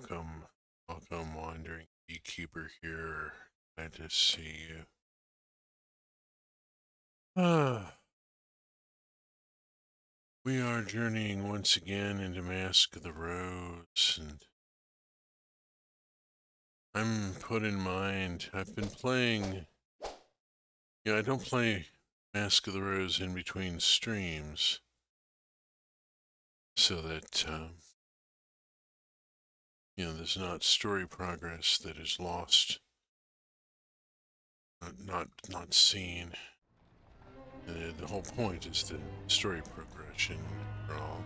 Welcome, welcome, Wandering Beekeeper here. Glad to see you. Ah, we are journeying once again into Mask of the Rose, and I'm put in mind. I've been playing. I don't play Mask of the Rose in between streams, so that there's not story progress that is lost, not seen. The whole point is the story progression after all.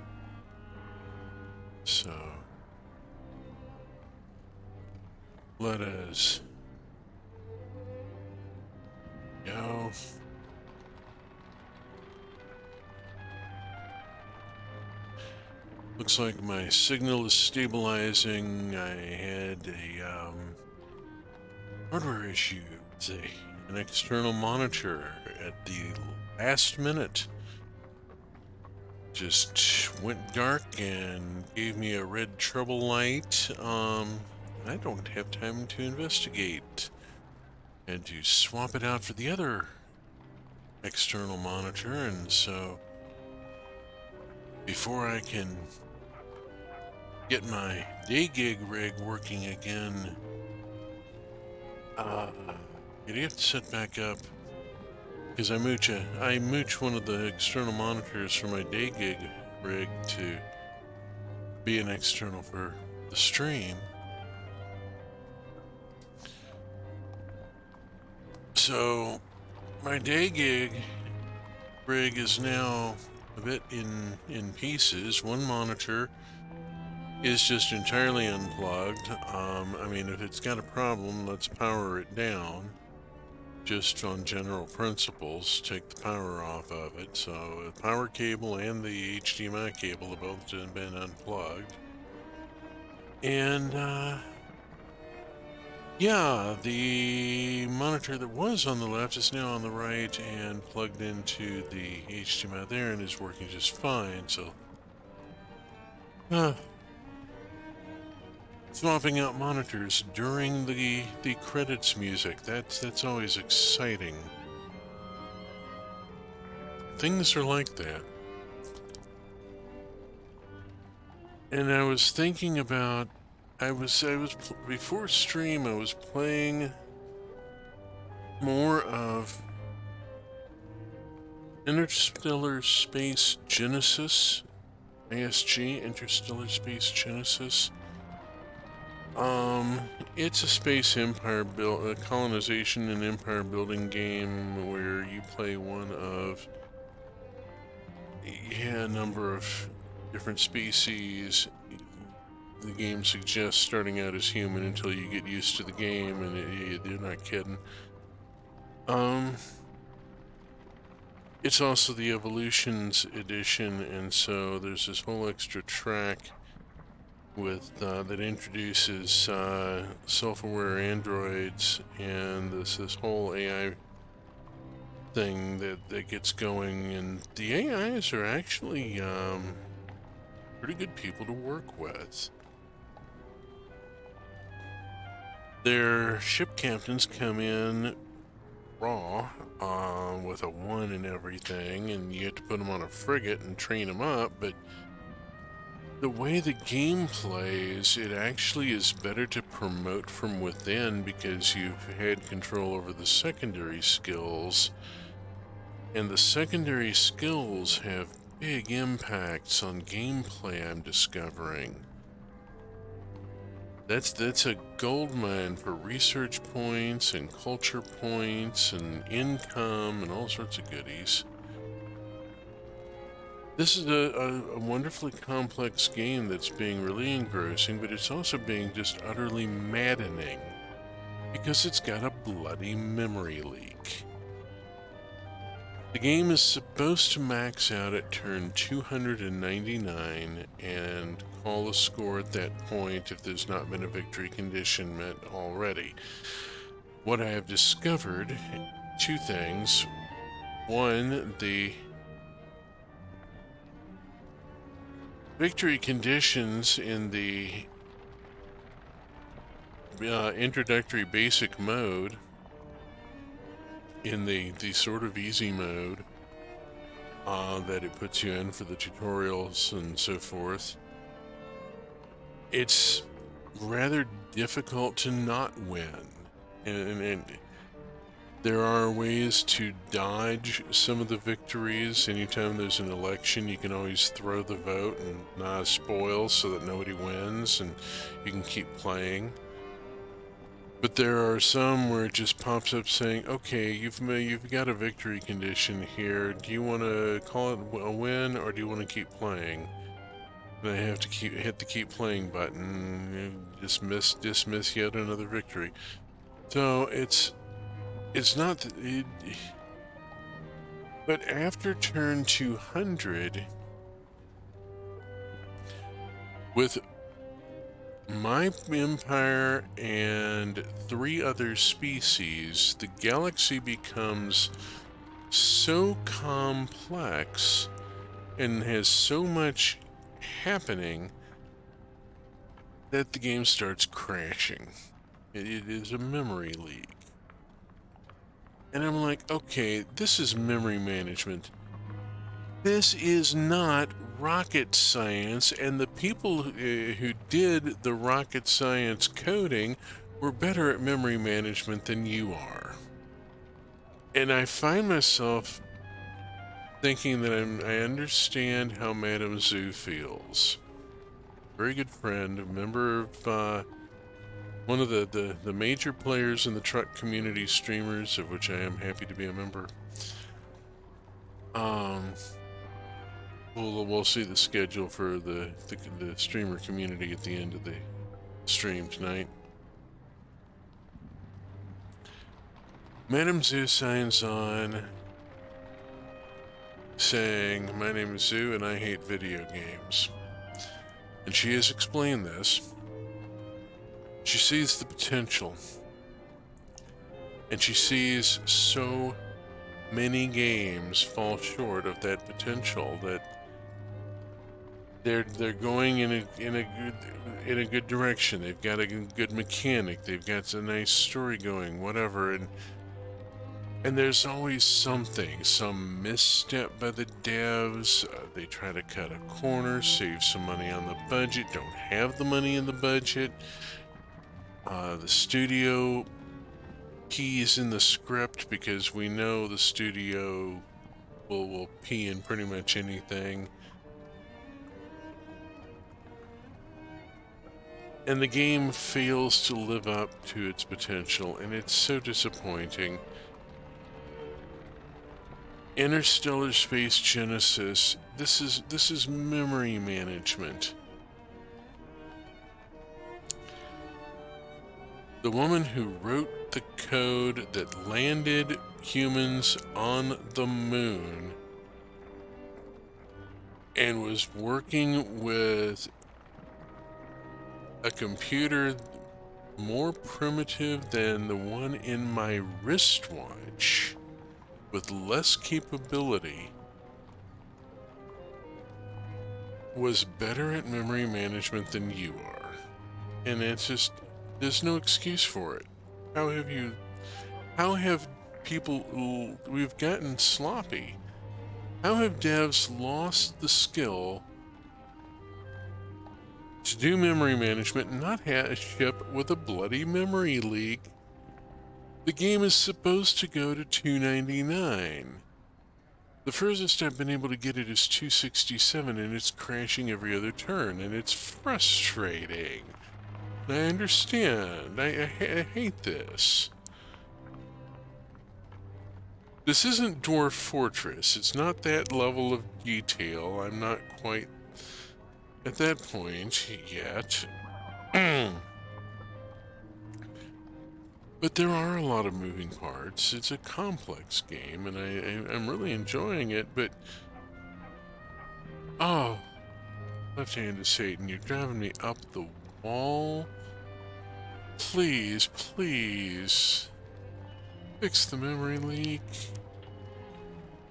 So let us go. Looks like my signal is stabilizing. I had a hardware issue. It's an external monitor at the last minute. Just went dark and gave me a red trouble light. I don't have time to investigate. Had to swap it out for the other external monitor, and so before I can get my day gig rig working again, you'd have to set back up because I mooch one of the external monitors for my day gig rig to be an external for the stream. So my day gig rig is now a bit in pieces. One monitor is just entirely unplugged. I mean, if it's got a problem, let's power it down. Just on general principles, take the power off of it. So the power cable and the HDMI cable have both been unplugged. And yeah, the monitor that was on the left is now on the right and plugged into the HDMI there and is working just fine. So swapping out monitors during the credits music, that's always exciting. Things are like that. And I was thinking about, before stream, I was playing more of Interstellar Space Genesis, ASG, Interstellar Space Genesis. It's a space empire a colonization and empire building game where you play one of a number of different species. The game suggests starting out as human until you get used to the game, and they're not kidding. It's also the Evolutions edition, and so there's this whole extra track with that introduces self-aware androids, and this whole AI thing that gets going, and the AIs are actually pretty good people to work with. Their ship captains come in raw with a 1 and everything, and you have to put them on a frigate and train them up, but the way the game plays, it actually is better to promote from within because you've had control over the secondary skills, and the secondary skills have big impacts on gameplay, I'm discovering. That's a gold mine for research points and culture points and income and all sorts of goodies. This is a wonderfully complex game that's being really engrossing, but it's also being just utterly maddening because it's got a bloody memory leak. The game is supposed to max out at turn 299 and call a score at that point if there's not been a victory condition met already. What I have discovered, two things. One, the victory conditions in the introductory basic mode, in the sort of easy mode that it puts you in for the tutorials and so forth, it's rather difficult to not win. And there are ways to dodge some of the victories. Anytime there's an election, you can always throw the vote and not spoil so that nobody wins and you can keep playing. But there are some where it just pops up saying, okay, you've got a victory condition here. Do you want to call it a win or do you want to keep playing? And I have to hit the keep playing button. Dismiss yet another victory. So it's not but after turn 200, with my empire and 3 other species, the galaxy becomes so complex and has so much happening that the game starts crashing. It is a memory leak. And I'm like, okay, this is memory management. This is not rocket science, and the people who did the rocket science coding were better at memory management than you are. And I find myself thinking that I understand how Madame Zhu feels. Very good friend, a member of one of the major players in the truck community streamers, of which I am happy to be a member. We'll see the schedule for the streamer community at the end of the stream tonight. Madame Zhu signs on saying, "My name is Zhu and I hate video games." And she has explained this. She sees the potential. And she sees so many games fall short of that potential that they're going in a good direction. They've got a good mechanic. They've got a nice story going, whatever. And there's always something, some misstep by the devs. They try to cut a corner, save some money on the budget, don't have the money in the budget. The studio keys in the script because we know the studio will pee in pretty much anything. And the game fails to live up to its potential, and it's so disappointing. Interstellar Space Genesis, this is memory management. The woman who wrote the code that landed humans on the moon and was working with a computer more primitive than the one in my wristwatch, with less capability, was better at memory management than you are. And it's just, there's no excuse for it. How have people, we've gotten sloppy. How have devs lost the skill to do memory management and not ship with a bloody memory leak? The game is supposed to go to 299. The furthest I've been able to get it is 267, and it's crashing every other turn, and it's frustrating. I understand. I hate this. This isn't Dwarf Fortress. It's not that level of detail. I'm not quite at that point yet. But there are a lot of moving parts. It's a complex game, and I'm really enjoying it, but... Oh, left hand to Satan, you're driving me up the wall. Please, please. Fix the memory leak.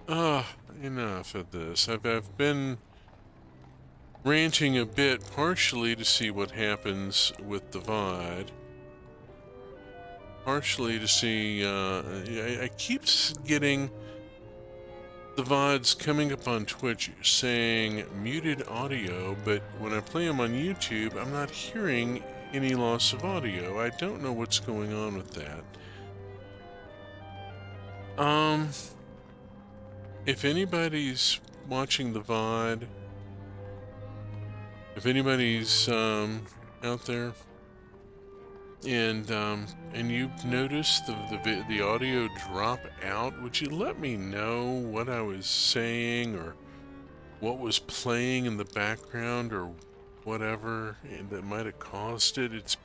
Enough of this. I've been ranting a bit, partially to see what happens with the VOD. partially to see, I keep getting the VODs coming up on Twitch saying muted audio, but when I play them on YouTube, I'm not hearing any loss of audio. I don't know what's going on with that. If anybody's watching the VOD, if anybody's out there and you've noticed the audio drop out, would you let me know what I was saying or what was playing in the background or whatever that might have caused it? It's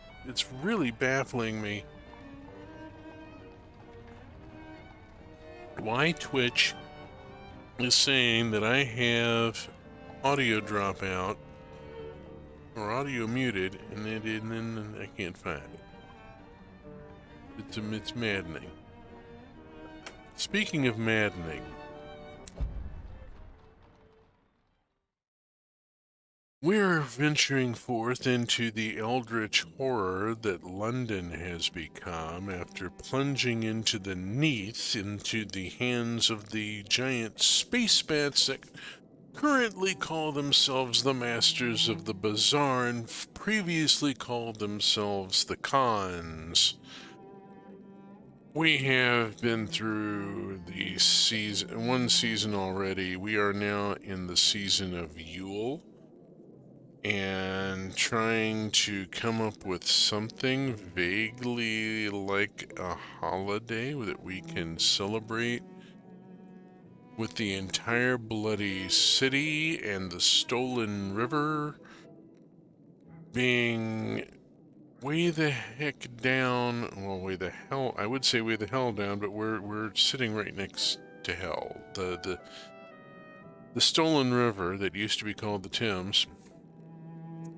really baffling me why Twitch is saying that I have audio dropout or audio muted, and then I can't find it. It's maddening. Speaking of maddening, we're venturing forth into the eldritch horror that London has become after plunging into the Neath into the hands of the giant space bats that currently call themselves the Masters of the Bazaar and previously called themselves the Khans. We have been through the one season already. We are now in the season of Yule and trying to come up with something vaguely like a holiday that we can celebrate with the entire bloody city and the stolen river being way the heck down. Well, way the hell, I would say way the hell down, but we're sitting right next to hell. The stolen river that used to be called the Thames.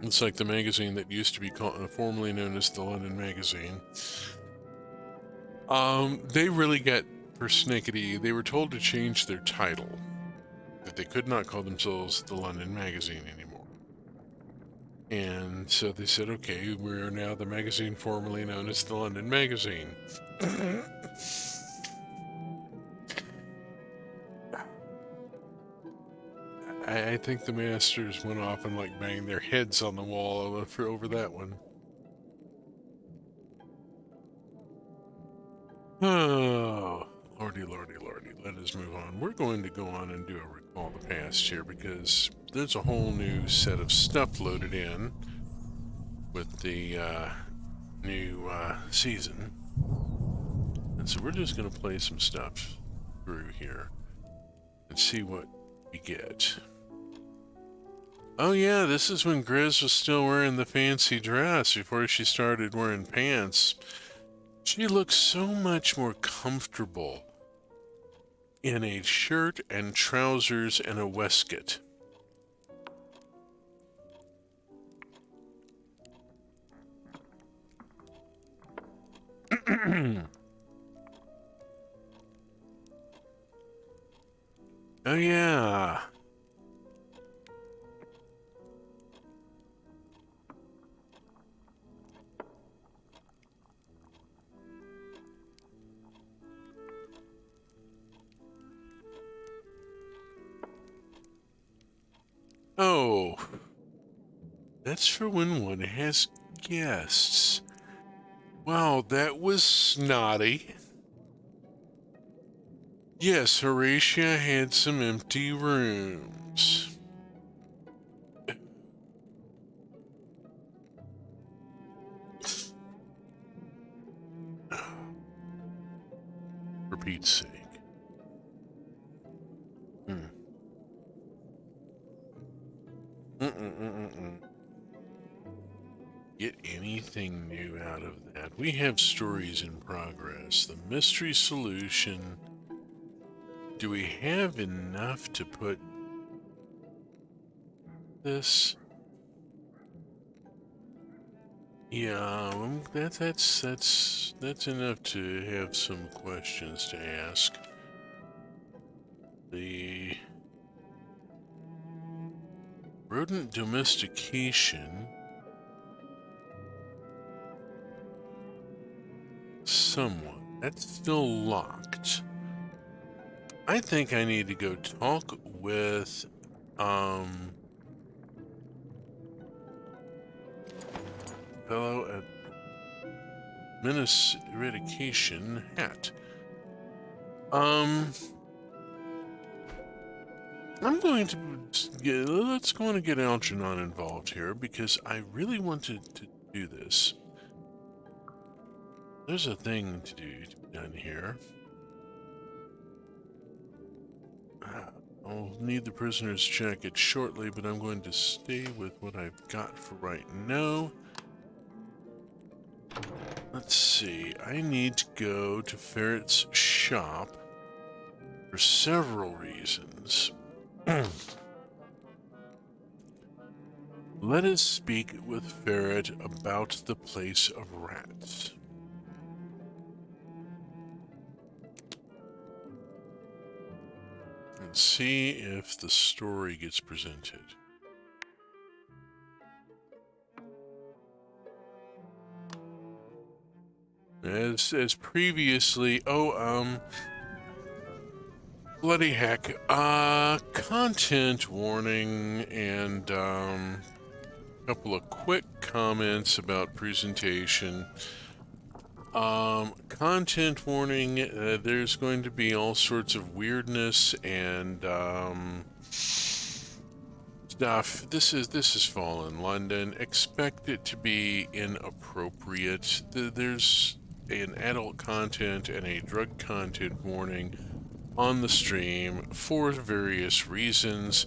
It's like the magazine that used to be formerly known as the London Magazine. They really got persnickety. They were told to change their title, that they could not call themselves the London Magazine anymore. And so they said, okay, we're now the magazine formerly known as the London Magazine. I think the masters went off and like banged their heads on the wall over that one. Oh, lordy, lordy, lordy. Let us move on. We're going to go on and do a recall the past here because there's a whole new set of stuff loaded in with the new season. And so we're just going to play some stuff through here and see what we get. Oh yeah, this is when Grizz was still wearing the fancy dress before she started wearing pants. She looks so much more comfortable in a shirt and trousers and a waistcoat. Oh yeah. Oh, that's for when one has guests. Wow, that was snotty. Yes, Horatia had some empty rooms. For Pete's sake. Get anything new out of that. We have stories in progress. The mystery solution. Do we have enough to put this? Yeah, that's enough to have some questions to ask. The rodent domestication someone. That's still locked. I think I need to go talk with, fellow at Menace Eradication Hat. I'm going to let's go and get Algernon involved here because I really wanted to do this. There's a thing to be done here. I'll need the prisoner's jacket shortly, but I'm going to stay with what I've got for right now. Let's see, I need to go to Ferret's shop for several reasons. Let us speak with Ferret about the place of rats. And see if the story gets presented. As previously, bloody heck, content warning and, couple of quick comments about presentation. Content warning, there's going to be all sorts of weirdness and, stuff. This is fall in London. Expect it to be inappropriate. There's an adult content and a drug content warning on the stream for various reasons.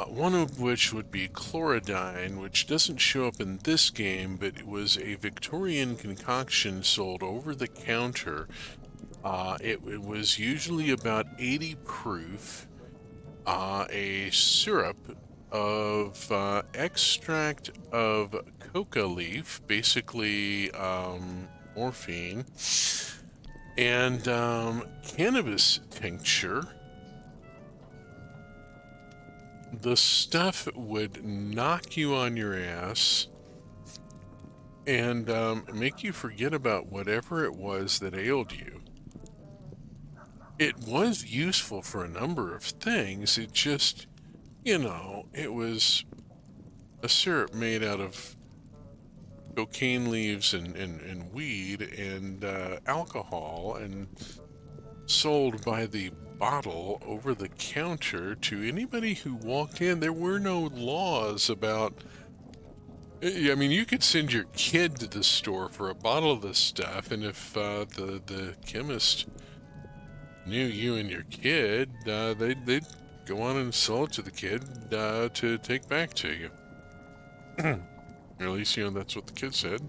One of which would be chlorodyne, which doesn't show up in this game, but it was a Victorian concoction sold over the counter. It was usually about 80 proof, a syrup of extract of coca leaf, basically morphine, and cannabis tincture. The stuff would knock you on your ass and make you forget about whatever it was that ailed you. It was useful for a number of things. It just, you know, it was a syrup made out of cocaine leaves and weed and alcohol and sold by the bottle over the counter to anybody who walked in. There were no laws about... I mean, you could send your kid to the store for a bottle of this stuff, and if the chemist knew you and your kid, they'd go on and sell it to the kid to take back to you. Or at least, you know, that's what the kid said.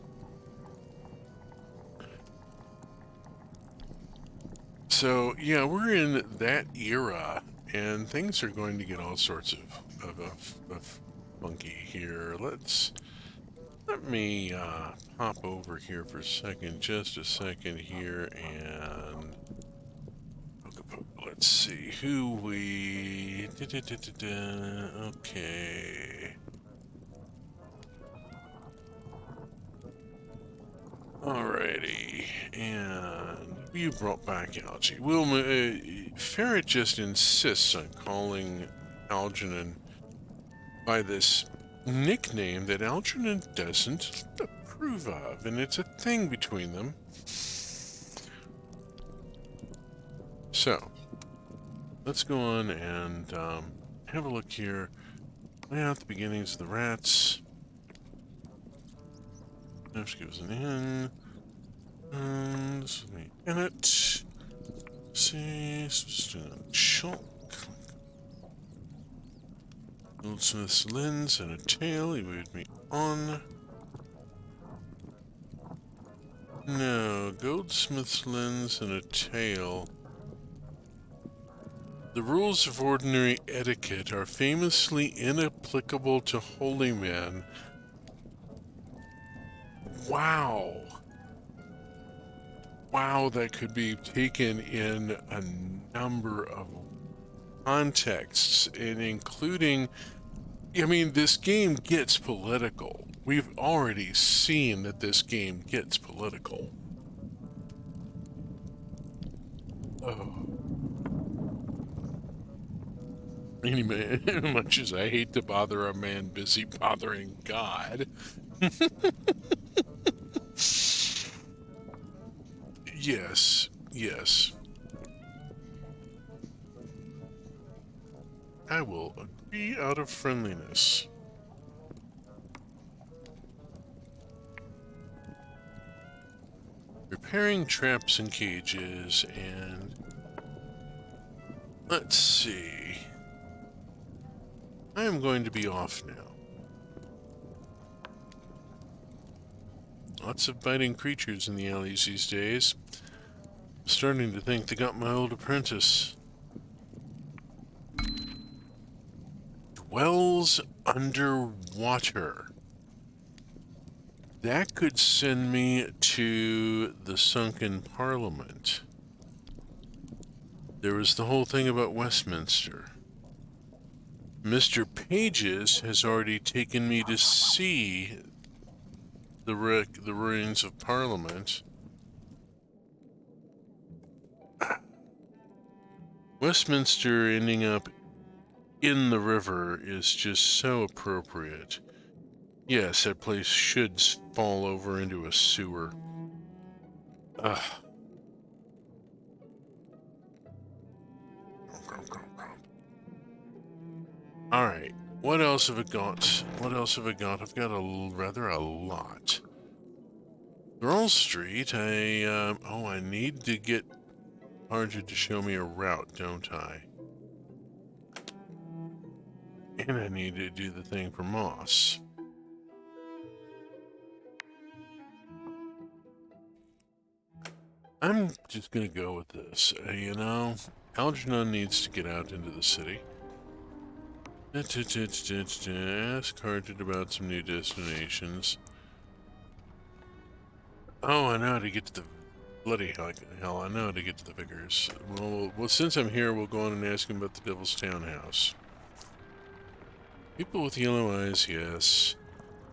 So, yeah, we're in that era, and things are going to get all sorts of funky here. Let me pop over here for a second, just a second here, and let's see who we... Okay. Alrighty, and you brought back Algie. Ferret just insists on calling Algernon by this nickname that Algernon doesn't approve of, and it's a thing between them. So, let's go on and have a look here. Lay out the beginnings of the rats. This gives an in. This will be in it. See, chalk. Goldsmith's lens and a tail. He moved me on. No, Goldsmith's lens and a tail. The rules of ordinary etiquette are famously inapplicable to holy men. Wow. Wow, that could be taken in a number of contexts, and including, I mean, this game gets political. We've already seen that this game gets political. Oh. Anyway, much as I hate to bother a man busy bothering God. Yes, yes. I will agree out of friendliness. Repairing traps and cages, and let's see. I am going to be off now. Lots of biting creatures in the alleys these days. I'm starting to think they got my old apprentice. Dwells underwater. That could send me to the sunken parliament. There was the whole thing about Westminster. Mr. Pages has already taken me to see the ruins of Parliament. Westminster ending up in the river is just so appropriate. Yes, that place should fall over into a sewer. Ugh. Alright, what else have I got? What else have I got? I've got rather a lot. Thrall Street, I need to get Argid to show me a route, don't I? And I need to do the thing for Moss. I'm just gonna go with this. You know, Algernon needs to get out into the city. Ask Argid about some new destinations. Oh, I know how to get to the bloody hell. I know how to get to the Vicars. Well, since I'm here, we'll go on and ask him about the Devil's Townhouse. People with yellow eyes, yes.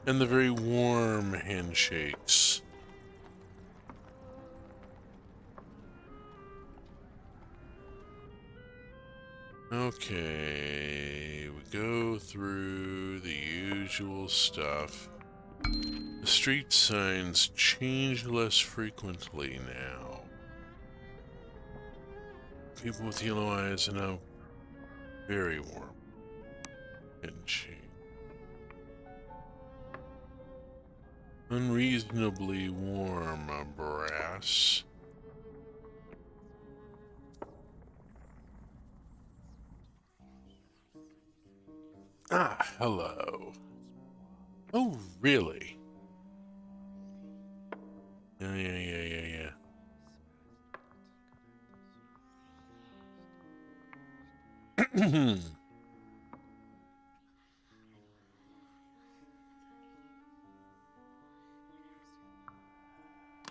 And the very warm handshakes. Okay, we go through the usual stuff. The street signs change less frequently now. People with yellow eyes are now very warm. Handshake. Unreasonably warm, brass. Ah, hello. Oh, really? Yeah.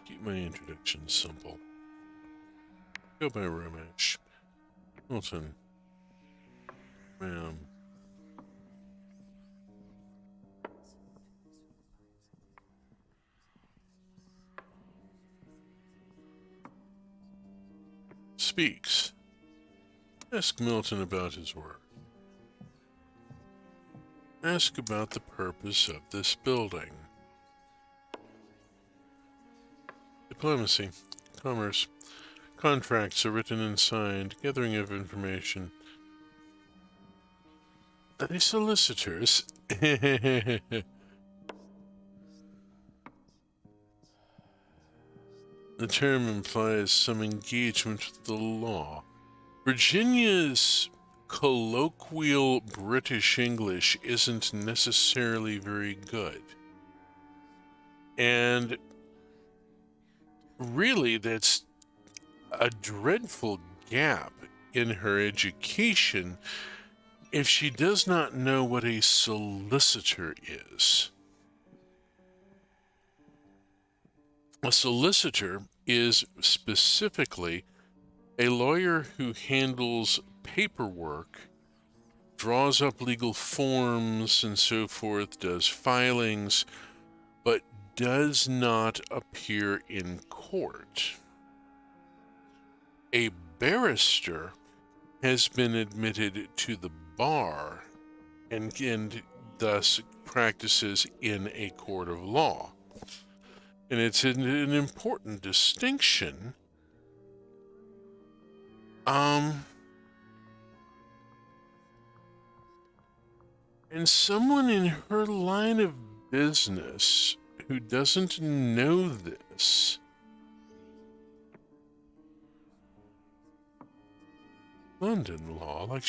Keep my introduction simple. Go by Ramesh. Milton. Speaks. Ask Milton about his work. Ask about the purpose of this building. Diplomacy. Commerce. Contracts are written and signed. Gathering of information. Are they solicitors? The term implies some engagement with the law. Virginia's colloquial British English isn't necessarily very good. And really, that's a dreadful gap in her education if she does not know what a solicitor is. A solicitor is specifically a lawyer who handles paperwork, draws up legal forms and so forth, does filings, but does not appear in court. A barrister has been admitted to the bar and thus practices in a court of law. And it's an important distinction. And someone in her line of business who doesn't know this London law, like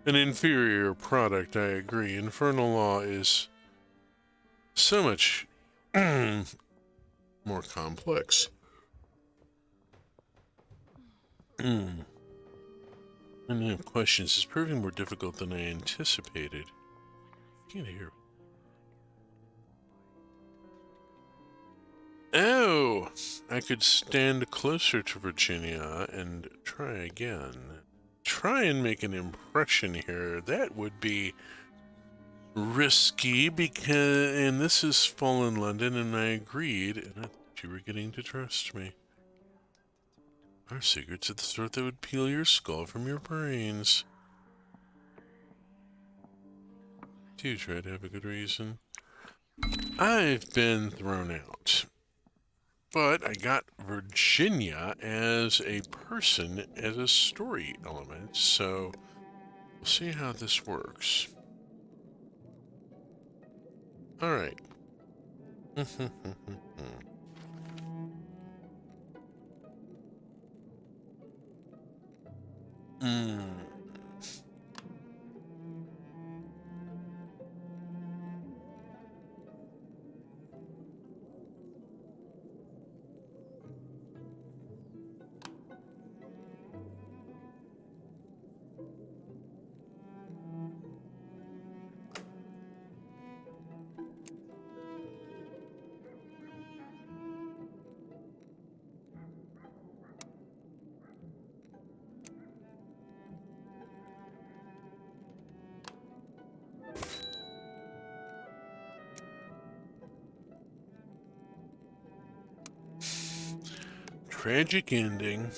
an inferior product, I agree. Infernal law is so much more complex. And I have questions. It's proving more difficult than I anticipated. I can't hear. Oh! I could stand closer to Virginia and try again. Try and make an impression here. That would be risky because, and this is Fallen London, and I agreed, and I thought you were getting to trust me. Our secrets are the sort that would peel your skull from your brains. Do you try to have a good reason? I've been thrown out. But I got Virginia as a person, as a story element, so we'll see how this works. Alright. Tragic ending.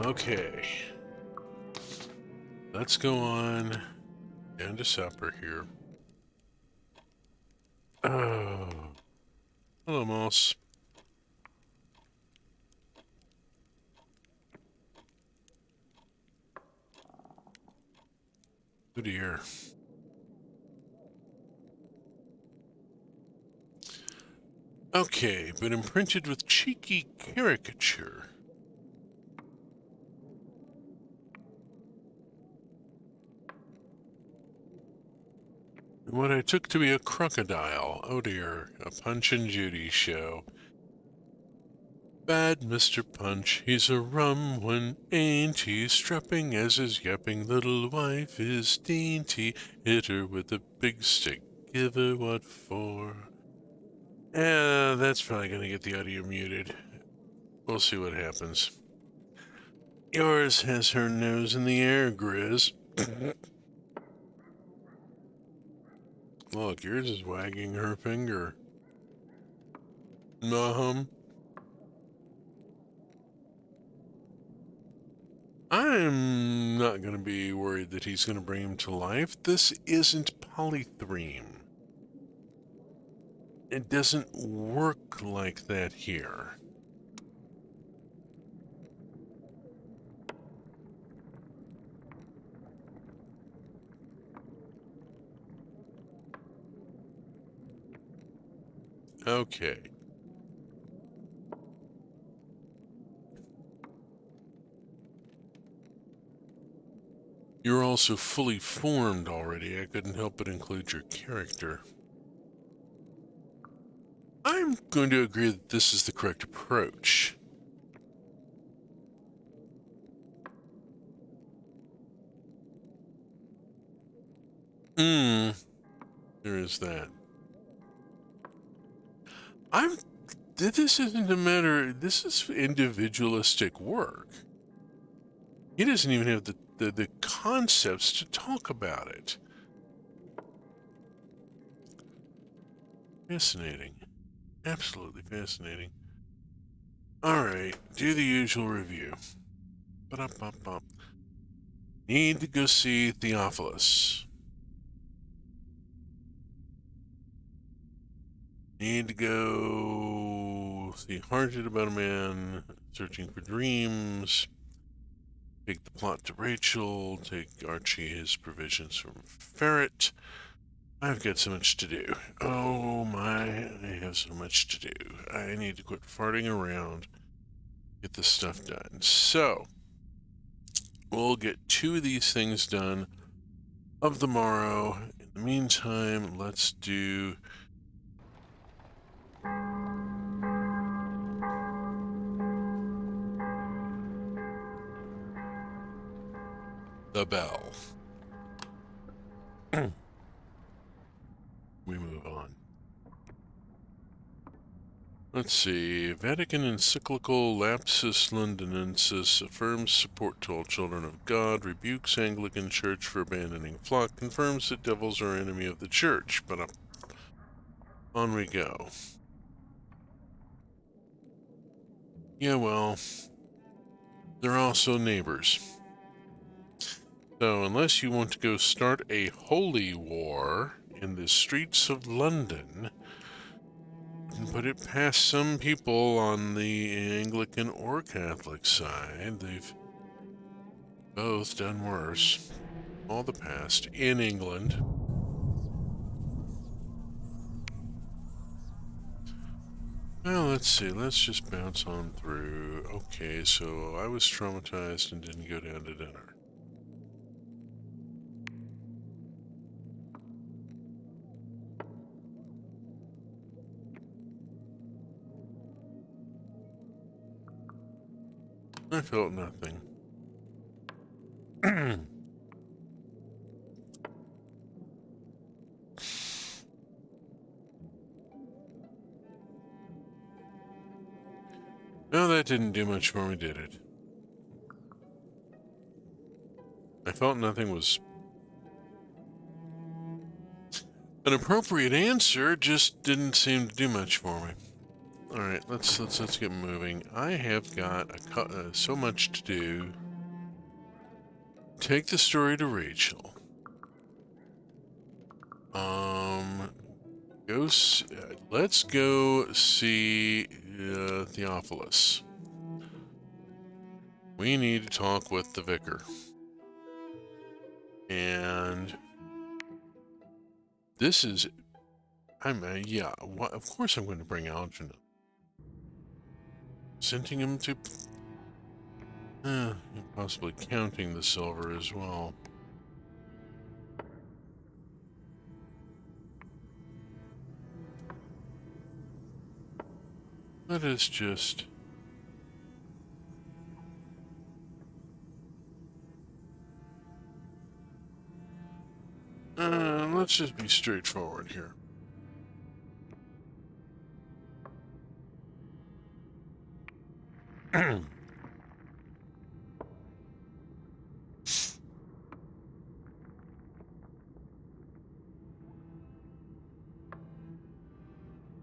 Okay. Let's go on down to supper here. Oh. Hello, Moss. Oh dear. Okay, but imprinted with cheeky caricature. What I took to be a crocodile. Oh dear, a Punch and Judy show. Bad Mr. Punch, he's a rum one, ain't he? Strapping as his yapping little wife is dainty. Hit her with a big stick, give her what for. That's probably gonna get the audio muted. We'll see what happens. Yours has her nose in the air, Grizz. Look, yours is wagging her finger. Nahum. I'm not going to be worried that he's going to bring him to life. This isn't polythreme. It doesn't work like that here. Okay. You're also fully formed already. I couldn't help but include your character. I'm going to agree that this is the correct approach. There is that. This isn't a matter, this is individualistic work. He doesn't even have the concepts to talk about it. Fascinating. Absolutely fascinating. Alright, do the usual review. Ba-da-ba-ba. Need to go see Theophilus. Need to go see Haunted About a Man, Searching for Dreams. Take the plot to Rachel. Take Archie his provisions from Ferret. I've got so much to do. Oh my, I have so much to do. I need to quit farting around. Get this stuff done. So, we'll get 2 of these things done of the morrow. In the meantime, let's do the bell. We move on. Let's see. Vatican Encyclical Lapsus Londinensis affirms support to all children of God, rebukes Anglican Church for abandoning flock, confirms that devils are enemy of the Church. But on we go. Yeah, well, they're also neighbors. So unless you want to go start a holy war in the streets of London, and put it past some people on the Anglican or Catholic side, they've both done worse. All the past in England. Well, let's see. Let's just bounce on through. Okay, so I was traumatized and didn't go down to dinner. I felt nothing. No, that didn't do much for me, did it? I felt nothing was an appropriate answer, just didn't seem to do much for me. All right, let's get moving. I have got so much to do. Take the story to Rachel. Let's go see Theophilus. We need to talk with the vicar. And this is, yeah, of course I'm going to bring Algernon. Sending him to, possibly counting the silver as well. That is just... let's just be straightforward here.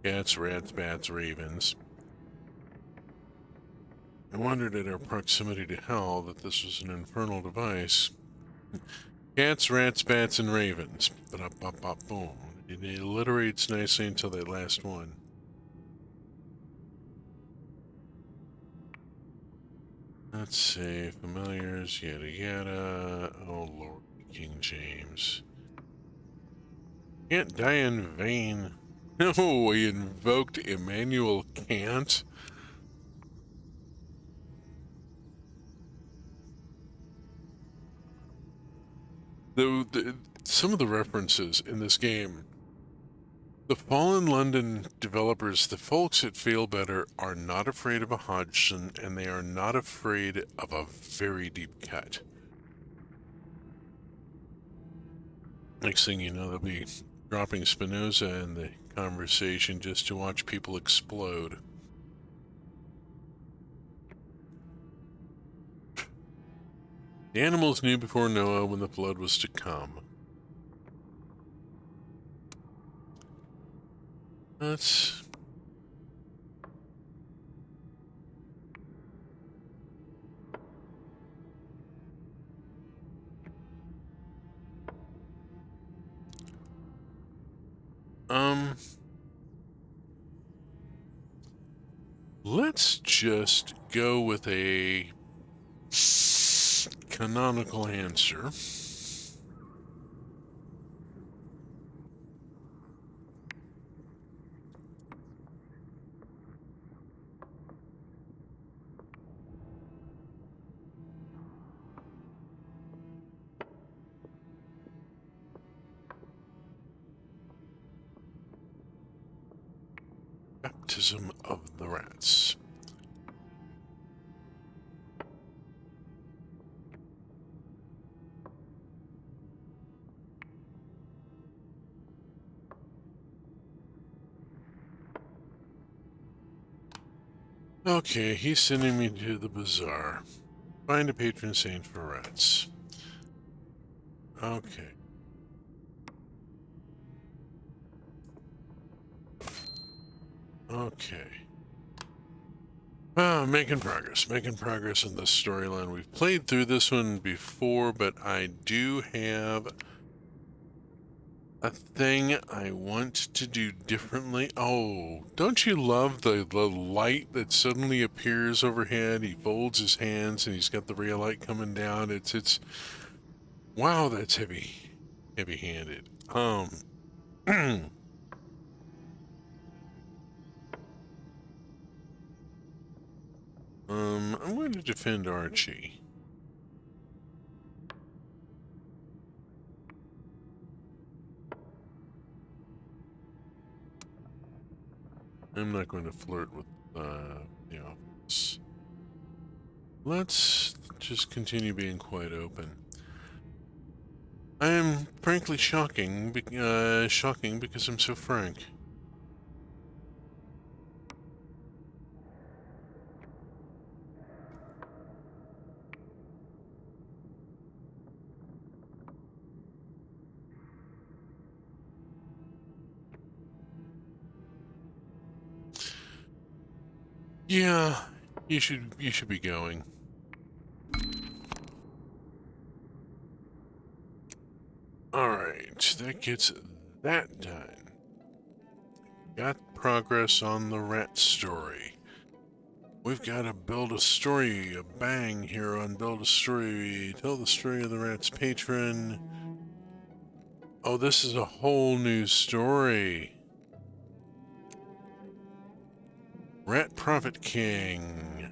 Cats, rats, bats, ravens. I wondered at our proximity to hell that this was an infernal device. Cats, rats, bats, and ravens. Ba-da-ba-ba-boom. It alliterates nicely until that last one. Let's see. Familiars, yada yada. Oh, Lord, King James. Can't die in vain. No, we invoked Immanuel Kant. Though some of the references in this game, the Fallen London developers, the folks at Feel Better, are not afraid of a Hodgson, and they are not afraid of a very deep cut. Next thing you know, they'll be dropping Spinoza in the conversation just to watch people explode. The animals knew before Noah when the flood was to come. Let's... Um, let's just go with a canonical answer. Baptism of the Rats. Okay, he's sending me to the bazaar. Find a patron saint for rats. Okay. Okay. Making progress in this storyline. We've played through this one before, but I do have a thing I want to do differently. Oh, don't you love the light that suddenly appears overhead? He folds his hands and he's got the ray of light coming down. It's wow, that's heavy-handed. I'm going to defend Archie. I'm not going to flirt with the office. Let's just continue being quite open. I am frankly shocking because I'm so frank. Yeah, you should be going. Alright, that gets that done. Got progress on the rat story. We've got to build a story, a bang here on Build a Story. Tell the story of the rat's patron. Oh, this is a whole new story. Rat Prophet King.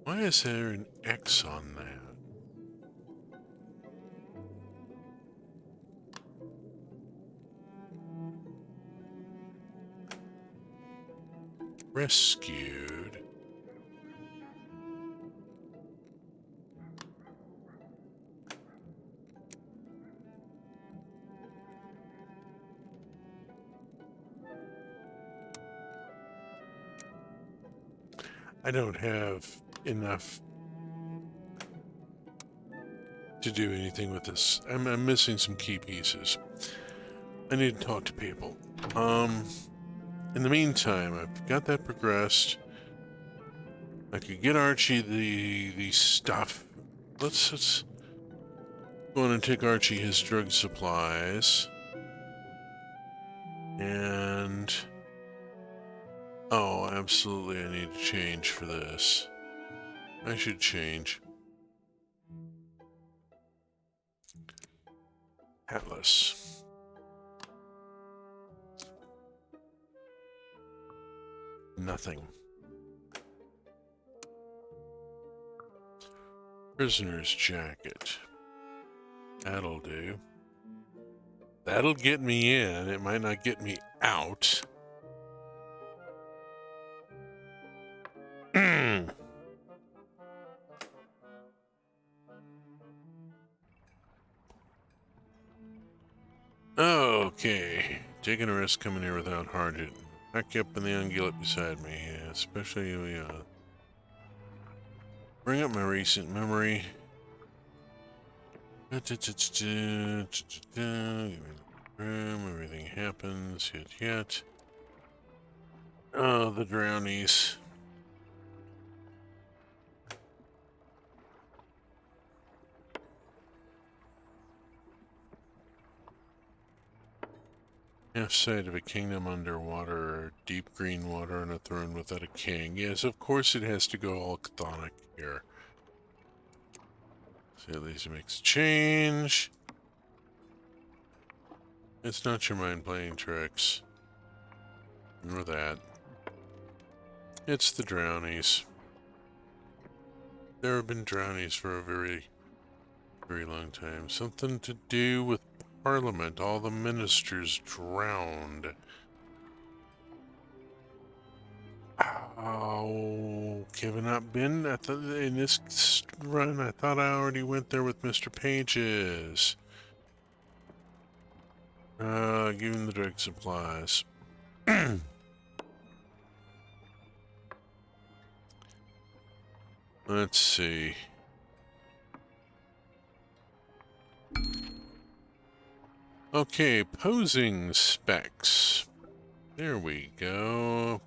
Why is there an X on that? Rescued. I don't have enough to do anything with this. I'm missing some key pieces. I need to talk to people. In the meantime, I've got that progressed. I could get Archie the stuff. Let's go on and take Archie his drug supplies. And oh, absolutely I need to change for this. I should change. Atlas. Nothing. Prisoner's jacket. That'll do. That'll get me in. It might not get me out. Okay. Taking a risk coming here without Harjit. Back up in the ungulate beside me. Yeah, especially, bring up my recent memory. Everything happens. Yet. Oh, the drownies. Half sight of a kingdom underwater, deep green water, and a throne without a king. Yes, of course it has to go all chthonic here. So at least it makes a change. It's not your mind playing tricks. Nor that. It's the drownies. There have been drownies for a very, very long time. Something to do with Parliament. All the ministers drowned. Oh, have I not been? I thought in this run, I thought I already went there with Mr. Pages. Give him the drug supplies. Let's see. Okay, posing specs. There we go.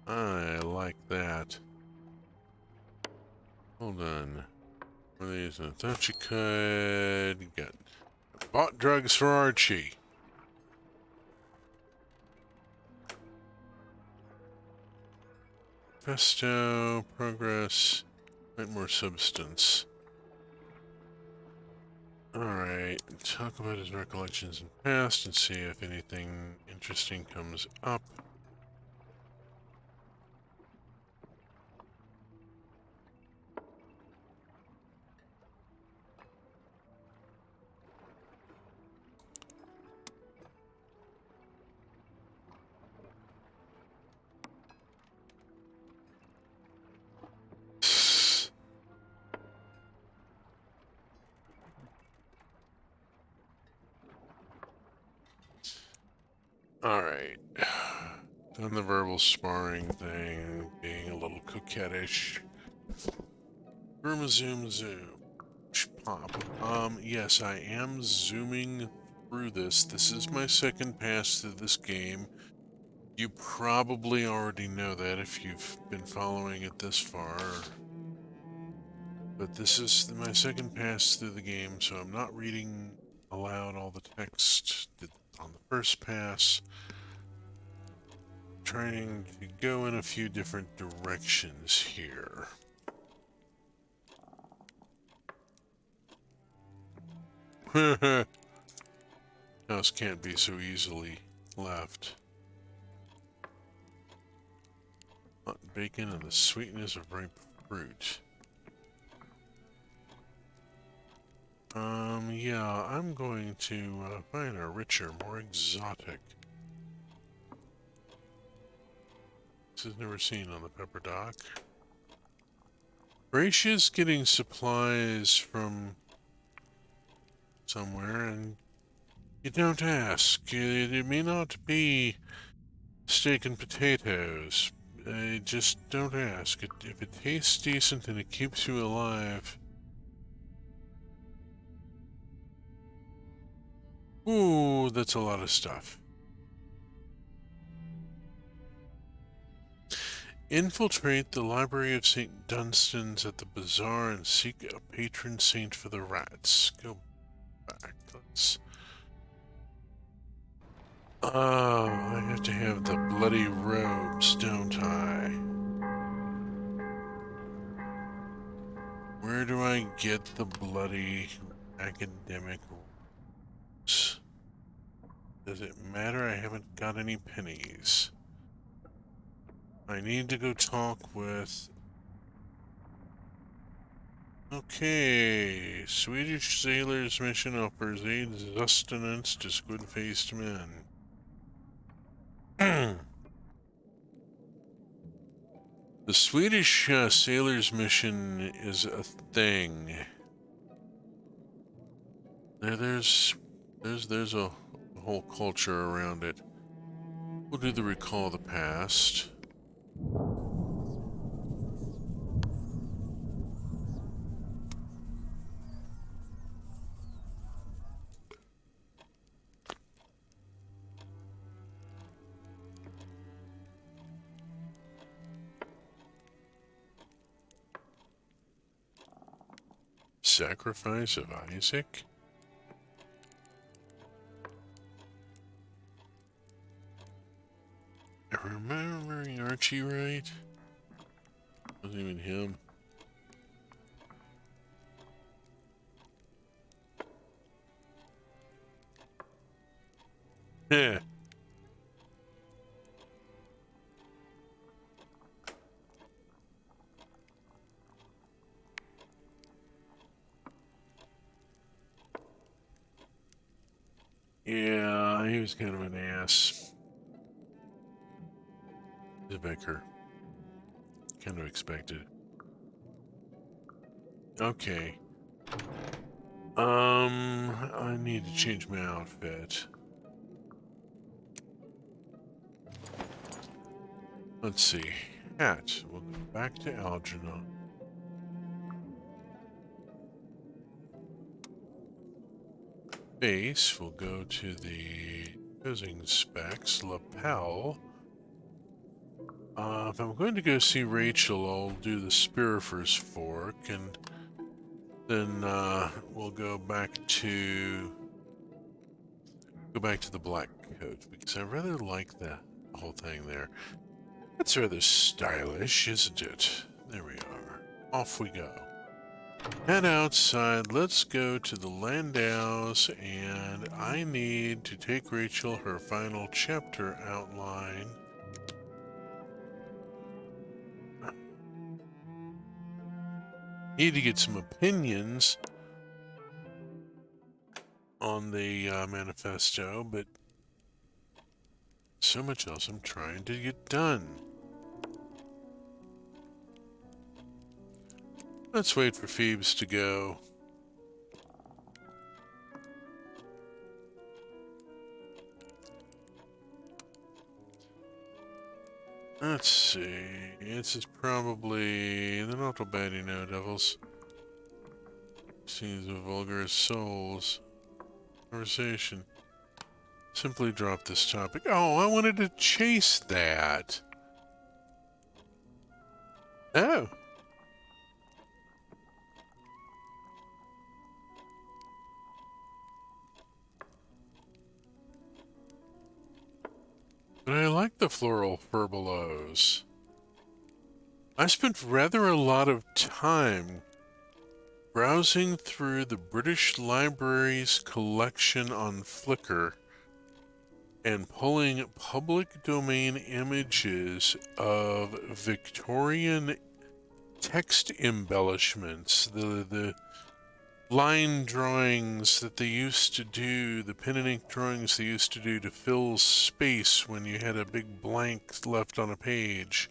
I like that. Hold on. What are these? I thought you could. You got bought drugs for Archie. Festo, progress, bit more substance. Alright, talk about his recollections in past and see if anything interesting comes up. Alright. Done the verbal sparring thing, being a little coquettish. Zoom, zoom. Pop. Yes, I am zooming through this. This is my second pass through this game. You probably already know that if you've been following it this far. But this is my second pass through the game, so I'm not reading aloud all the text on the first pass. Trying to go in a few different directions here. House can't be so easily left. Hot bacon and the sweetness of ripe fruit. Yeah, I'm going to find a richer, more exotic. This is never seen on the Pepper Dock. Gracia's getting supplies from somewhere, and you don't ask. It may not be steak and potatoes. Just don't ask. If it tastes decent and it keeps you alive. Ooh, that's a lot of stuff. Infiltrate the Library of St. Dunstan's at the bazaar and seek a patron saint for the rats. Go back. Let's... Oh, I have to have the bloody robes, don't I? Where do I get the bloody academic robes? Does it matter? I haven't got any pennies. I need to go talk with... Okay, Swedish sailor's mission offers aid sustenance to squid-faced men. The Swedish sailor's mission is a thing. There's a whole culture around it. We'll do the recall of the past. Sacrifice of Isaac? remembering Archie right? Wasn't even him. Yeah. Yeah, he was kind of an ass. The vicar. Kind of expected. Okay. I need to change my outfit. Let's see. Hat. We'll go back to Algernon. Base. We'll go to the posing specs. Lapel. If I'm going to go see Rachel, I'll do the Spirifer's Fork, and then we'll go back to the black coat, because I rather like the whole thing there. It's rather stylish, isn't it? There we are. Off we go. Head outside. Let's go to the Landaus, and I need to take Rachel her final chapter outline. Need to get some opinions on the manifesto, but so much else I'm trying to get done. Let's wait for Phoebes to go. Let's see. This is probably... They're not all bad, you know, devils. Scenes of vulgar souls. Conversation. Simply drop this topic. Oh, I wanted to chase that. Oh. But I like the floral furbelows. I spent rather a lot of time browsing through the British Library's collection on Flickr and pulling public domain images of Victorian text embellishments, the line drawings that they used to do, the pen and ink drawings they used to do to fill space when you had a big blank left on a page.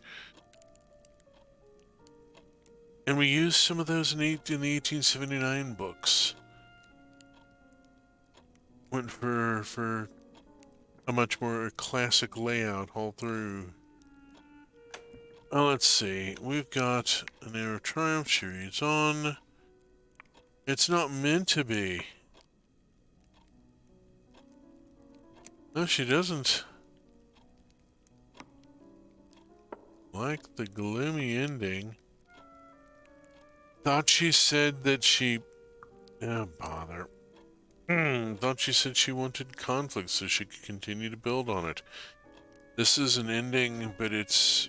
And we used some of those in the 1879 books. Went for a much more classic layout all through. Oh, let's see. We've got an Air of Triumph. She reads on. It's not meant to be. No, she doesn't. Like the gloomy ending. Thought she said that she... Oh, bother. Thought she said she wanted conflict so she could continue to build on it. This is an ending, but it's...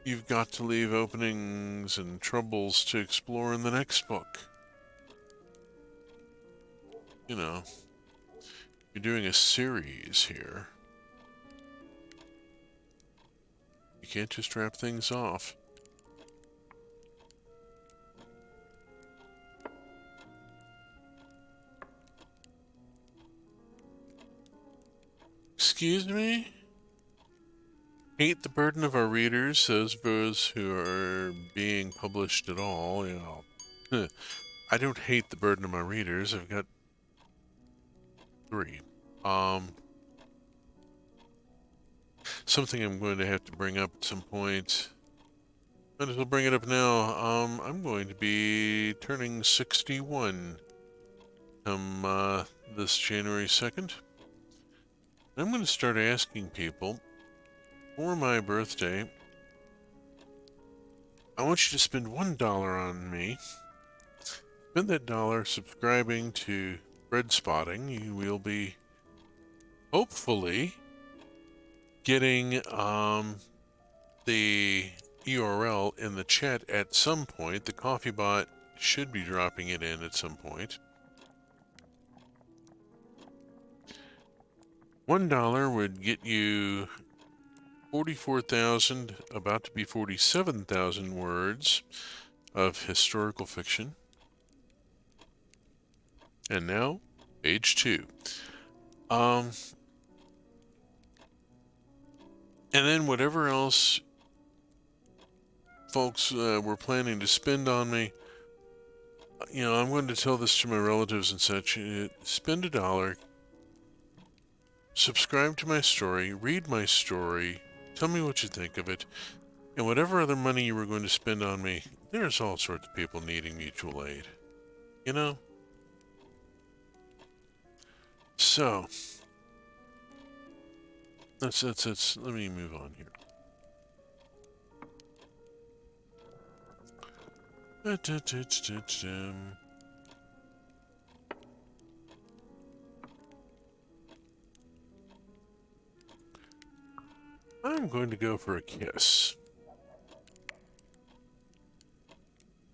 You've got to leave openings and troubles to explore in the next book. You know, you're doing a series here. You can't just wrap things off. Excuse me? Hate the burden of our readers, those who are being published at all, you know. I don't hate the burden of my readers. I've got 3. Something I'm going to have to bring up at some point. Might as well bring it up now. I'm going to be turning 61 come this January 2nd. I'm going to start asking people for my birthday. I want you to spend $1 on me. Spend that dollar subscribing to Bread Spotting. You will be hopefully getting the URL in the chat at some point. The Coffee Bot should be dropping it in at some point. $1 would get you 44,000, about to be 47,000 words of historical fiction. And now, page 2. And then whatever else folks were planning to spend on me, you know, I'm going to tell this to my relatives and such. Spend $1, subscribe to my story, read my story, tell me what you think of it, and whatever other money you were going to spend on me, there's all sorts of people needing mutual aid. You know? So, let me move on here. I'm going to go for a kiss.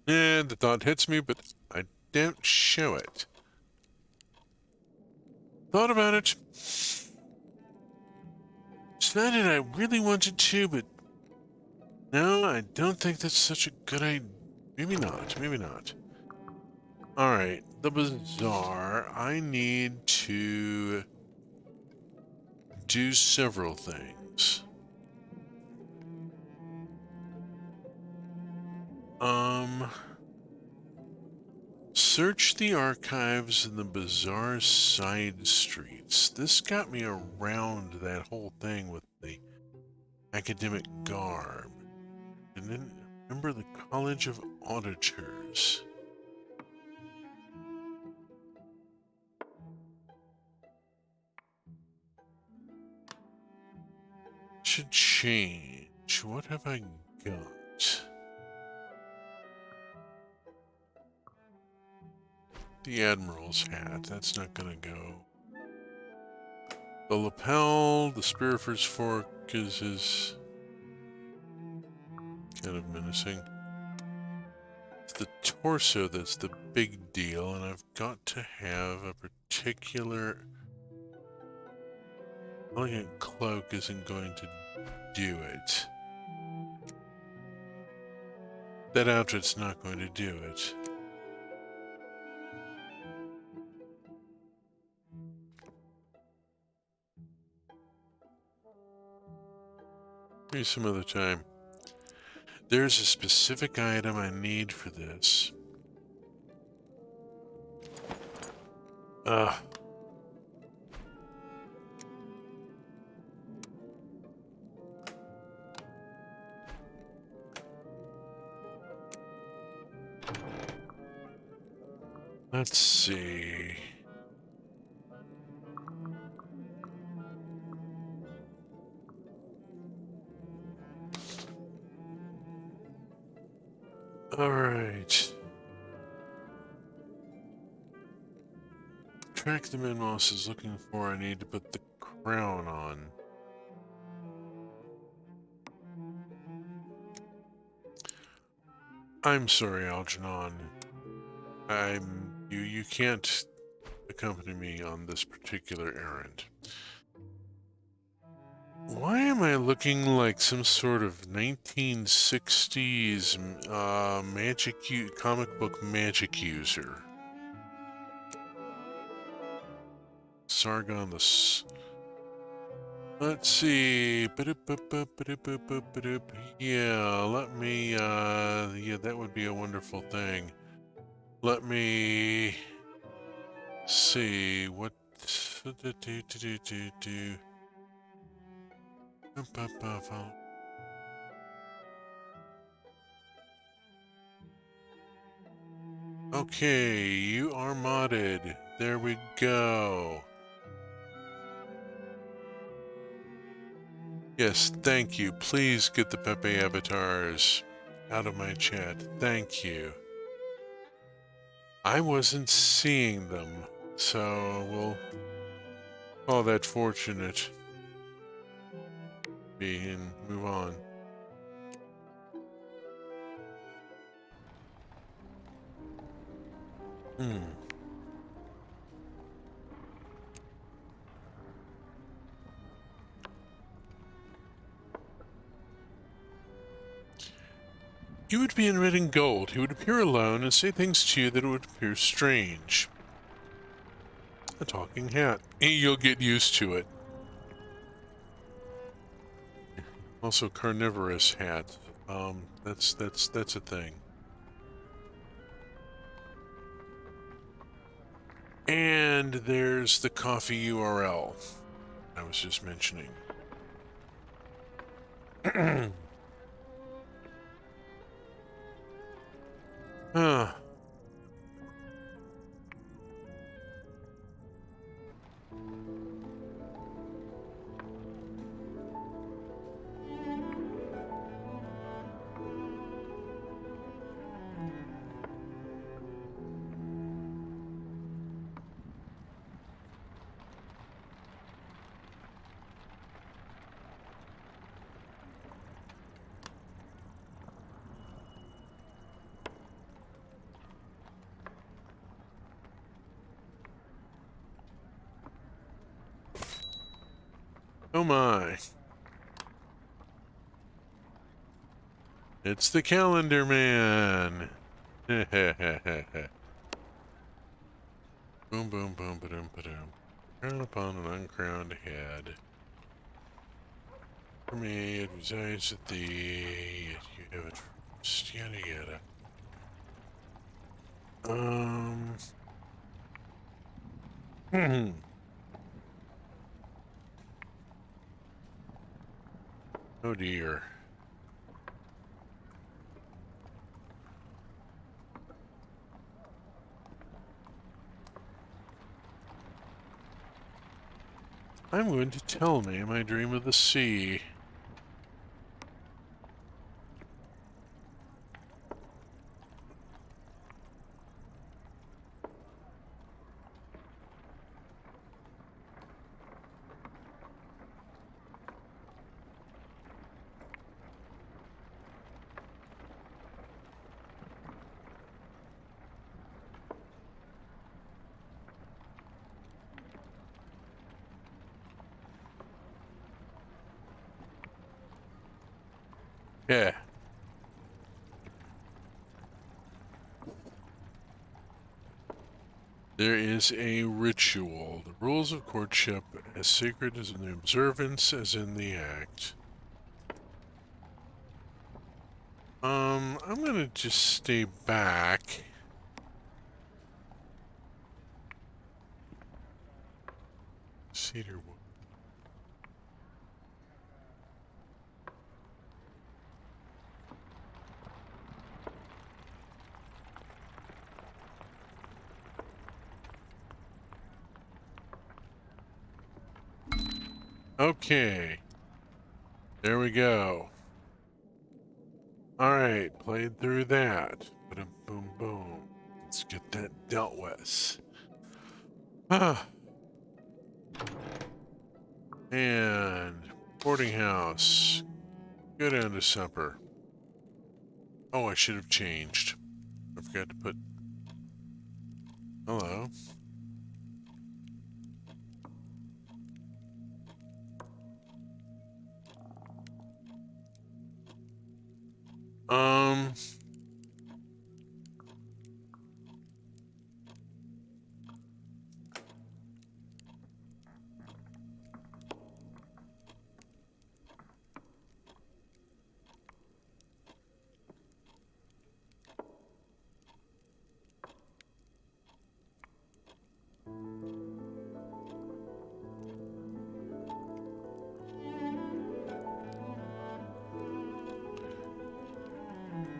And the thought hits me, but I don't show it. Thought about it. Decided I really wanted to, but no, I don't think that's such a good idea. Maybe not, maybe not. Alright, the bazaar. I need to do several things. Search the archives in the bazaar side streets. This got me around that whole thing with the academic garb. And then remember the College of Auditors. Should change. What have I got? The Admiral's hat. That's not gonna go. The lapel, the Spearford's fork is kind of menacing. It's the torso that's the big deal, and I've got to have a particular elegant cloak isn't going to do it. That outfit's not going to do it. Maybe some other time. There's a specific item I need for this. Let's see. All right. Track the man Moss is looking for. I need to put the crown on. I'm sorry, Algernon. You can't accompany me on this particular errand. Why am I looking like some sort of 1960s comic book magic user? Sargon the... Let's see. Yeah, let me... yeah, that would be a wonderful thing. Let me... see what... Okay, you are modded. There we go. Yes, thank you. Please get the Pepe avatars out of my chat. Thank you. I wasn't seeing them, so we'll call that fortunate. be and move on. He would be in red and gold. He would appear alone and say things to you that would appear strange. A talking hat. You'll get used to it. Also, carnivorous hat. That's a thing. And there's the coffee URL I was just mentioning. Ah. Oh my. It's the Calendar Man. Boom, boom, boom, ba-dum, ba-dum. Crown upon an uncrowned head. For me, it resides at the... You have it first. Yada, yada. Oh dear. I'm going to tell me my dream of the sea. Yeah. There is a ritual. The rules of courtship as sacred as in the observance as in the act. I'm gonna just stay back. Cedar wood. Okay. There we go. Alright, played through that. Boom, boom, boom. Let's get that dealt with. Ah. And boarding house. Go down to supper. Oh, I should have changed. I forgot to put... Hello.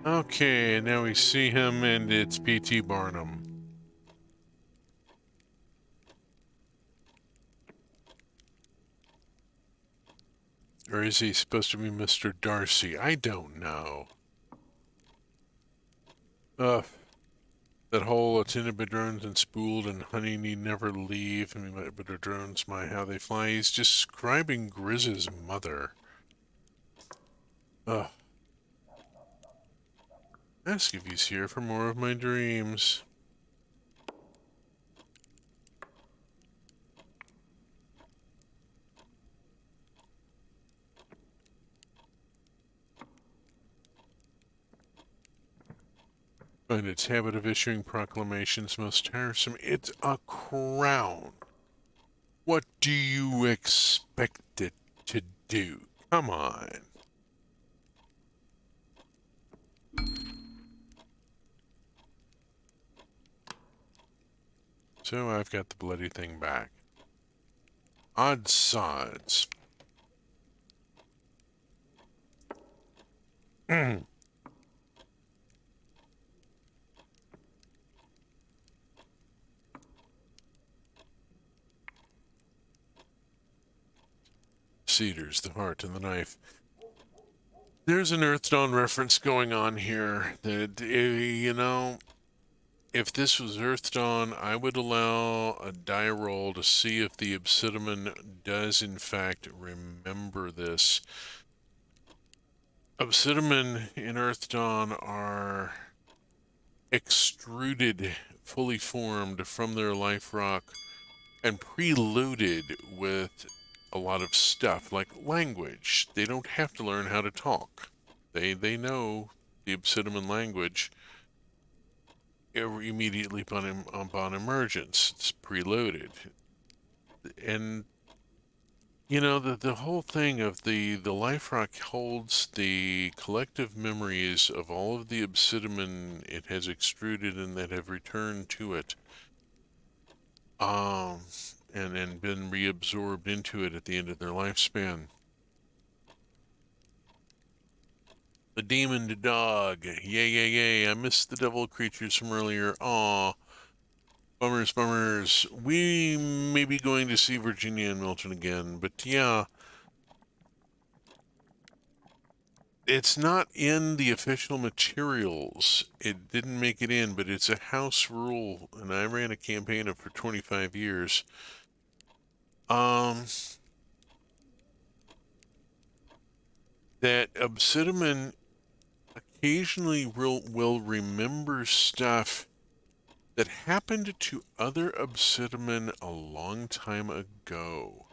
Okay, now we see him and it's P.T. Barnum. Or is he supposed to be Mr. Darcy? I don't know. That whole attended by drones and spooled and honey need never leave. I mean, but drones, my how they fly. He's describing Grizz's mother. Ugh. Ask if he's here for more of my dreams. And its habit of issuing proclamations most tiresome. It's a crown. What do you expect it to do? Come on. So I've got the bloody thing back. Odds sods. Cedars, the heart, and the knife. There's an Earthdawn reference going on here that, you know, if this was Earthdawn, I would allow a die roll to see if the Obsidian does in fact remember this. Obsidian in Earthdawn are extruded, fully formed from their life rock and preloaded with a lot of stuff like language. They don't have to learn how to talk. They know the Obsidian language immediately upon emergence. It's preloaded. And you know, the whole thing of the life rock holds the collective memories of all of the Obsidian it has extruded and that have returned to it. And been reabsorbed into it at the end of their lifespan. The demon to dog. Yay, yay, yay. I missed the devil creatures from earlier. Aw. Bummers, bummers. We may be going to see Virginia and Milton again, but yeah. It's not in the official materials. It didn't make it in, but it's a house rule, and I ran a campaign of for 25 years. That Obsidian occasionally will remember stuff that happened to other Obsidian a long time ago.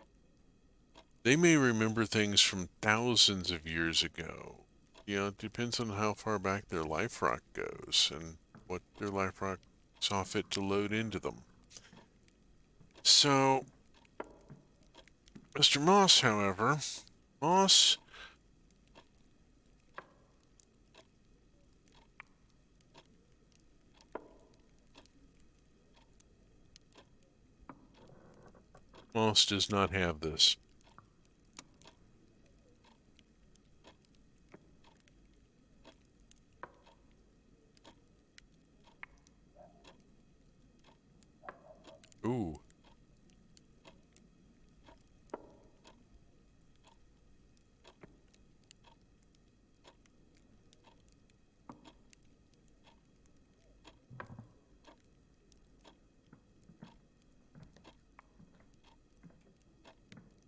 They may remember things from thousands of years ago. You know, it depends on how far back their life rock goes and what their life rock saw fit to load into them. So, Mr. Moss, however, Moss does not have this. Ooh.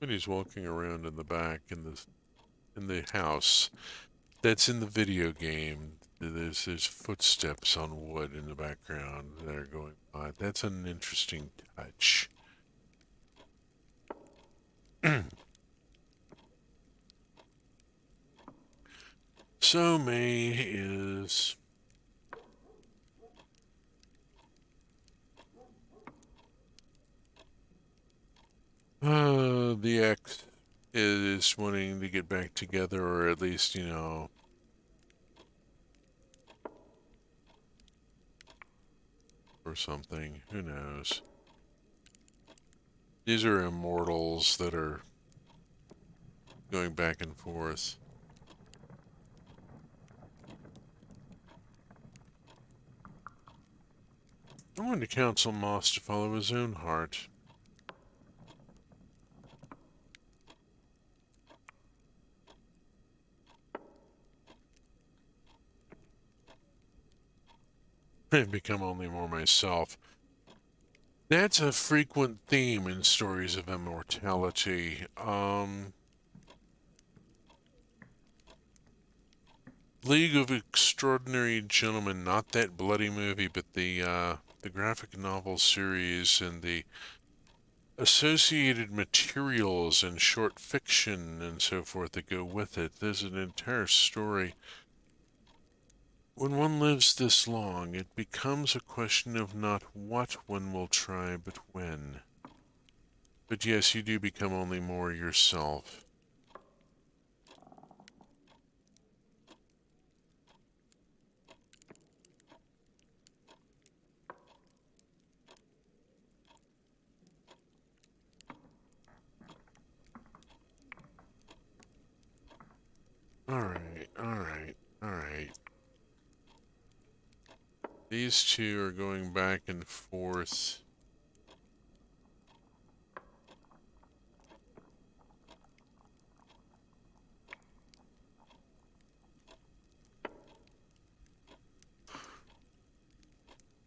But he's walking around in the back in the house. That's in the video game. There's footsteps on wood in the background that are going by. That's an interesting touch. So May is the ex is wanting to get back together, or at least, you know, or something. Who knows? These are immortals that are going back and forth. I wanted to counsel Moss to follow his own heart. I've become only more myself. That's a frequent theme in stories of immortality. League of Extraordinary Gentlemen, not that bloody movie, but the graphic novel series and the associated materials and short fiction and so forth that go with it. There's an entire story. When one lives this long, it becomes a question of not what one will try, but when. But yes, you do become only more yourself. Alright, alright, alright. These two are going back and forth.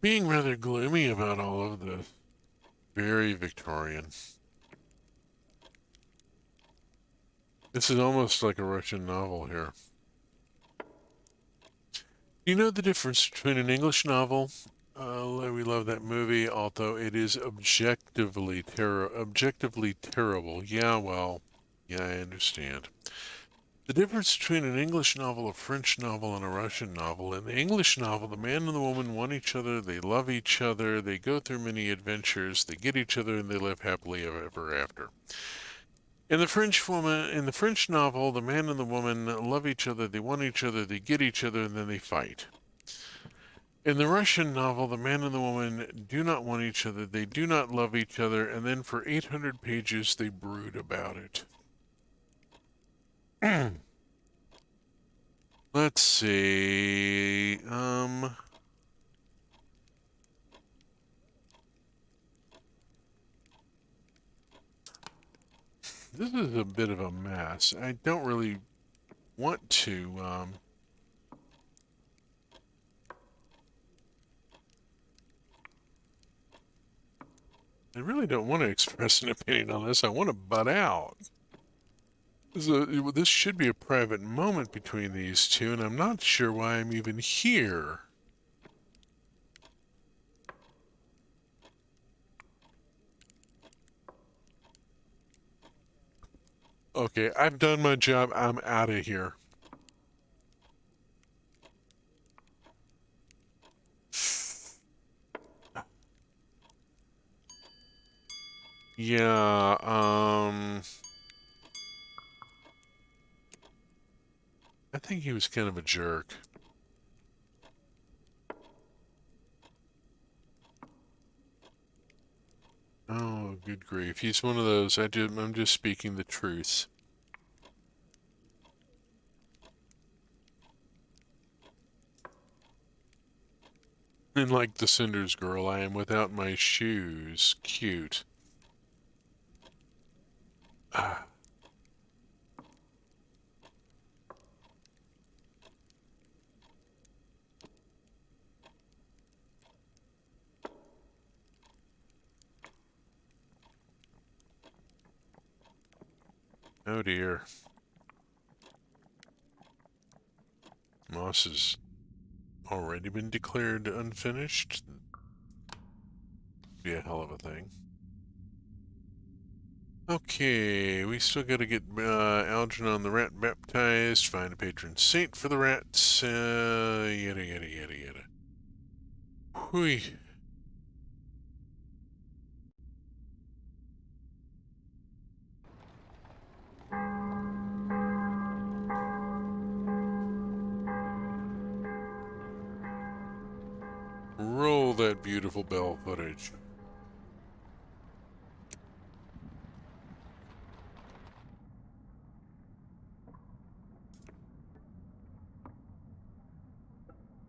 Being rather gloomy about all of this. Very Victorian. This is almost like a Russian novel here. You know the difference between an English novel? We love that movie, although it is objectively terrible. Yeah, well, yeah, I understand. The difference between an English novel, a French novel, and a Russian novel. In the English novel, the man and the woman want each other, they love each other, they go through many adventures, they get each other, and they live happily ever after. In the French novel, the man and the woman love each other, they want each other, they get each other, and then they fight. In the Russian novel, the man and the woman do not want each other, they do not love each other, and then for 800 pages they brood about it. Let's see. This is a bit of a mess. I don't really want to, I really don't want to express an opinion on this. I want to butt out. This should be a private moment between these two, and I'm not sure why I'm even here. Okay, I've done my job. I'm out of here. Yeah, I think he was kind of a jerk. Oh, good grief. He's one of those, I'm just speaking the truth. And like the Cinders girl, I am without my shoes. Cute. Ah. Oh dear. Moss has already been declared unfinished. Be a hell of a thing. Okay, we still gotta get Algernon the rat baptized, find a patron saint for the rats, yada yada yada yada. Hui. Roll that beautiful bell footage.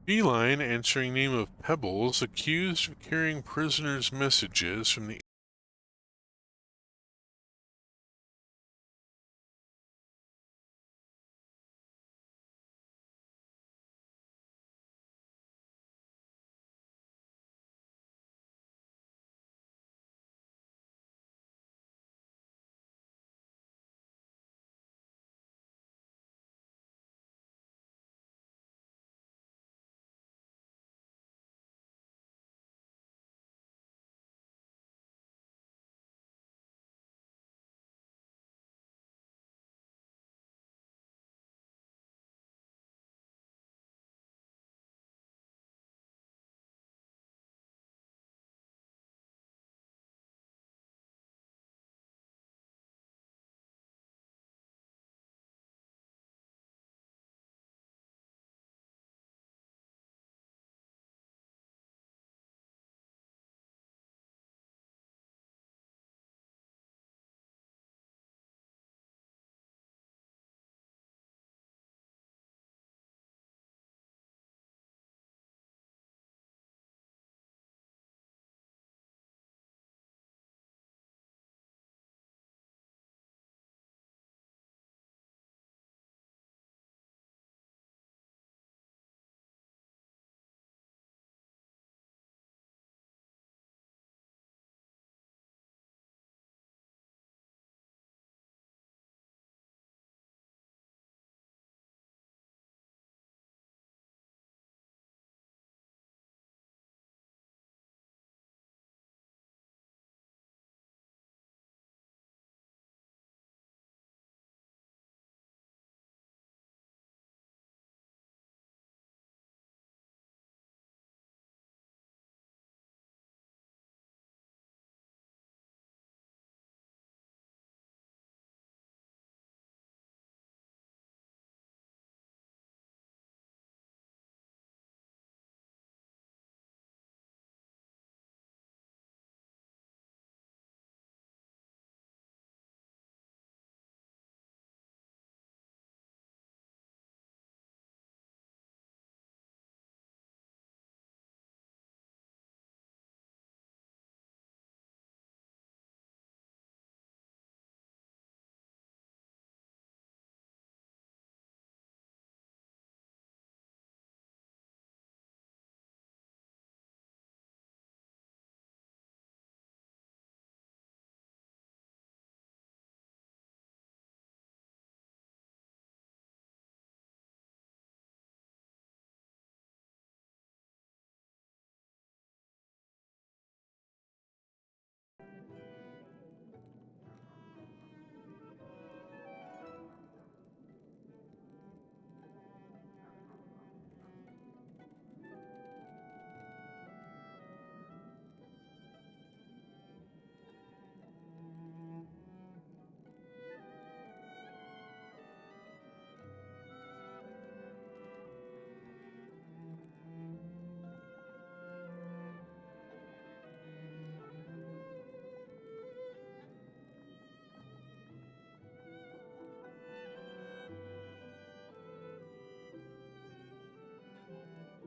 Feline, answering name of Pebbles, accused of carrying prisoners' messages from the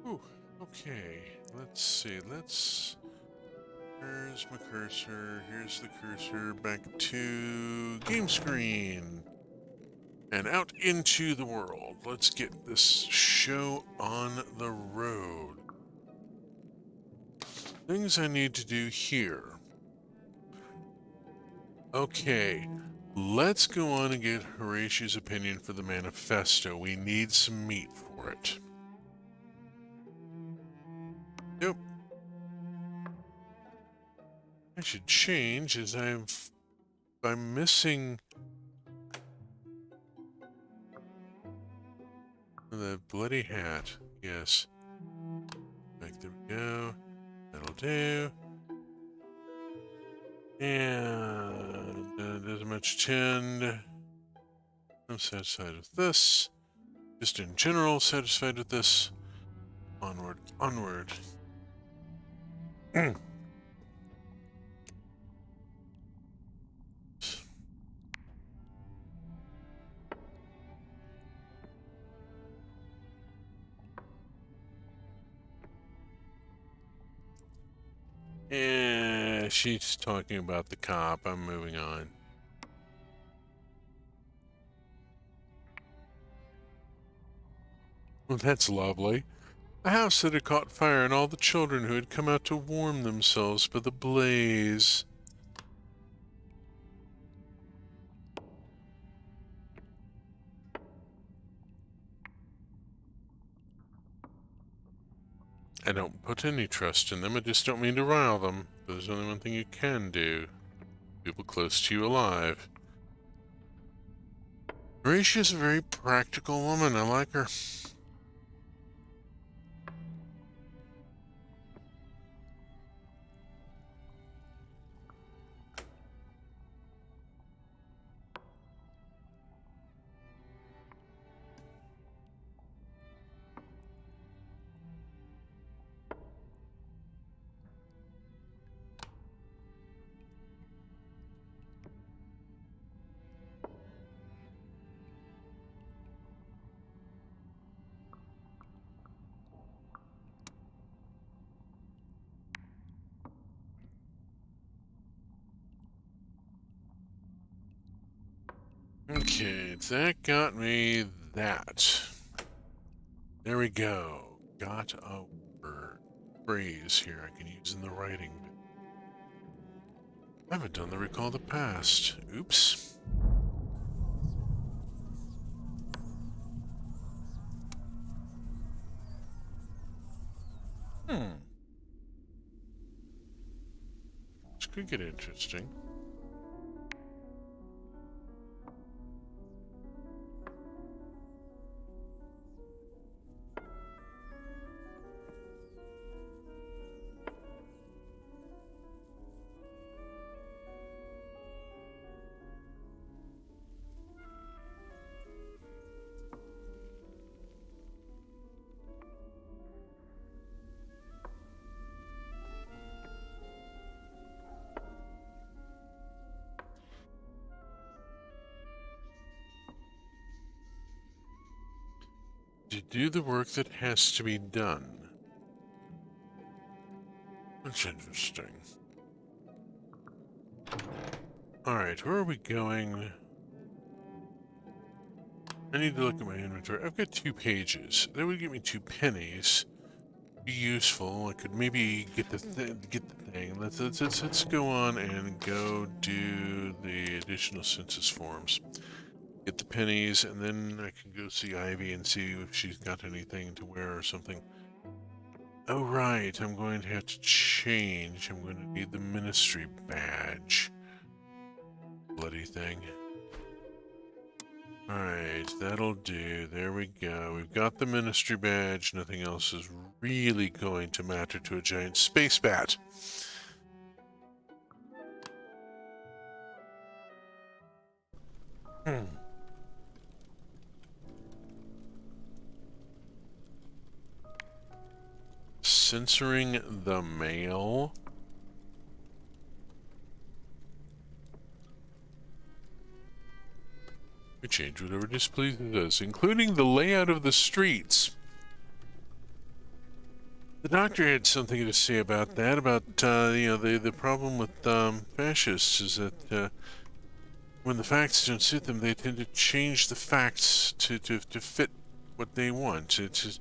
Whew. Okay, let's see. Here's my cursor. Here's the cursor. Back to game screen. And out into the world. Let's get this show on the road. Things I need to do here. Okay, let's go on and get Horatia's opinion for the manifesto. We need some meat for it. Yep. I should change as I'm missing the bloody hat. Yes. Back there we go. That'll do. And doesn't much tend. I'm satisfied with this. Just in general, satisfied with this. Onward, onward. Yeah, she's talking about the cop. I'm moving on. Well, that's lovely. A house that had caught fire and all the children who had come out to warm themselves by the blaze. I don't put any trust in them. I just don't mean to rile them. But there's only one thing you can do. People close to you alive. Horatia's a very practical woman. I like her. Okay, that got me that. There we go. Got a word. Phrase here I can use in the writing. I haven't done the recall the past. Oops. This could get interesting. To do the work that has to be done. That's interesting. Alright, where are we going? I need to look at my inventory. I've got 2 pages. That would give me 2 pennies. Be useful. I could maybe get the thing. Let's go on and go do the additional census forms. Get the pennies, and then I can go see Ivy and see if she's got anything to wear or something. Oh, right. I'm going to have to change. I'm going to need the ministry badge. Bloody thing. Alright, that'll do. There we go. We've got the ministry badge. Nothing else is really going to matter to a giant space bat. Censoring the mail. We change whatever displeases us, including the layout of the streets. The doctor had something to say about that, about, the problem with fascists is that when the facts don't suit them, they tend to change the facts to fit what they want. It's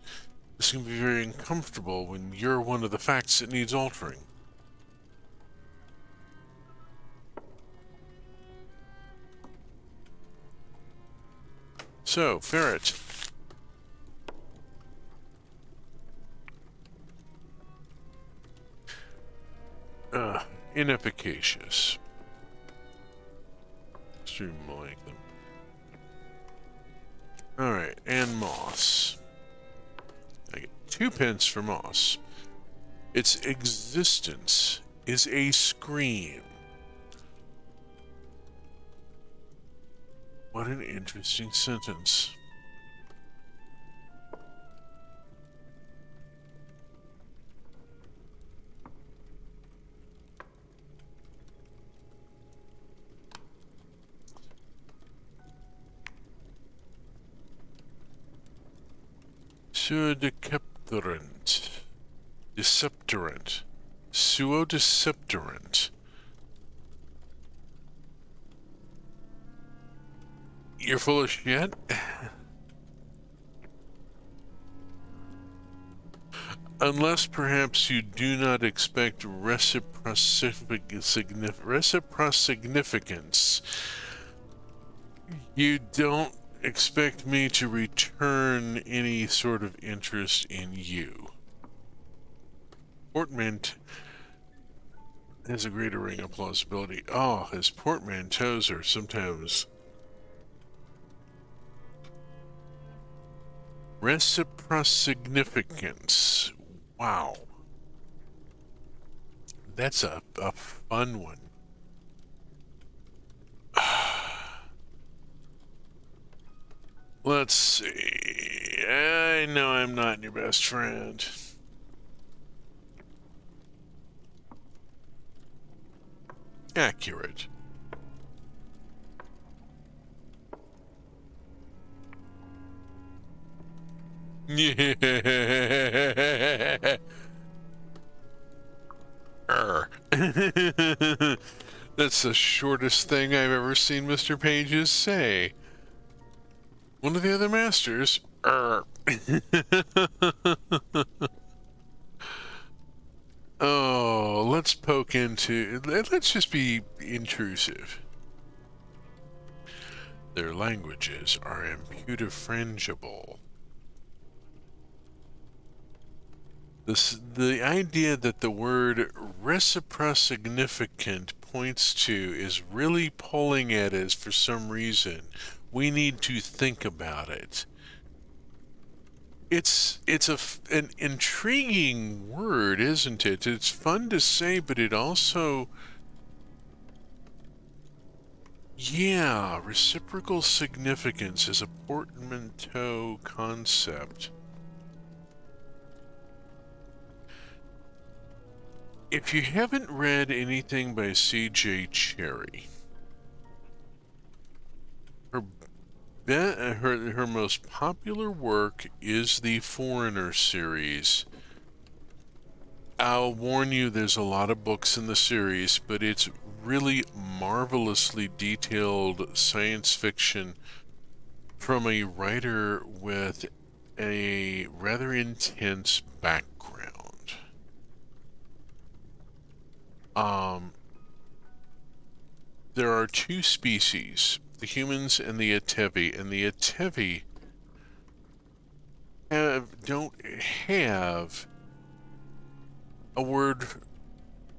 going to be very uncomfortable when you're one of the facts that needs altering. So, ferret. Inefficacious. Streamline them. Alright, and moss. I get 2 pence for moss. Its existence is a scream. What an interesting sentence. Suodeceptorant. Deceptorant. Suodeceptorant. You're full of shit? Unless perhaps you do not expect reciprocignificance. You don't expect me to return any sort of interest in you. Portmanteau has a greater ring of plausibility. Oh, his portmanteaus are sometimes... Reciprocignificance. Wow. That's a fun one. Let's see. I know I'm not your best friend. Accurate. Yeah. That's the shortest thing I've ever seen Mr. Pages say. One of the other masters. Oh, let's poke into... Let's just be intrusive. Their languages are imputafrangible. The idea that the word reciprosignificant points to is really pulling at us for some reason. We need to think about it. It's an intriguing word, isn't it? It's fun to say, but it also... Yeah, reciprocal significance is a portmanteau concept. If you haven't read anything by C.J. Cherry, her most popular work is the Foreigner series. I'll warn you, there's a lot of books in the series, but it's really marvelously detailed science fiction from a writer with a rather intense background. There are 2 species, the humans and the Atevi, and the Atevi don't have a word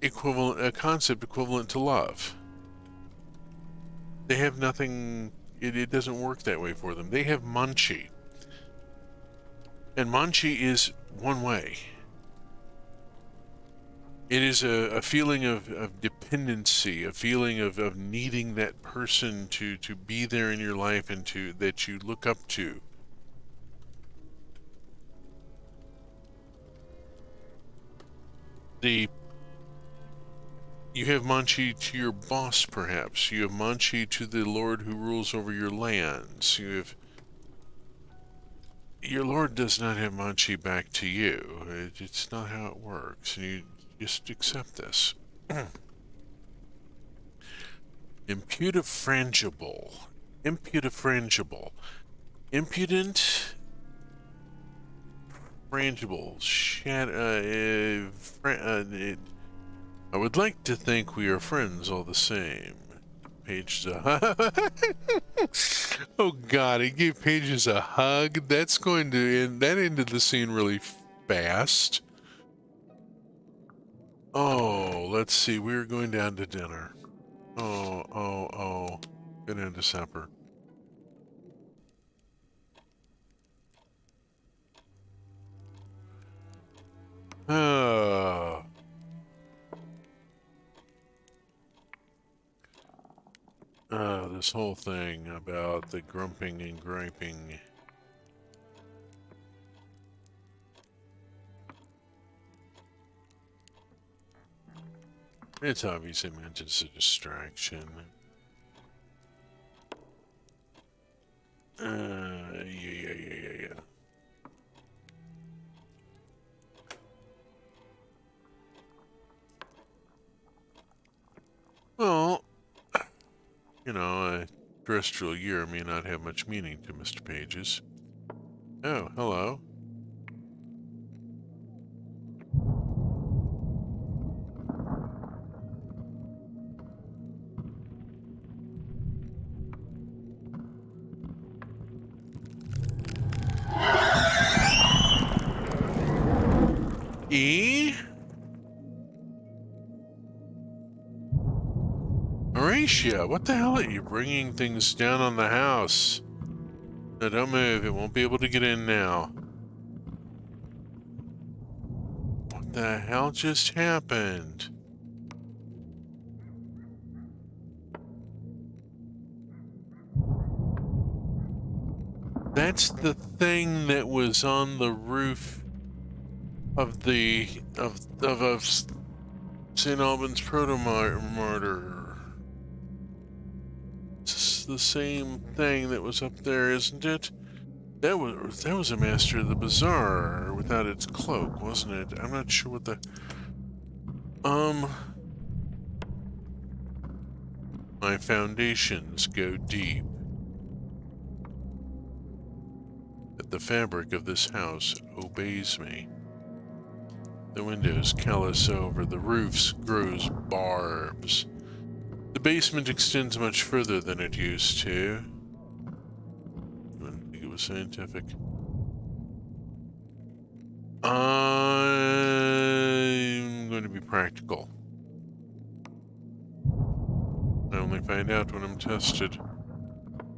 equivalent, a concept equivalent to love. They have nothing, it doesn't work that way for them. They have Manchi. And Manchi is one way. It is a feeling of dependency, a feeling of needing that person to be there in your life and that you look up to. You have Manchi to your boss, perhaps. You have Manchi to the Lord who rules over your lands. your lord does not have Manchi back to you. It's not how it works. You just accept this. Impudifrangible. Impudifrangible. Impudent. Frangible. I would like to think we are friends all the same. Pages oh god, he gave Pages a hug. That's going to end. That ended the scene really fast. Oh, let's see. We're going down to dinner. Oh. Going into supper. Oh. This whole thing about the grumping and griping. It's obviously meant as a distraction. Yeah. Well, you know, a terrestrial year may not have much meaning to Mr. Pages. Oh, hello. E? Horatia, what the hell are you bringing things down on the house? No, don't move. It won't be able to get in now. What the hell just happened? That's the thing that was on the roof of the of St. Albans Proto-Martyr. It's the same thing that was up there, isn't it? That was a Master of the Bazaar without its cloak, wasn't it? I'm not sure what the my foundations go deep. That the fabric of this house obeys me. The windows callous over, the roofs grows barbs. The basement extends much further than it used to. I didn't think it was scientific. I'm going to be practical. I only find out when I'm tested.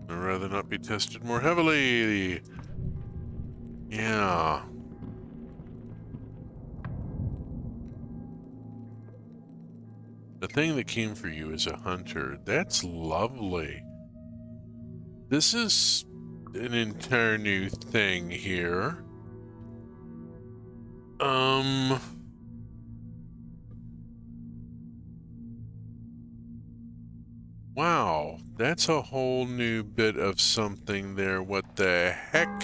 I'd rather not be tested more heavily. Yeah. The thing that came for you as a hunter, that's lovely. This is an entire new thing here. Wow, that's a whole new bit of something there. What the heck?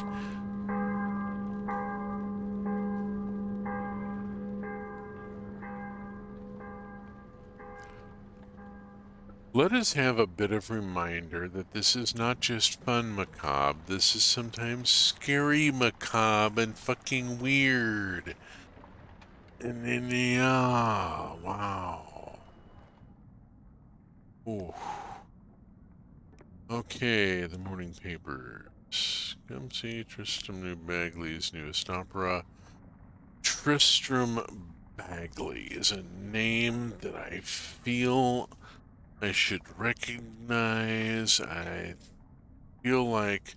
Let us have a bit of reminder that this is not just fun macabre. This is sometimes scary macabre and fucking weird. And then, yeah, wow. Ooh. Okay, the morning papers. Come see Tristram Bagley's newest opera. Tristram Bagley is a name that I feel I should recognize. I feel like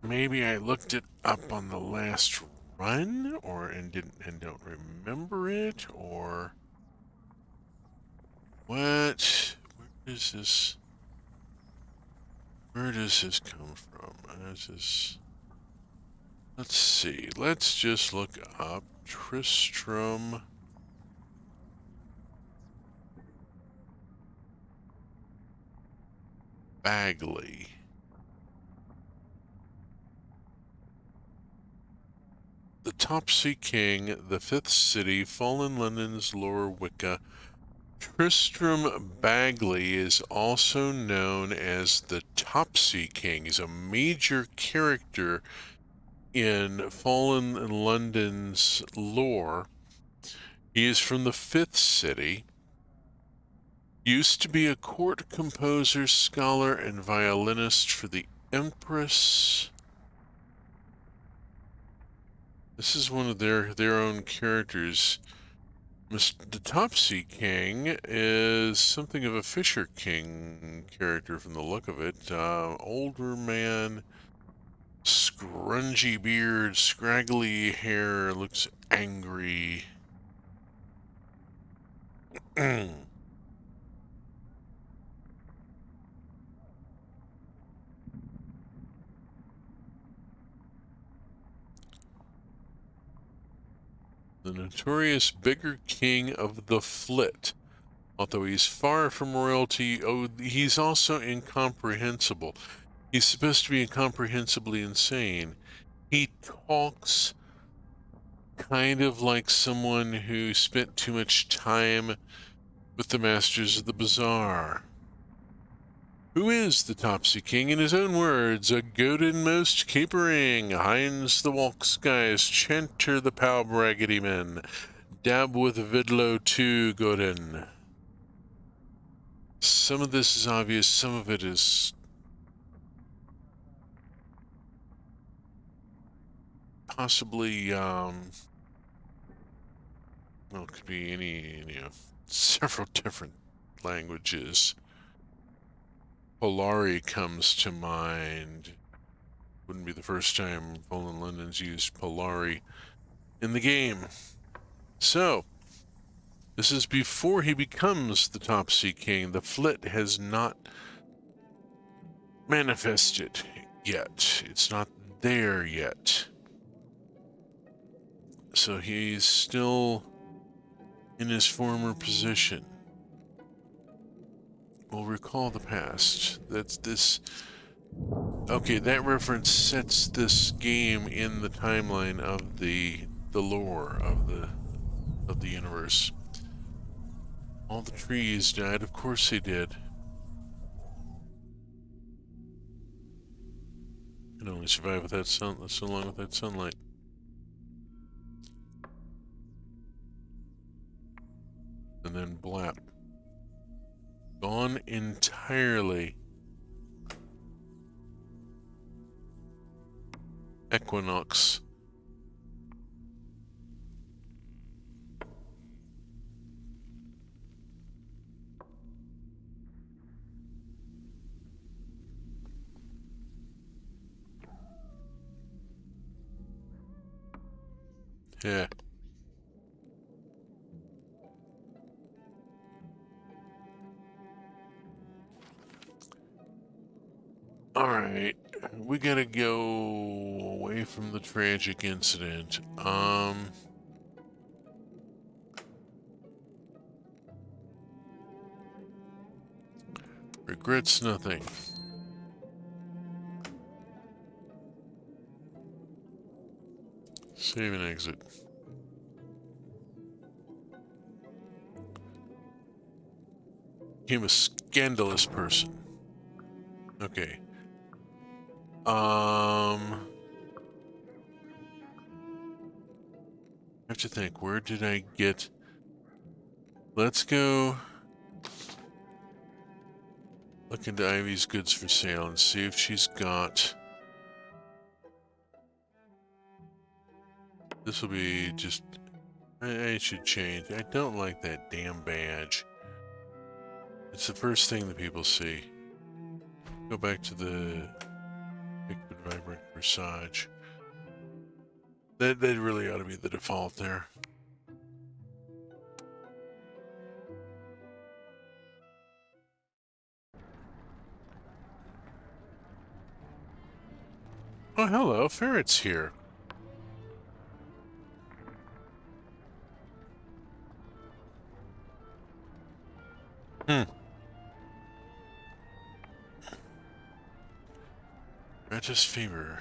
maybe I looked it up on the last run, and don't remember it, or what? Where does this come from? Let's see. Let's just look up Tristram Bagley. Topsy King, the Fifth City, Fallen London's Lower Wicca. Tristram Bagley is also known as the Topsy King. He's a major character in Fallen London's lore. He is from the Fifth City. Used to be a court composer, scholar, and violinist for the Empress. This is one of their own characters. The Topsy King is something of a Fisher King character from the look of it. Older man, scrungy beard, scraggly hair, looks angry. The notorious Bigger King of the Flit. Although he's far from royalty, he's also incomprehensible. He's supposed to be incomprehensibly insane. He talks kind of like someone who spent too much time with the Masters of the Bazaar. Who is the Topsy King? In his own words, a goaden most capering, Heinz the Walkskies, Chanter the Pow Braggedy Men, dab with Vidlo too, goaden. Some of this is obvious, some of it is possibly, well, it could be any of several different languages. Polari comes to mind. Wouldn't be the first time Fallen London's used Polari in the game. So, this is before he becomes the Topsy King. The Flit has not manifested yet. It's not there yet. So he's still in his former position. We'll recall the past. That's this. Okay, that reference sets this game in the timeline of the lore of the universe. All the trees died. Of course they did. Can only survive with that sun. So long with that sunlight. And then blap. Gone entirely. Equinox. Yeah. Alright. We gotta go away from the tragic incident. Regrets nothing. Save and exit. Became a scandalous person. Okay. I have to think, where did I get... Let's go look into Ivy's goods for sale and see if she's got... This will be just... I should change. I don't like that damn badge. It's the first thing that people see. Go back to the Liquid Vibrant Corsage. That really ought to be the default there. Oh, hello, Ferret's here. Regis Fever.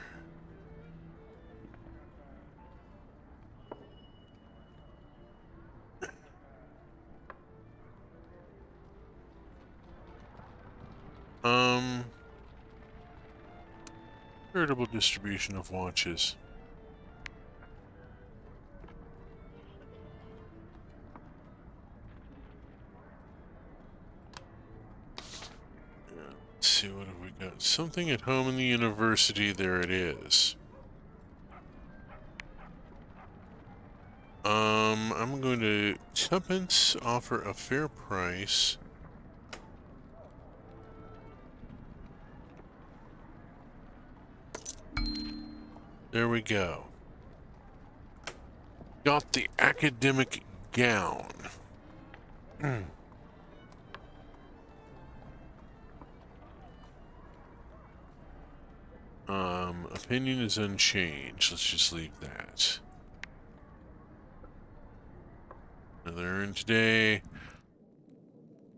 Veritable distribution of watches. Let's see, what have we got? Something at home in the university. There it is. I'm going to tuppence offer a fair price. There we go. Got the academic gown. Opinion is unchanged. Let's just leave that. Another earn today.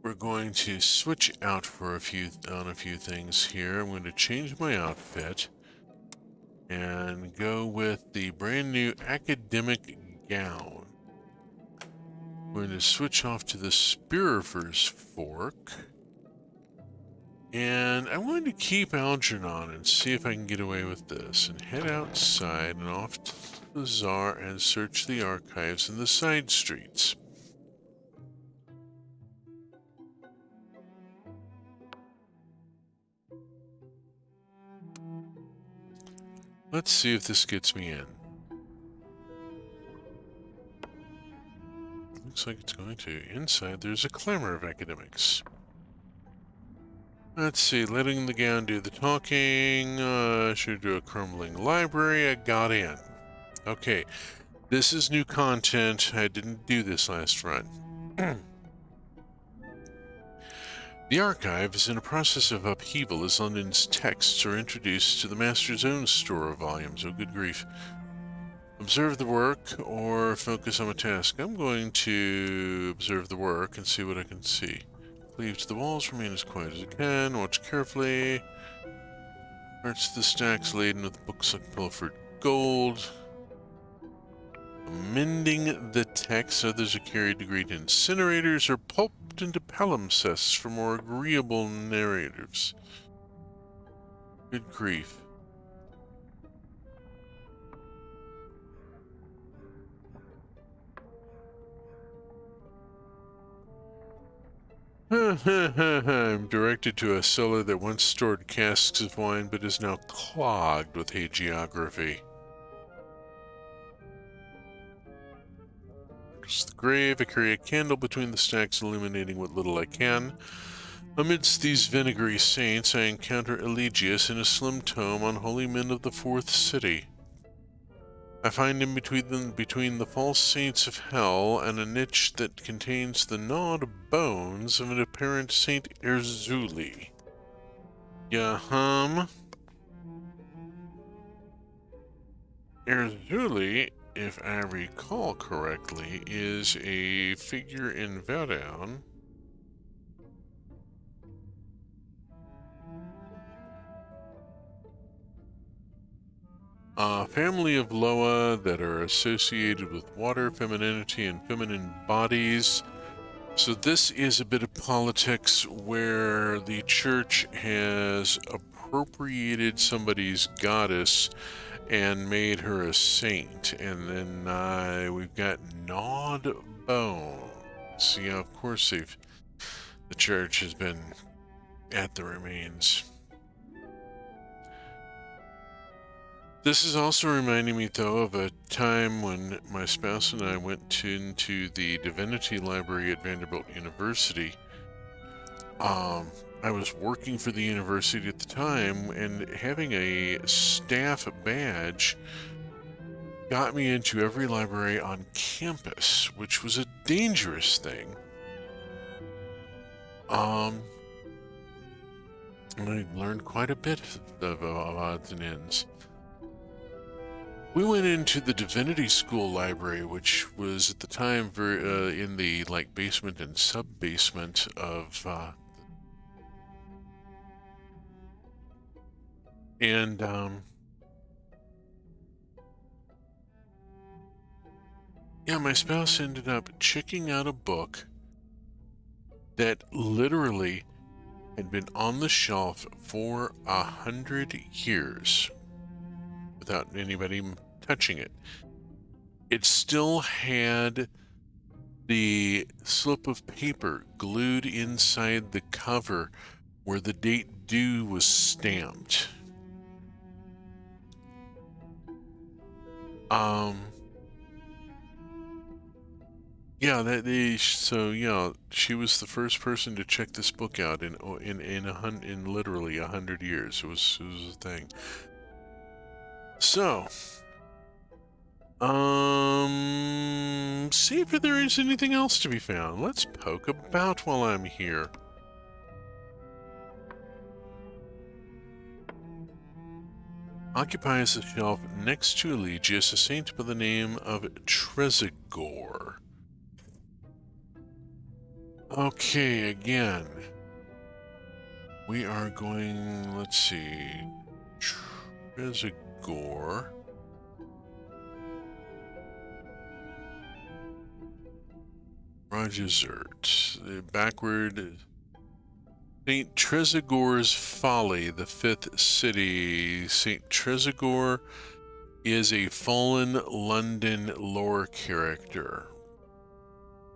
We're going to switch out for a few things here. I'm going to change my outfit and go with the brand new academic gown. I'm going to switch off to the Spirifer's Fork. And I'm going to keep Algernon and see if I can get away with this, and head outside and off to the bazaar and search the archives in the side streets. Let's see if this gets me in. Looks like it's going to. Inside, there's a clamor of academics. Let's see, letting the gown do the talking. Should do a crumbling library. I got in. Okay, this is new content. I didn't do this last run. The archive is in a process of upheaval as London's texts are introduced to the Master's own store of volumes. Oh, good grief. Observe the work or focus on a task. I'm going to observe the work and see what I can see. Cleave to the walls, remain as quiet as you can, watch carefully. Parts of the stacks laden with books like pilfered gold. Amending the text, others are carried to great incinerators or pulped into palimpsests for more agreeable narratives. Good grief. I'm directed to a cellar that once stored casks of wine but is now clogged with hagiography. There's the grave. I carry a candle between the stacks, illuminating what little I can. Amidst these vinegary saints, I encounter Eligius in a slim tome on holy men of the fourth city. I find him between the false saints of hell and a niche that contains the gnawed bones of an apparent Saint Erzuli. Yahum. Erzuli, if I recall correctly, is a figure in Verdun. A family of Loa that are associated with water, femininity, and feminine bodies. So this is a bit of politics where the church has appropriated somebody's goddess and made her a saint. And then we've got gnawed bones. Yeah, of course the church has been at the remains. This is also reminding me, though, of a time when my spouse and I went into the Divinity Library at Vanderbilt University. I was working for the university at the time, and having a staff badge got me into every library on campus, which was a dangerous thing. I learned quite a bit of odds and ends. We went into the Divinity School library, which was at the time in the basement and sub-basement of yeah, my spouse ended up checking out a book that literally had been on the shelf for 100 years without anybody touching it. It still had the slip of paper glued inside the cover where the date due was stamped. She was the first person to check this book out in literally 100 years. It was a thing. So, see if there is anything else to be found. Let's poke about while I'm here. Occupies the shelf next to Eligius, a saint by the name of Tresigor. Okay, again. We are going, let's see, Tresigor. Rajazert. Backward. St. Tresigor's Folly, the fifth city. St. Tresigor is a fallen London lore character.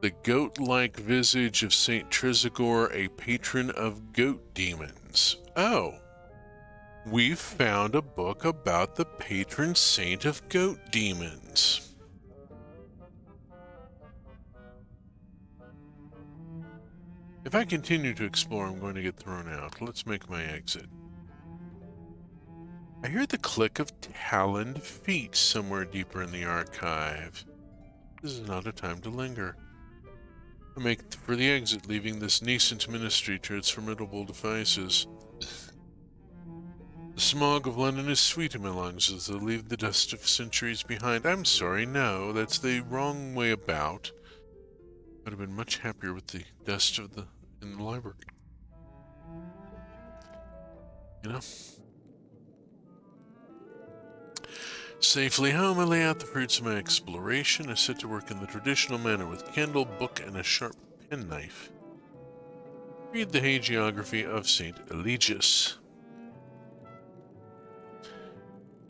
The goat-like visage of St. Tresigor, a patron of goat demons. Oh, we've found a book about the patron saint of goat demons. If I continue to explore, I'm going to get thrown out. Let's make my exit. I hear the click of taloned feet somewhere deeper in the archive. This is not a time to linger. I make for the exit, leaving this nascent ministry to its formidable devices. The smog of London is sweet in my lungs as I leave the dust of centuries behind. I'm sorry, no, that's the wrong way about. I'd have been much happier with the dust of in the library. You know? Safely home, I lay out the fruits of my exploration. I set to work in the traditional manner with candle, book, and a sharp penknife. Read the hagiography of St. Eligius.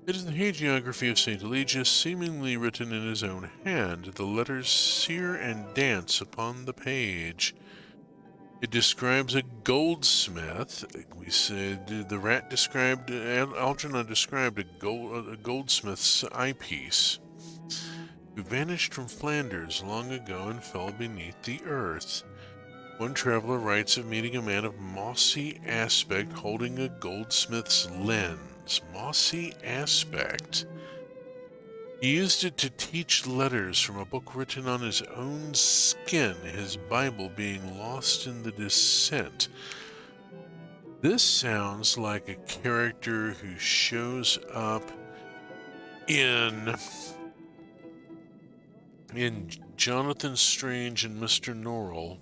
It is the hagiography of St. Eligius, seemingly written in his own hand. The letters sear and dance upon the page. It describes a goldsmith. We said the rat described, Algernon described a goldsmith's eyepiece, who vanished from Flanders long ago and fell beneath the earth. One traveler writes of meeting a man of mossy aspect holding a goldsmith's lens. Mossy aspect. He used it to teach letters from a book written on his own skin, his Bible being lost in the descent. This sounds like a character who shows up in Jonathan Strange and Mr. Norrell,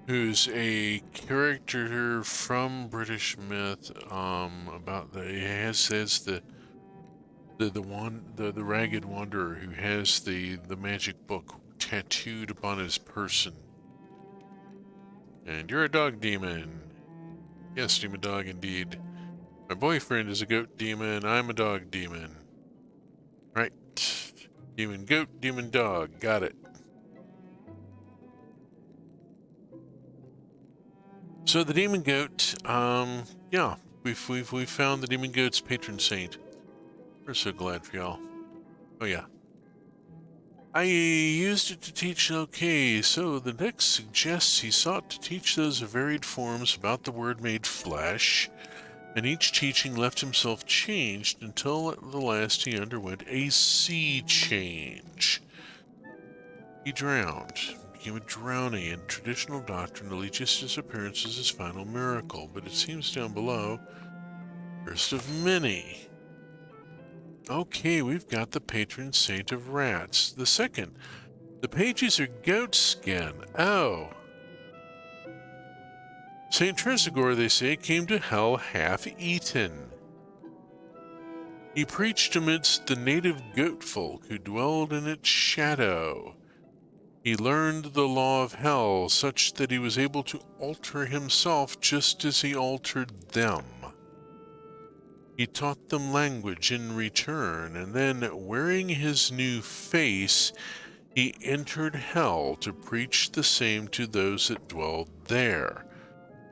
who's a character from British myth, the ragged wanderer who has the magic book tattooed upon his person. And you're a dog demon. Yes, demon dog indeed. My boyfriend is a goat demon, I'm a dog demon. Right. Demon goat, demon dog, got it. So the demon goat, yeah, we've found the demon goat's patron saint. We're so glad for y'all. Oh yeah. I used it to teach, okay, so the text suggests he sought to teach those varied forms about the Word made flesh, and each teaching left himself changed until at the last he underwent a sea change. He drowned, became a drowning. In traditional doctrine, Eligius' disappearance is his final miracle, but it seems down below, first of many. Okay, we've got the patron saint of rats. The second. The pages are goat skin. Oh. St. Tresigor, they say, came to hell half-eaten. He preached amidst the native goat folk who dwelled in its shadow. He learned the law of hell such that he was able to alter himself just as he altered them. He taught them language in return, and then, wearing his new face, he entered hell to preach the same to those that dwelled there.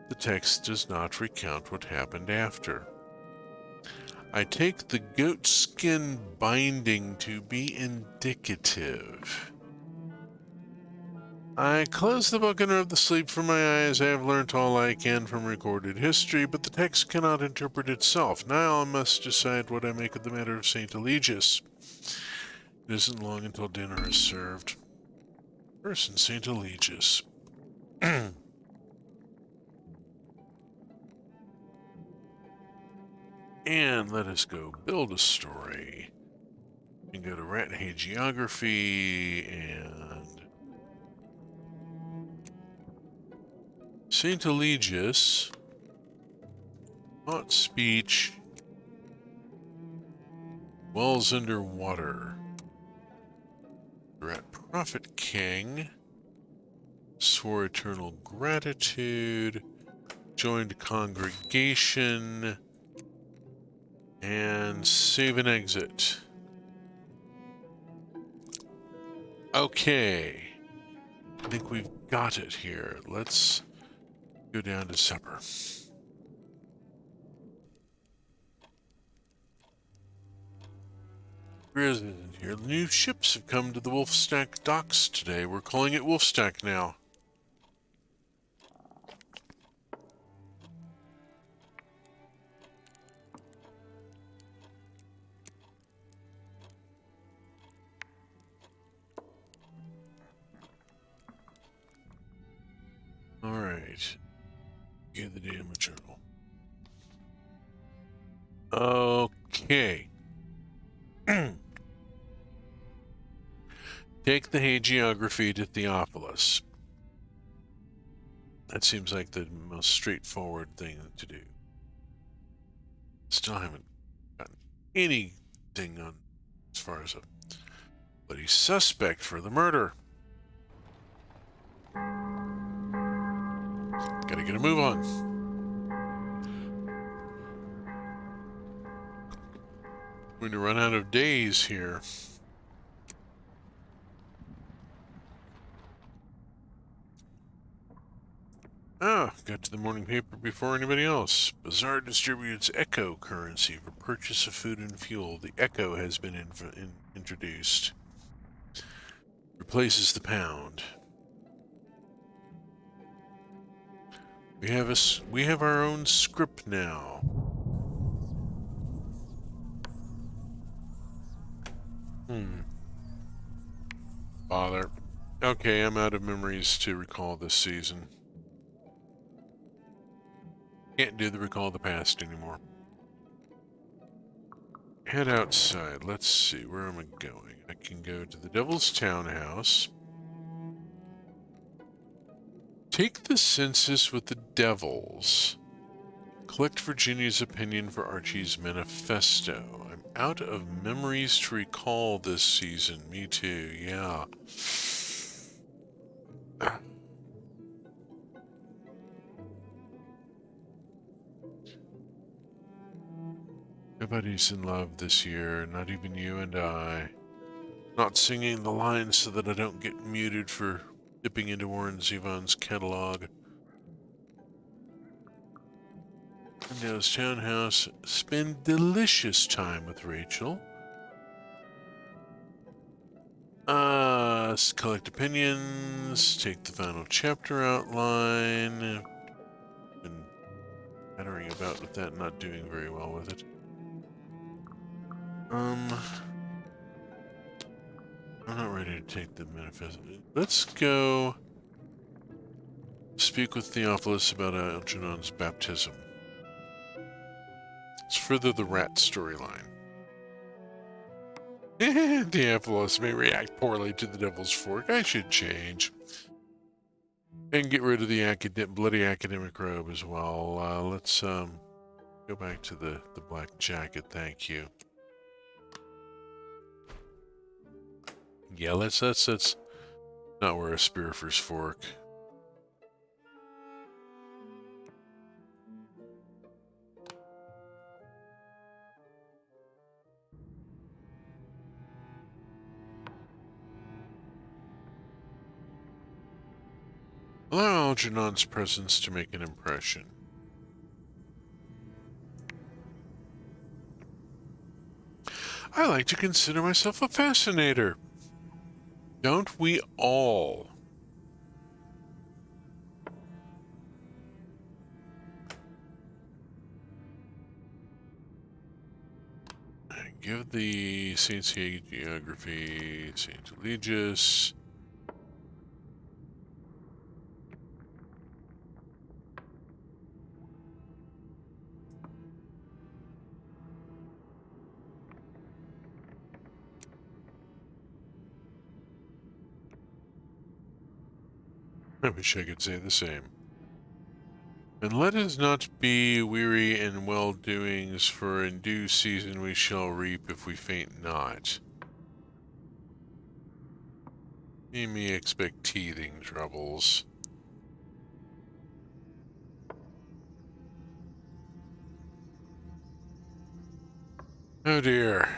The text does not recount what happened after. I take the goatskin binding to be indicative. I close the book and rub the sleep from my eyes. I have learnt all I can from recorded history, but the text cannot interpret itself. Now I must decide what I make of the matter of St. Eligius. It isn't long until dinner is served. Person St. Eligius. And let us go build a story. And go to Rat Hagiography and St. Eligius. Hot speech. Wells underwater. Rat Prophet King. Swore eternal gratitude. Joined congregation. And save and exit. Okay. I think we've got it here. Let's go down to supper. Grizz isn't here. The new ships have come to the Wolfstack docks today. We're calling it Wolfstack now. Alright. Get the damage journal. Okay. Take the hagiography to Theophilus. That seems like the most straightforward thing to do. Still haven't gotten anything on as far as a bloody suspect for the murder. Gotta get a move on. We're going to run out of days here. Got to the morning paper before anybody else. Bazaar distributes Echo currency for purchase of food and fuel. The Echo has been introduced. Replaces the pound. We have our own script now. Bother. Okay, I'm out of memories to recall this season. Can't do the recall the past anymore. Head outside. Let's see, where am I going? I can go to the Devil's Townhouse. Take the census with the Devils. Collect Virginia's opinion for Archie's manifesto. I'm out of memories to recall this season. Me too, yeah. Nobody's in love this year, not even you and I. Not singing the lines so that I don't get muted for dipping into Warren Zevon's catalog. Window's Townhouse. Spend delicious time with Rachel. Collect opinions. Take the final chapter outline. Been battering about with that, not doing very well with it. I'm not ready to take the manifesto. Let's go speak with Theophilus about Algernon's baptism. Let's further the rat storyline. Theophilus may react poorly to the Devil's Fork. I should change. And get rid of the bloody academic robe as well. Let's go back to the black jacket. Thank you. Yeah, let's Not where a Spearfir's Fork. Allow Algernon's presence to make an impression. I like to consider myself a fascinator. Don't we all? Give the Saint's Geography, Saint Eligius. I wish I could say the same. And let us not be weary in well-doings, for in due season we shall reap if we faint not. You may expect teething troubles. Oh dear.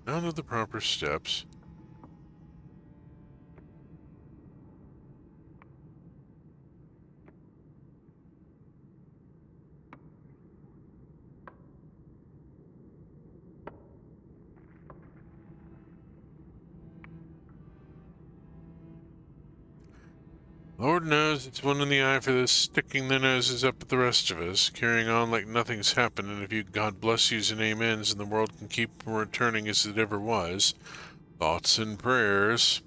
None of the proper steps. Lord knows it's one in the eye for this, sticking their noses up at the rest of us, carrying on like nothing's happened, and if you God bless yous and amens, and the world can keep from returning as it ever was. Thoughts and prayers.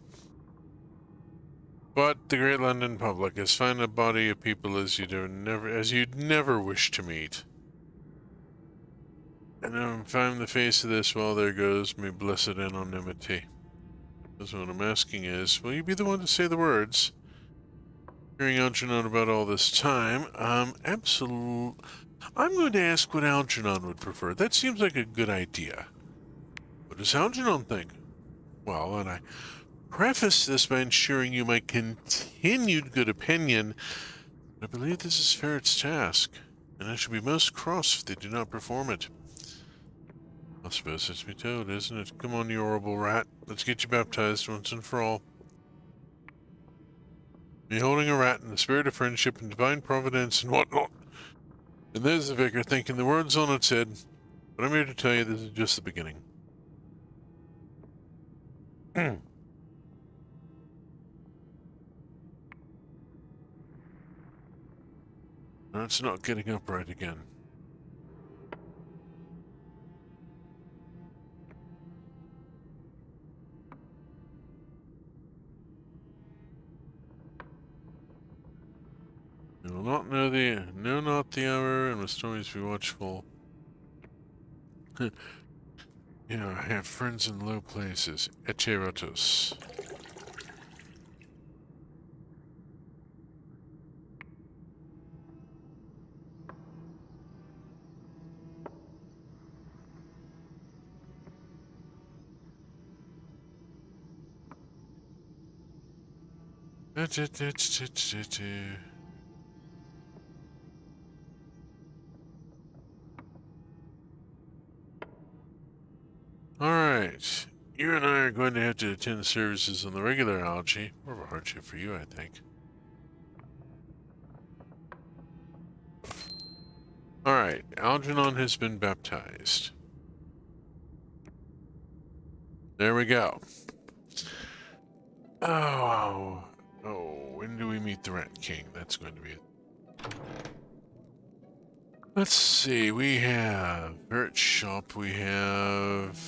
But the great London public has found a body of people as you'd never wish to meet. And if I'm the face of this, well, there goes my blessed anonymity. That's what I'm asking is, will you be the one to say the words? Hearing Algernon about all this time, absolute. I'm going to ask what Algernon would prefer. That seems like a good idea. What does Algernon think? Well, and I preface this by ensuring you my continued good opinion. I believe this is Ferret's task, and I shall be most cross if they do not perform it. I suppose it's me toad, isn't it? Come on, you horrible rat. Let's get you baptized once and for all. Me holding a rat in the spirit of friendship and divine providence and whatnot. And there's the vicar thinking the words on its head. But I'm here to tell you this is just the beginning. That's not getting upright again. You will not know not the hour, and must always be watchful. You know, I have friends in low places. Echerotos. Alright. You and I are going to have to attend services on the regular Algae. More of a hardship for you, I think. Alright, Algernon has been baptized. There we go. Oh, when do we meet the Rat King? That's going to be it. Let's see, we have Ferret Shop, we have...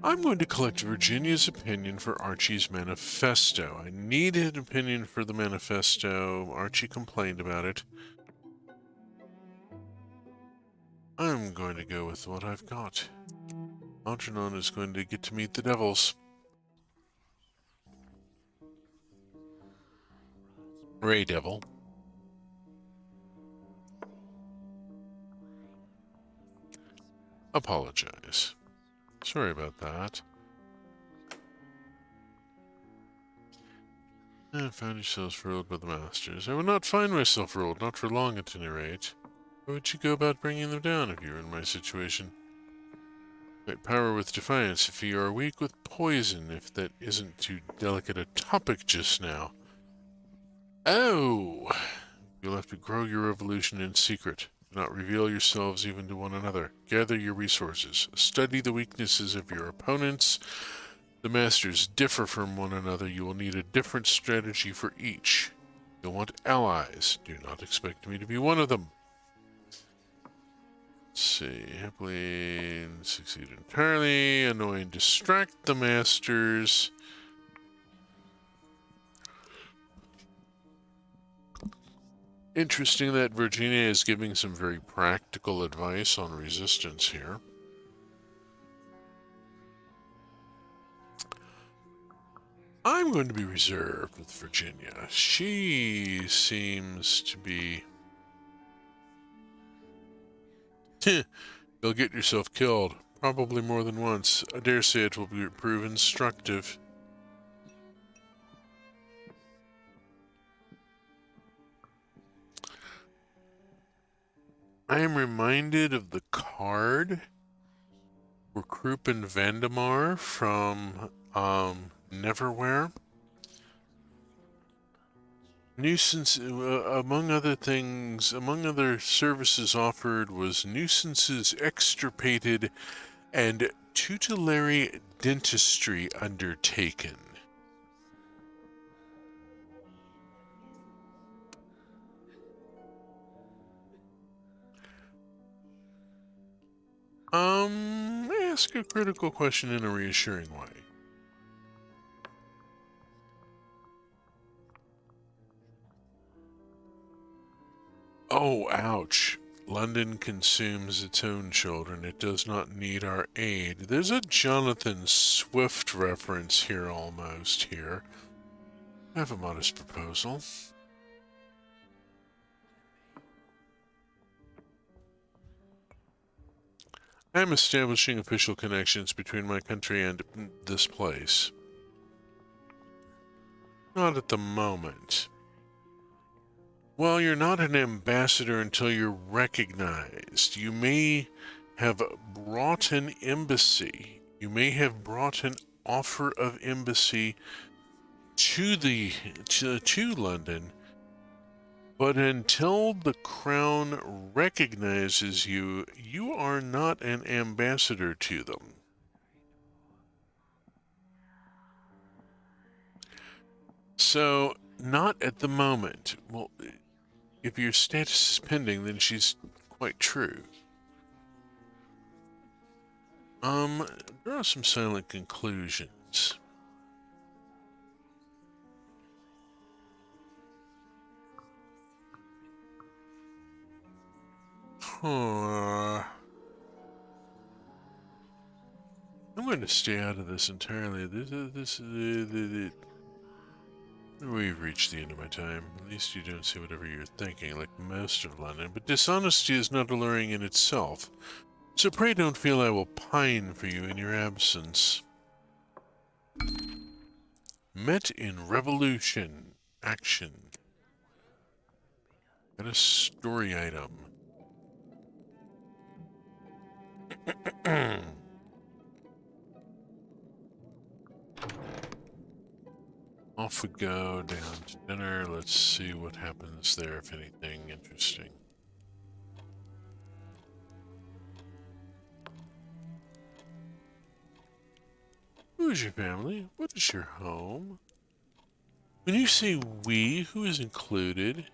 I'm going to collect Virginia's opinion for Archie's manifesto. I needed an opinion for the manifesto. Archie complained about it. I'm going to go with what I've got. Algernon is going to get to meet the devils. Ray Devil. Apologize. Sorry about that. I found yourselves ruled by the masters. I would not find myself ruled, not for long at any rate. How would you go about bringing them down if you were in my situation? Fight power with defiance if you are weak with poison, if that isn't too delicate a topic just now. Oh! You'll have to grow your revolution in secret. Do not reveal yourselves even to one another. Gather your resources. Study the weaknesses of your opponents. The masters differ from one another. You will need a different strategy for each. You'll want allies. Do not expect me to be one of them. Let's see. Happily succeed entirely. Annoy and distract the masters. Interesting that Virginia is giving some very practical advice on resistance here. I'm going to be reserved with Virginia. She seems to be... You'll get yourself killed. Probably more than once. I dare say it will prove instructive. I am reminded of the card for Krupp and Vandemar from Neverwhere. Nuisance, among other things, among other services offered was nuisances extirpated and tutelary dentistry undertaken. Ask a critical question in a reassuring way. Oh, ouch. London consumes its own children. It does not need our aid. There's a Jonathan Swift reference here almost here. I have a modest proposal. I am establishing official connections between my country and this place. Not at the moment. Well, you're not an ambassador until you're recognized. You may have brought an embassy. You may have brought an offer of embassy to London, but until the crown recognizes you, you are not an ambassador to them. So, not at the moment. Well, if your status is pending, then she's quite true. Draw some silent conclusions. I'm going to stay out of this entirely. We've reached the end of my time. At least you don't say whatever you're thinking, like most of London. But dishonesty is not alluring in itself. So pray don't feel I will pine for you in your absence. Met in revolution. Action. Got a story item. Off we go down to dinner. Let's see what happens there, if anything interesting. Who is your family? What is your home? When you say we, who is included?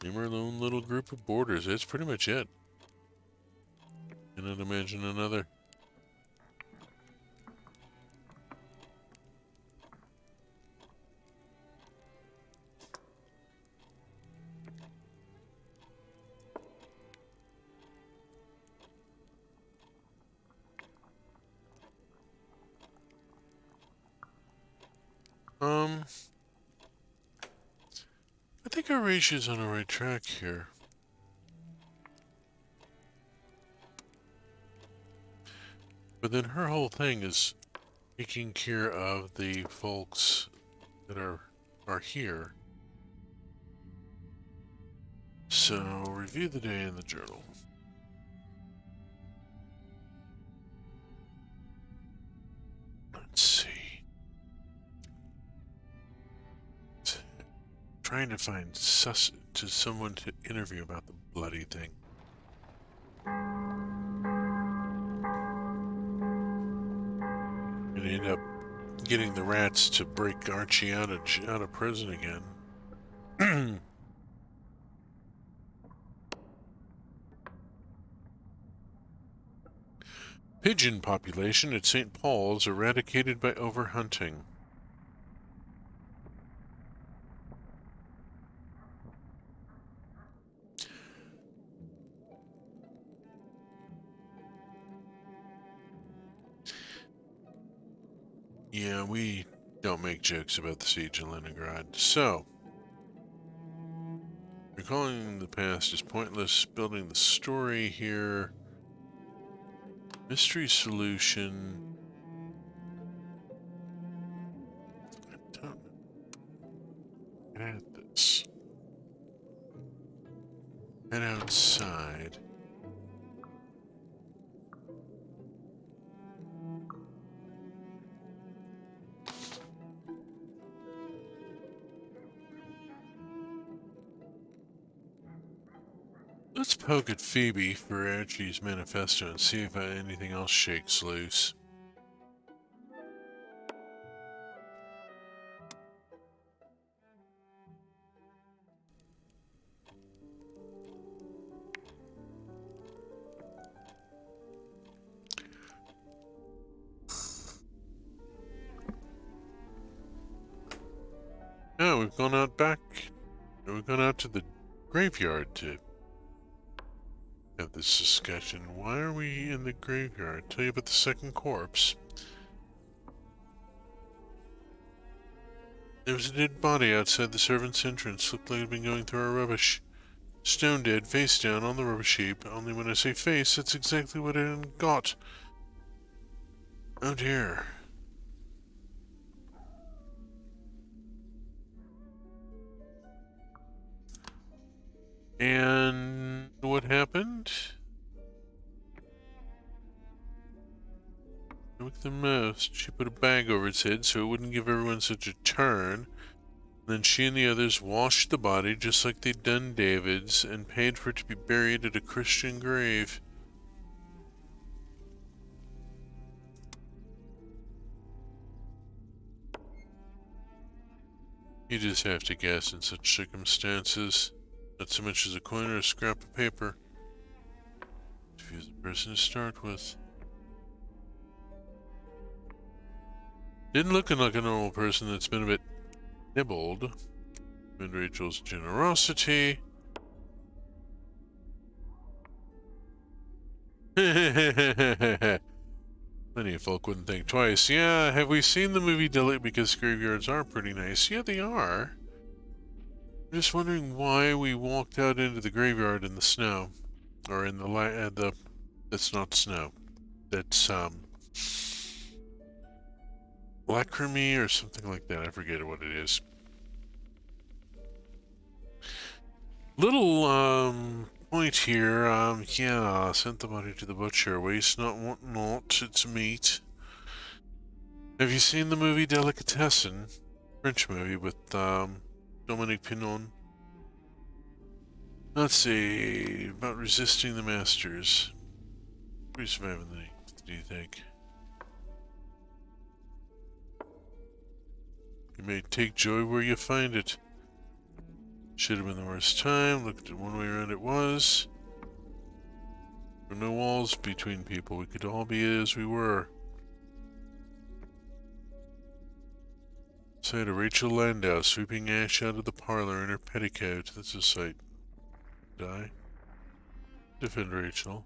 Name our lone little group of boarders. That's pretty much it. Cannot imagine another. think Arisha's on the right track here. But then her whole thing is taking care of the folks that are here. So, review the day in the journal. Let's see. Trying to find someone to interview about the bloody thing. And end up getting the rats to break Archie out of prison again. Pigeon population at St. Paul's eradicated by overhunting. Yeah, we don't make jokes about the siege of Leningrad. So, recalling the past is pointless. Building the story here. Mystery solution. I don't get at this. Head outside. Let's poke at Phoebe for Archie's manifesto and see if anything else shakes loose. No, we've gone out back. We've gone out to the graveyard to have this discussion. Why are we in the graveyard? Tell you about the second corpse. There was a dead body outside the servants' entrance. Looked like it had been going through our rubbish. Stone dead, face down on the rubbish heap. Only when I say face, that's exactly what I got. Oh dear. And what happened? With the mouse, she put a bag over its head so it wouldn't give everyone such a turn. Then she and the others washed the body just like they'd done David's and paid for it to be buried at a Christian grave. You just have to guess in such circumstances. Not so much as a coin or a scrap of paper. Confuse the person to start with. Didn't look like a normal person that's been a bit nibbled. And Rachel's generosity. Plenty of folk wouldn't think twice. Yeah, have we seen the movie Delicate? Because graveyards are pretty nice. Yeah, they are. I'm just wondering why we walked out into the graveyard in the snow. Or in the that's not snow. That's, Lacrimy or something like that. I forget what it is. Little, point here. Yeah, sent the body to the butcher. Waste not, want not. It's meat. Have you seen the movie Delicatessen? French movie with, Dominique Pinon. Let's see. About resisting the masters. Who's surviving the night, do you think? You may take joy where you find it. Should have been the worst time. Looked at one way around it was. There were no walls between people. We could all be as we were. Sight of Rachel Landau sweeping ash out of the parlor in her petticoat. That's a sight. Die. Defend Rachel.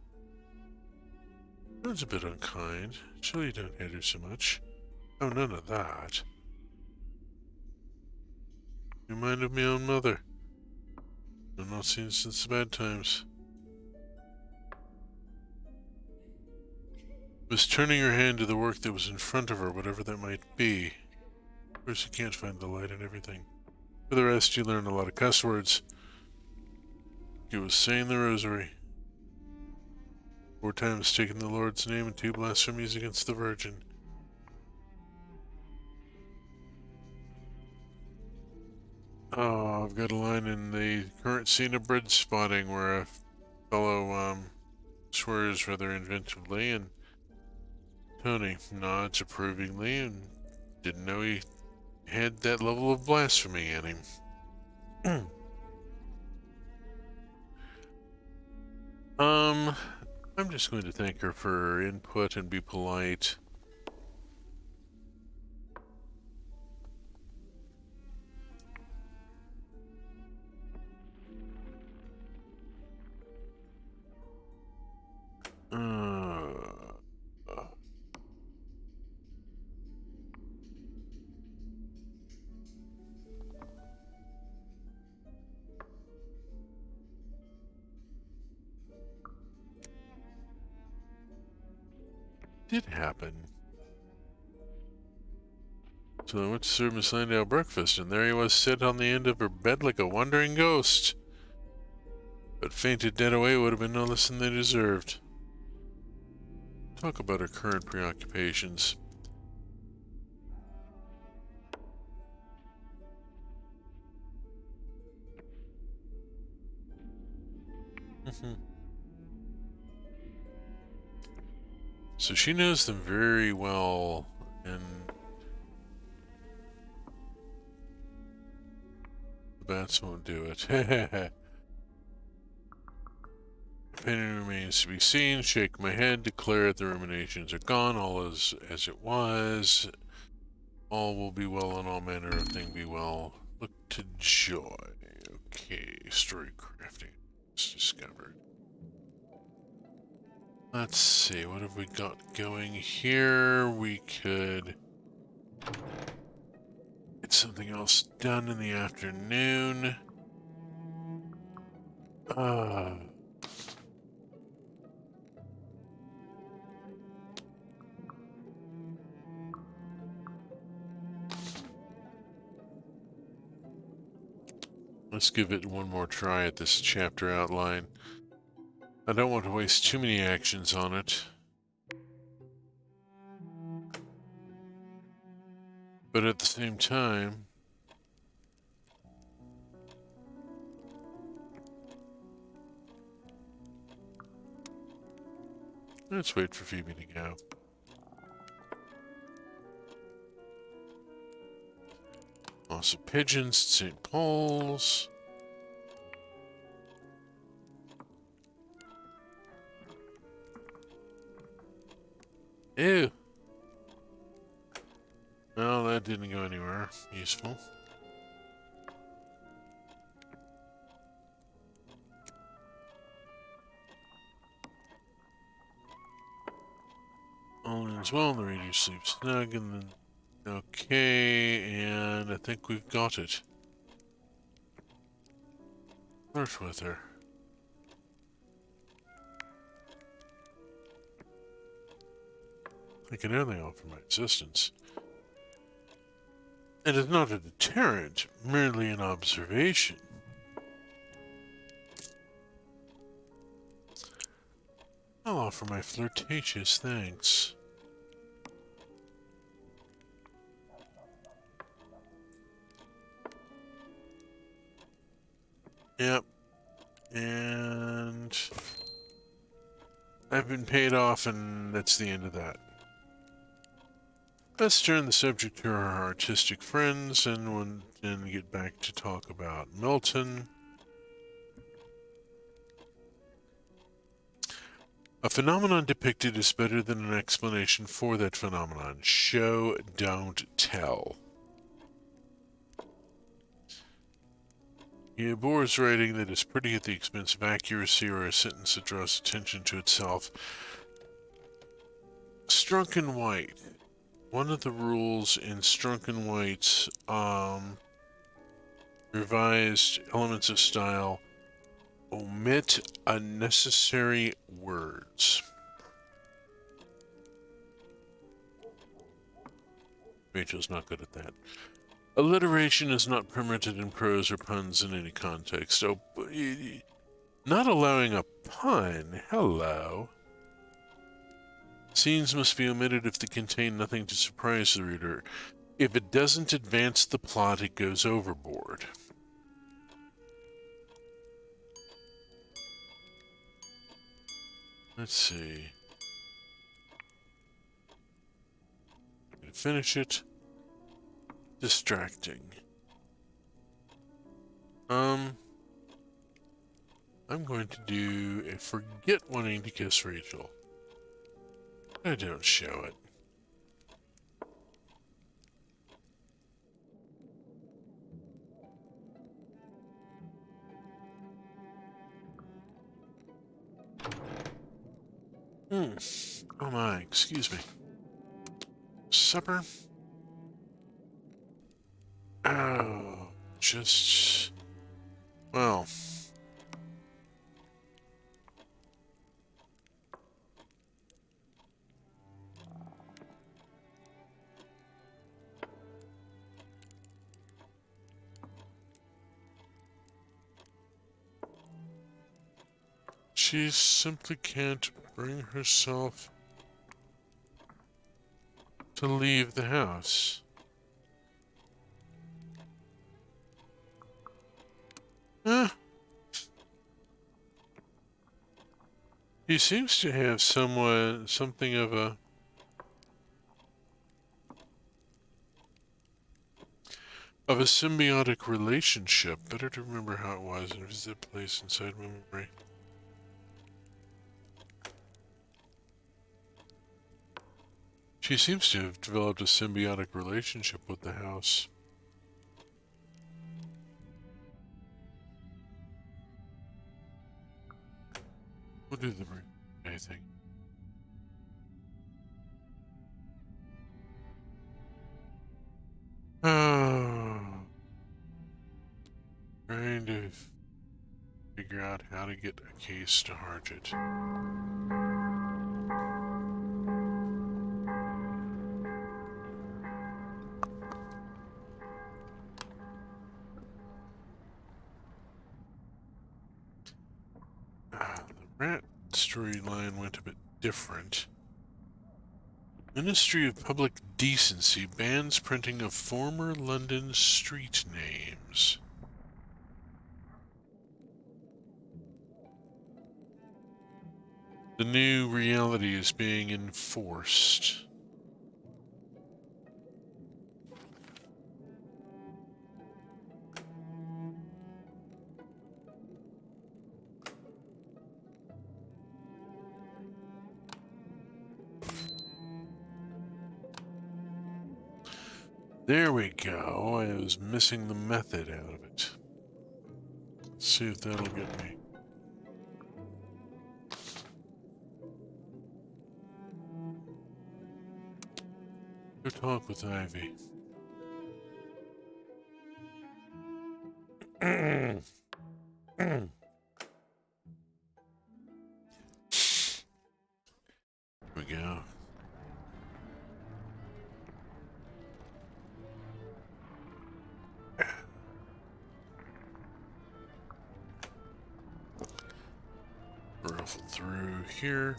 That's a bit unkind. Surely you don't hate her so much. Oh, none of that. Remind of my own mother. I've not seen since the bad times. Was turning her hand to the work that was in front of her, whatever that might be. Of course, you can't find the light and everything. For the rest, you learn a lot of cuss words. She was saying the rosary. 4 times taking the Lord's name and 2 blasphemies against the Virgin. Oh, I've got a line in the current scene of bridge spotting where a fellow swears rather inventively, and Tony nods approvingly and didn't know he had that level of blasphemy in him. I'm just going to thank her for her input and be polite. Did happen. So I went to serve Miss Landau breakfast, and there he was, sit on the end of her bed like a wandering ghost. But fainted dead away would have been no less than they deserved. Talk about her current preoccupations. So she knows them very well, and the bats won't do it. Opinion remains to be seen. Shake my head, declare the ruminations are gone, all is as it was. All will be well, and all manner of thing be well. Look to joy. Okay, story crafting is discovered. Let's see, what have we got going here? We could get something else done in the afternoon. Let's give it one more try at this chapter outline. I don't want to waste too many actions on it. But at the same time, let's wait for Phoebe to go. Also pigeons, St. Paul's. Ew. Well, that didn't go anywhere useful. All is well, the radio sleeps snug, and then... Okay, and I think we've got it. Flirt with her. I can only offer my assistance. It is not a deterrent, merely an observation. I'll offer my flirtatious thanks. Yep. And I've been paid off, and that's the end of that. Let's turn the subject to our artistic friends and get back to talk about Milton. A phenomenon depicted is better than an explanation for that phenomenon. Show, don't tell. He abhors writing that is pretty at the expense of accuracy or a sentence that draws attention to itself. Strunk and White. One of the rules in Strunk and White's revised Elements of Style Omit unnecessary words. Rachel's not good at that. Alliteration is not permitted in prose or puns in any context. Oh, not allowing a pun? Hello. Scenes must be omitted if they contain nothing to surprise the reader. If it doesn't advance the plot, it goes overboard. Let's see. I'm gonna finish it. Distracting. I'm going to do a forget wanting to kiss Rachel. I don't show it. Oh my, excuse me. Supper? Oh, just... well... she simply can't bring herself to leave the house. He seems to have something of a symbiotic relationship. Better to remember how it was and visit the place inside my memory. She seems to have developed a symbiotic relationship with the house. We'll do the birthday thing. Oh, trying to figure out how to get a case to Harjit. The rat storyline went a bit different. Ministry of Public Decency bans printing of former London street names. The new reality is being enforced. There we go. I was missing the method out of it. Let's see if that'll get me. Go talk with Ivy. Here we go. Ruffle through here.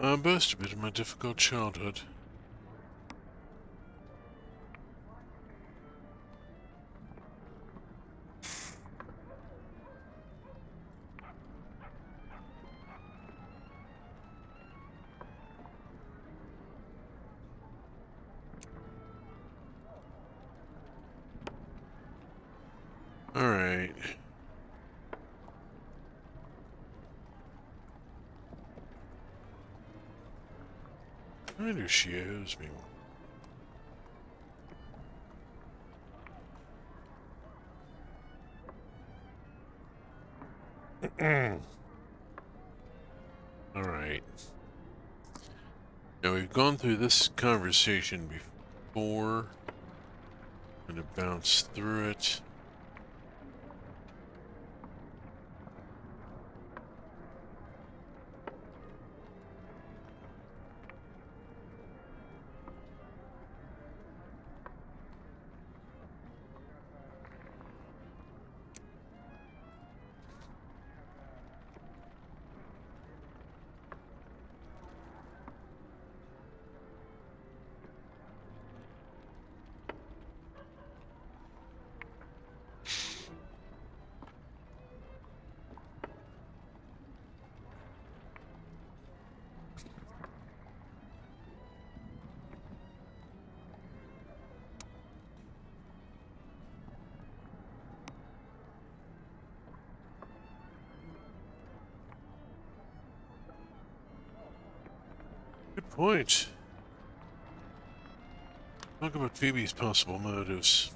I boast a bit of my difficult childhood. Alright. Why does she owes me one? Alright. Now we've gone through this conversation before. I'm gonna bounce through it. Good point. Talk about Phoebe's possible motives.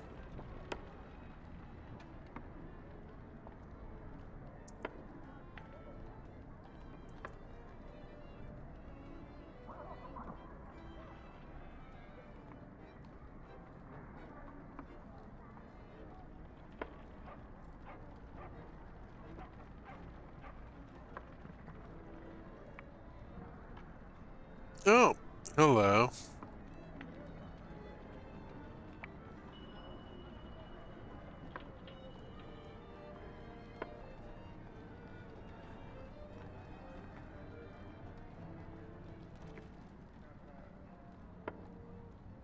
Oh, hello.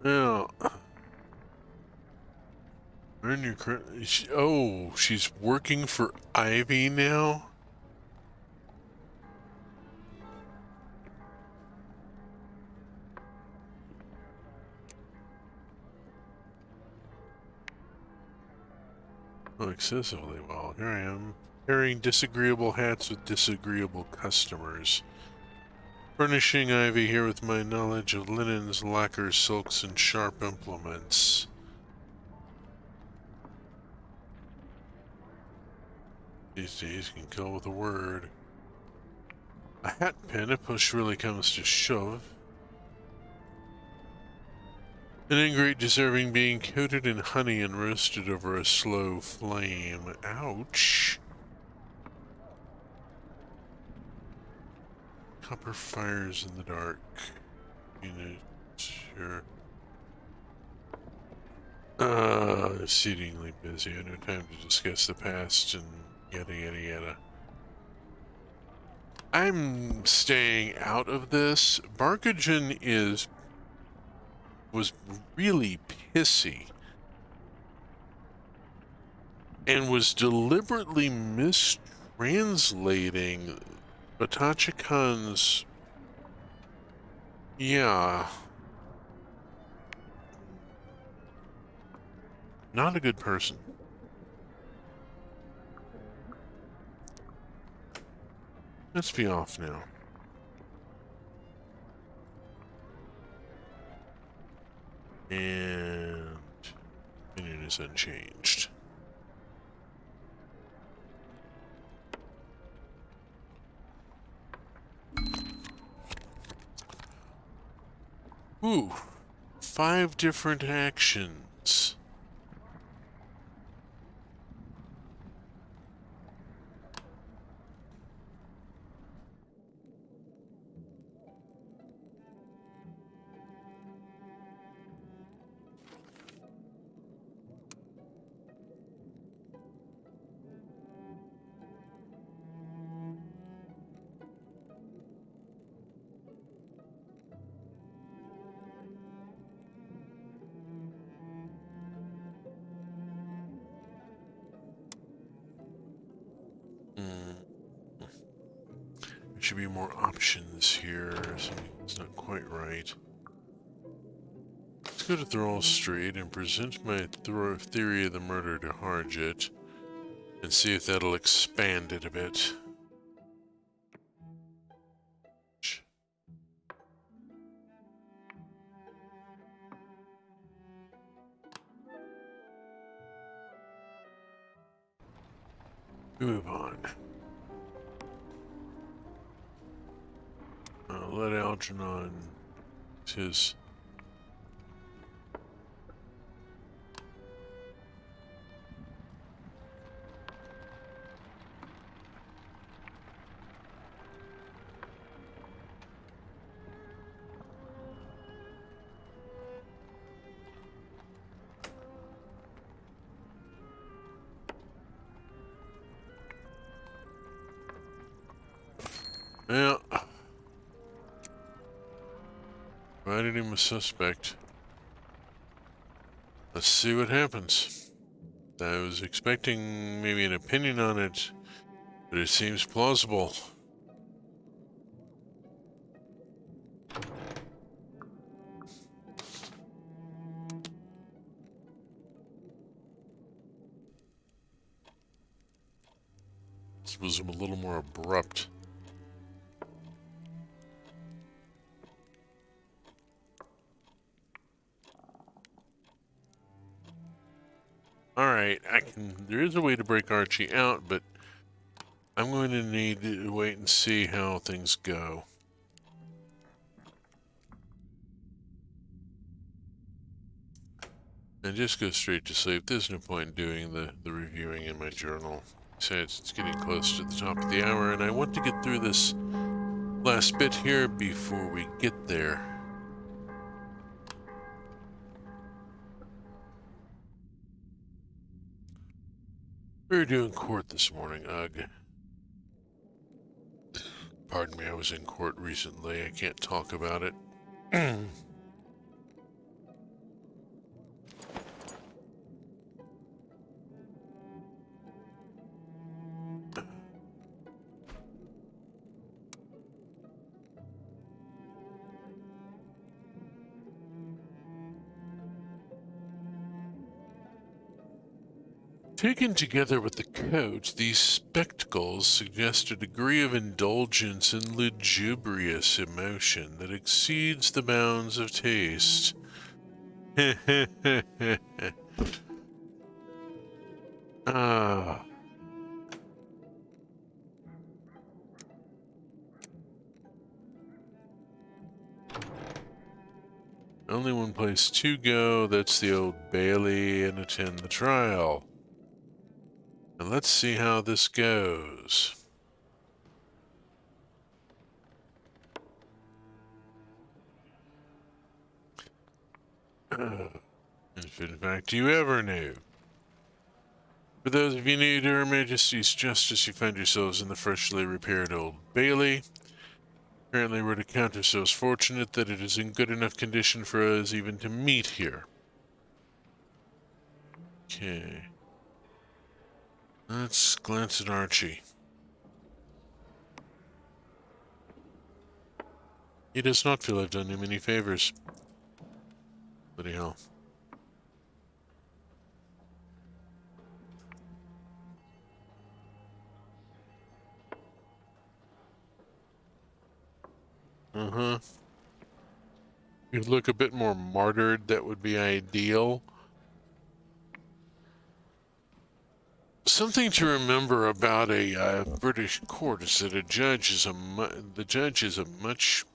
Now, earn your oh, she's working for Ivy now? Oh, excessively well. Here I am, carrying disagreeable hats with disagreeable customers. Furnishing Ivy here with my knowledge of linens, lacquers, silks, and sharp implements. These days can kill with a word. A hat pin if push really comes to shove. An ingrate deserving being coated in honey and roasted over a slow flame. Ouch. Copper fires in the dark. Sure. Exceedingly busy. I have no time to discuss the past and yada yada yada. I'm staying out of this. Barkajan was really pissy and was deliberately mistranslating Batachikan's... Yeah. Not a good person. Let's be off now. And it is unchanged. Ooh, 5 different actions. There should be more options here. Something's not quite right. Let's go to Thrall Street and present my theory of the murder to Harjit and see if that'll expand it a bit. Move on. Let Algernon his. Yeah. Provided him a suspect. Let's see what happens. I was expecting maybe an opinion on it, but it seems plausible. This was a little more abrupt. Alright, there is a way to break Archie out, but I'm going to need to wait and see how things go. And just go straight to sleep. There's no point in doing the reviewing in my journal. Besides, it's getting close to the top of the hour, and I want to get through this last bit here before we get there. We were doing court this morning, ugh. Pardon me, I was in court recently. I can't talk about it. Taken together with the coat, these spectacles suggest a degree of indulgence and lugubrious emotion that exceeds the bounds of taste. Ah. Only one place to go, that's the Old Bailey, and attend the trial. And let's see how this goes. If in fact you ever knew. For those of you new to Her Majesty's Justice, you find yourselves in the freshly repaired Old Bailey. Apparently we're to count ourselves fortunate that it is in good enough condition for us even to meet here. Okay. Let's glance at Archie. He does not feel I've done him any favors. Bloody hell. Uh-huh. You look a bit more martyred, that would be ideal. Something to remember about a British court is that the judge is much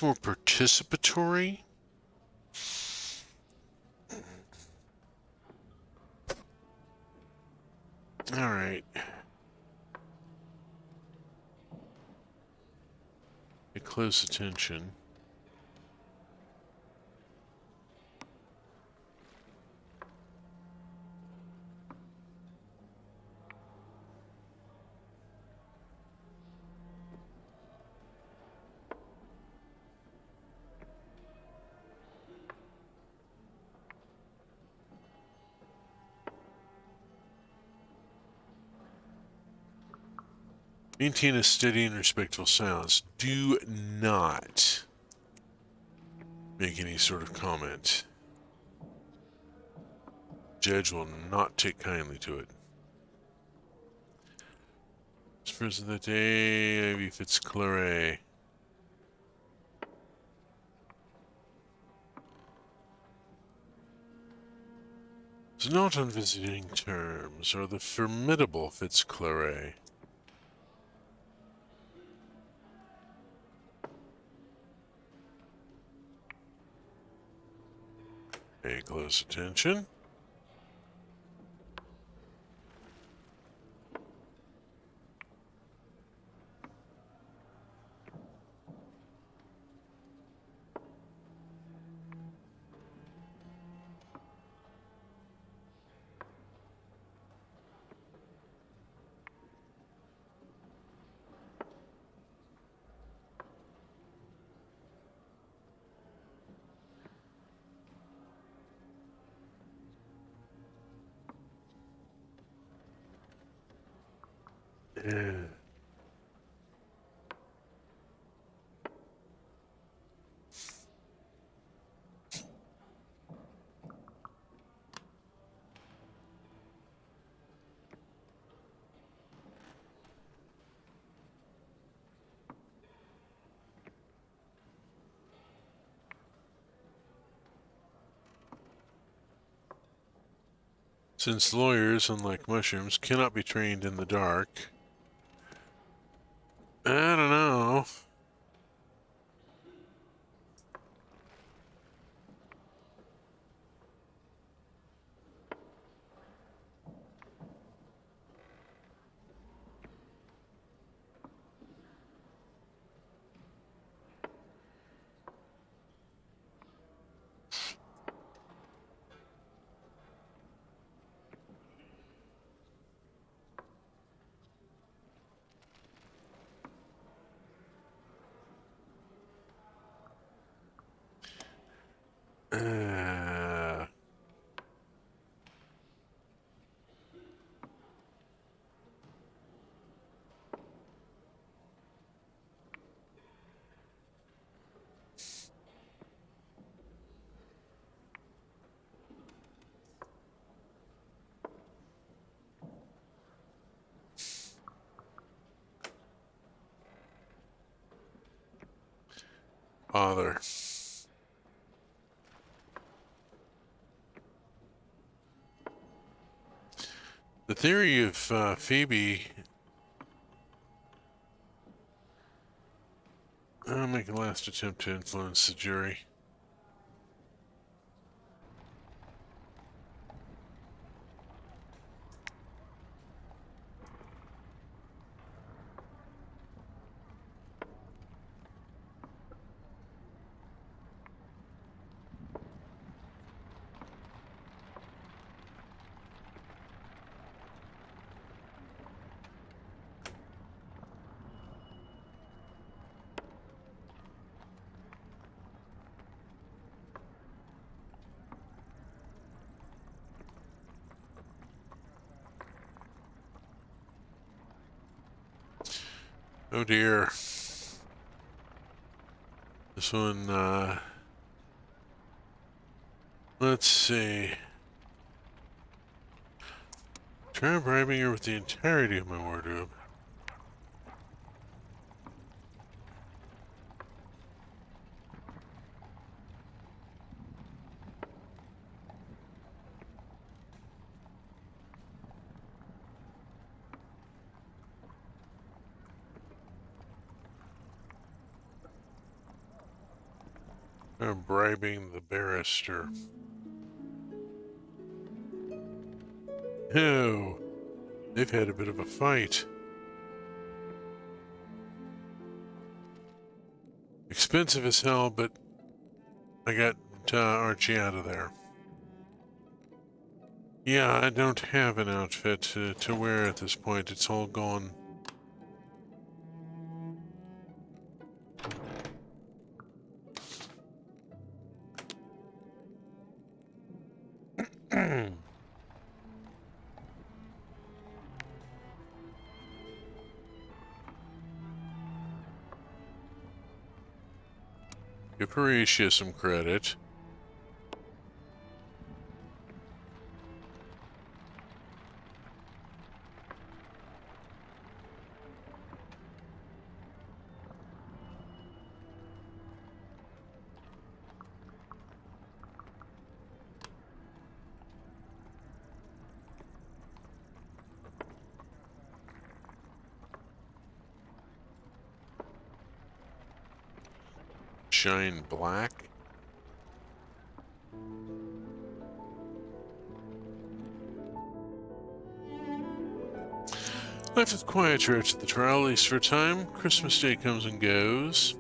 more participatory. All right. Pay close attention. Maintain a steady and respectful silence. Do not make any sort of comment. Judge will not take kindly to it. First of the day, Ivy Fitzclare. It's not on visiting terms, or the formidable Fitzclarret. Pay close attention. Yeah. Since lawyers, unlike mushrooms, cannot be trained in the dark, I don't know. Uh, Father. The theory of Phoebe. I'll make a last attempt to influence the jury. Oh dear. This one, let's see. Try bribing her with the entirety of my wardrobe. I'm bribing the barrister. Oh, they've had a bit of a fight. Expensive as hell, but I got Archie out of there. Yeah, I don't have an outfit to wear at this point. It's all gone. Give Horatia some credit. shine black. Life is quieter at the trial, at least for a time. Christmas Day comes and goes.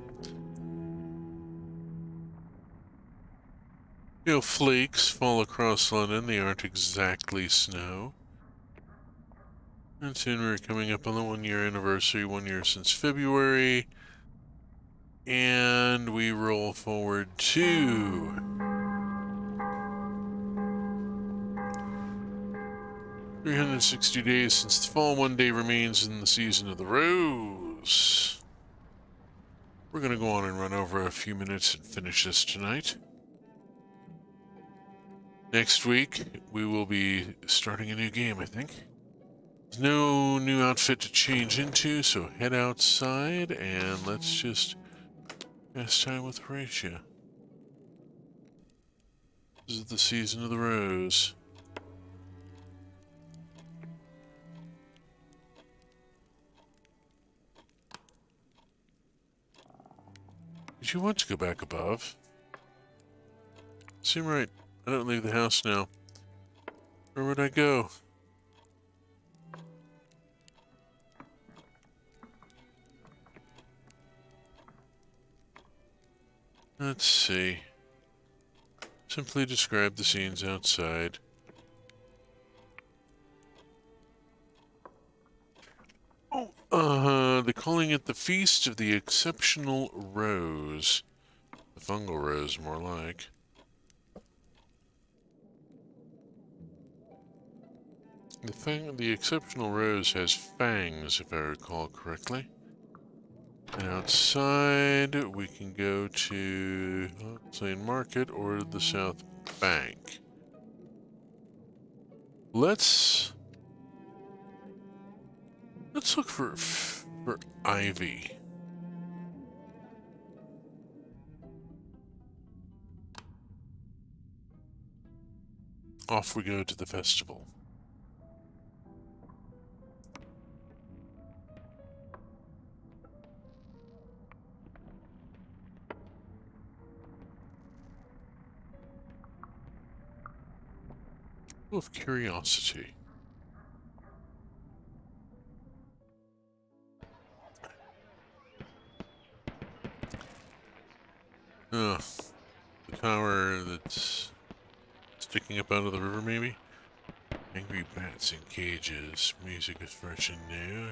Flakes fall across London. They aren't exactly snow. And soon we're coming up on the 1-year anniversary, 1 year since February. And we roll forward to 360 days since the fall. 1 day remains in the season of the rose. We're going to go on and run over a few minutes and finish this tonight. Next week, we will be starting a new game, I think. There's no new outfit to change into, so head outside and let's just pass time with Horatia. This is the season of the rose. Did you want to go back above? Seem right. I don't leave the house now. Where would I go? Let's see. Simply describe the scenes outside. Oh, they're calling it the Feast of the Exceptional Rose. The fungal rose, more like. The exceptional rose has fangs, if I recall correctly. And outside, we can go to Plain Market or the South Bank. Let's look for Ivy. Off we go to the festival. Full of curiosity. The tower that's sticking up out of the river, maybe? Angry bats in cages. Music is fresh and new.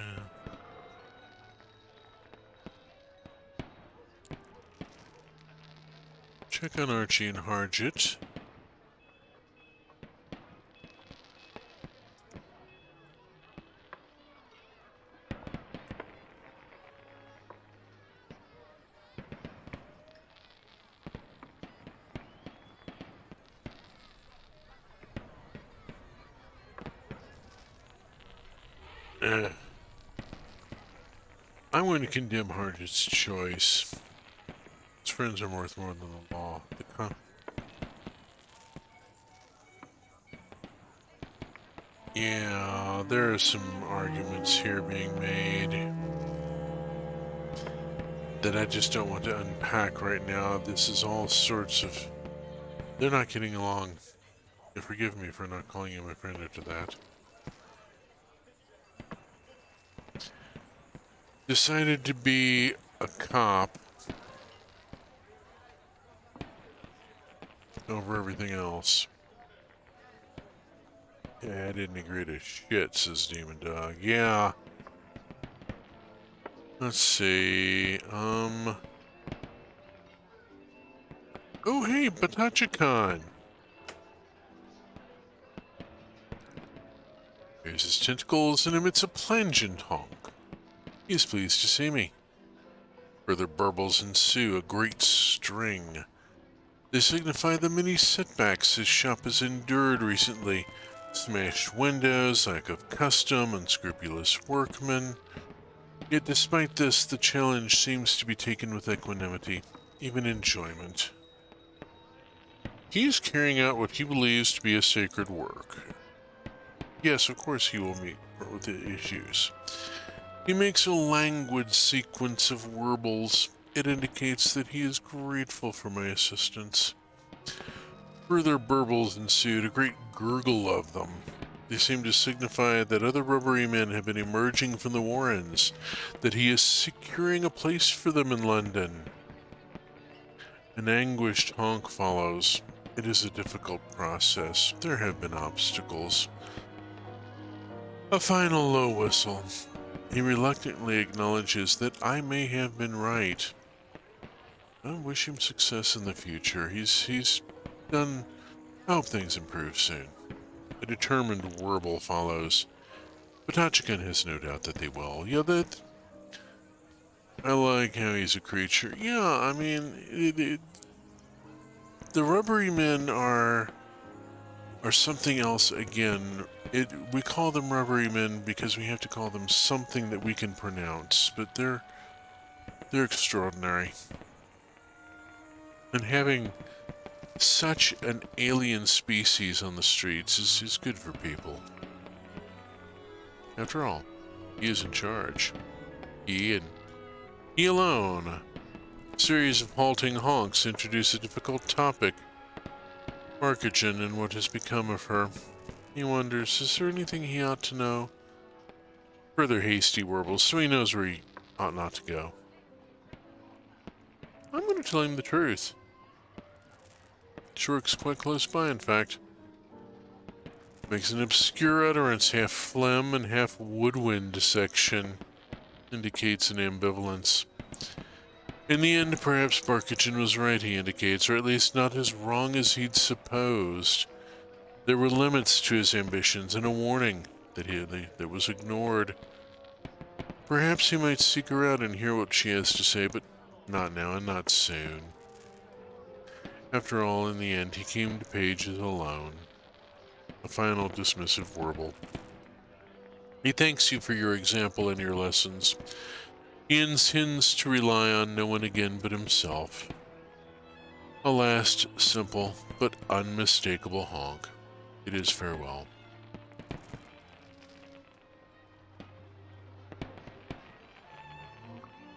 Check on Archie and Harjit. I'm going to condemn Harjit's choice. His friends are worth more than the law. Yeah, there are some arguments here being made that I just don't want to unpack right now. This is all sorts of... They're not getting along. Forgive me for not calling you my friend after that. Decided to be a cop over everything else. Yeah, I didn't agree to shit, says Demon Dog. Yeah. Let's see, Oh, hey, Batacha-Khan! Here's his tentacles and emits a plangent honk. He is pleased to see me. Further burbles ensue, a great string. They signify the many setbacks his shop has endured recently. Smashed windows, lack of custom, unscrupulous workmen. Yet despite this, the challenge seems to be taken with equanimity, even enjoyment. He is carrying out what he believes to be a sacred work. Yes, of course he will meet with the issues. He makes a languid sequence of warbles, it indicates that he is grateful for my assistance. Further burbles ensued, a great gurgle of them. They seem to signify that other rubbery men have been emerging from the warrens, that he is securing a place for them in London. An anguished honk follows. It is a difficult process. There have been obstacles. A final low whistle. He reluctantly acknowledges that I may have been right. I wish him success in the future. He's done... I hope things improve soon. A determined warble follows. Potochin has no doubt that they will. Yeah, that... I like how he's a creature. Yeah, I mean... the rubbery men are something else again. We call them rubbery men because we have to call them something that we can pronounce, but they're extraordinary. And having such an alien species on the streets is good for people. After all, he is in charge. He alone. A series of halting honks introduce a difficult topic. Barkagin and what has become of her. He wonders, is there anything he ought to know? Further hasty warbles, so he knows where he ought not to go. I'm going to tell him the truth. Shork's quite close by, in fact. Makes an obscure utterance, half phlegm and half woodwind dissection. Indicates an ambivalence. In the end, perhaps Barkagin was right, he indicates, or at least not as wrong as he'd supposed. There were limits to his ambitions, and a warning that was ignored. Perhaps he might seek her out and hear what she has to say, but not now and not soon. After all, in the end, he came to pages alone. A final dismissive warble. He thanks you for your example and your lessons. He intends to rely on no one again but himself. A last, simple, but unmistakable honk. It is farewell.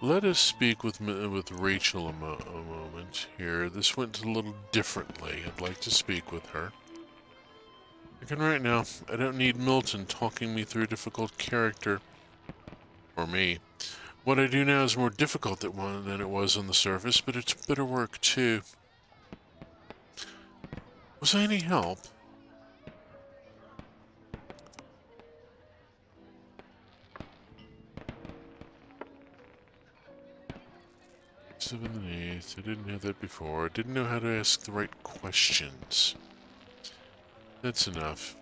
Let us speak with Rachel a moment here. This went a little differently. I'd like to speak with her. I can write now. I don't need Milton talking me through a difficult character. Or me. What I do now is more difficult than it was on the surface, but it's bitter work too. Was I any help? 7th and 8th. I didn't have that before. I didn't know how to ask the right questions. That's enough.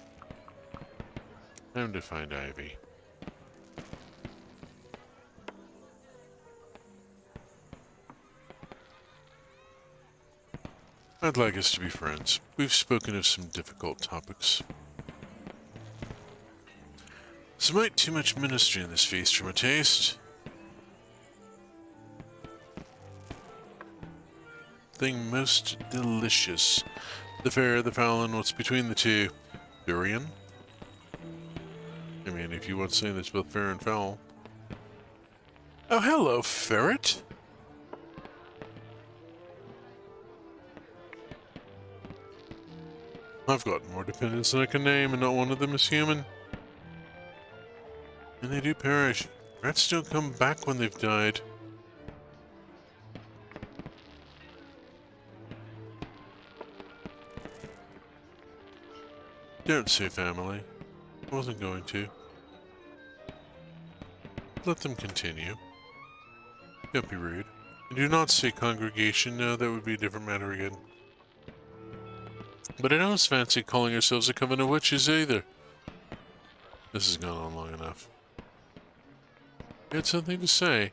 Time to find Ivy. I'd like us to be friends. We've spoken of some difficult topics. There's a mite too much ministry in this feast for my taste. Thing most delicious. The fair, the foul, and what's between the two. Durian? I mean, if you want to say that's both fair and foul. Oh, hello, ferret! I've got more dependents than I can name, and not one of them is human. And they do perish. Rats don't come back when they've died. Don't say family. I wasn't going to. Let them continue. Don't be rude. And do not say congregation. No, that would be a different matter again. But I don't fancy calling ourselves a coven of witches either. This has gone on long enough. You had something to say.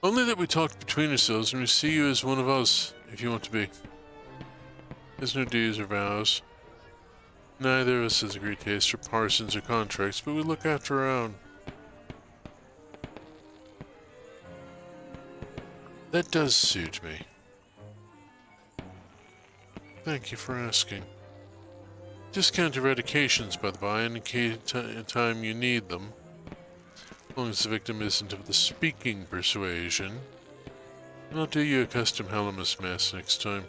Only that we talked between ourselves and we see you as one of us, if you want to be. There's no dues or vows. Neither of us has a great taste for parsons or contracts, but we look after our own. That does suit me. Thank you for asking. Discount eradications, by the by, indicate time you need them. As long as the victim isn't of the speaking persuasion. I'll do you a custom Helamus mask next time.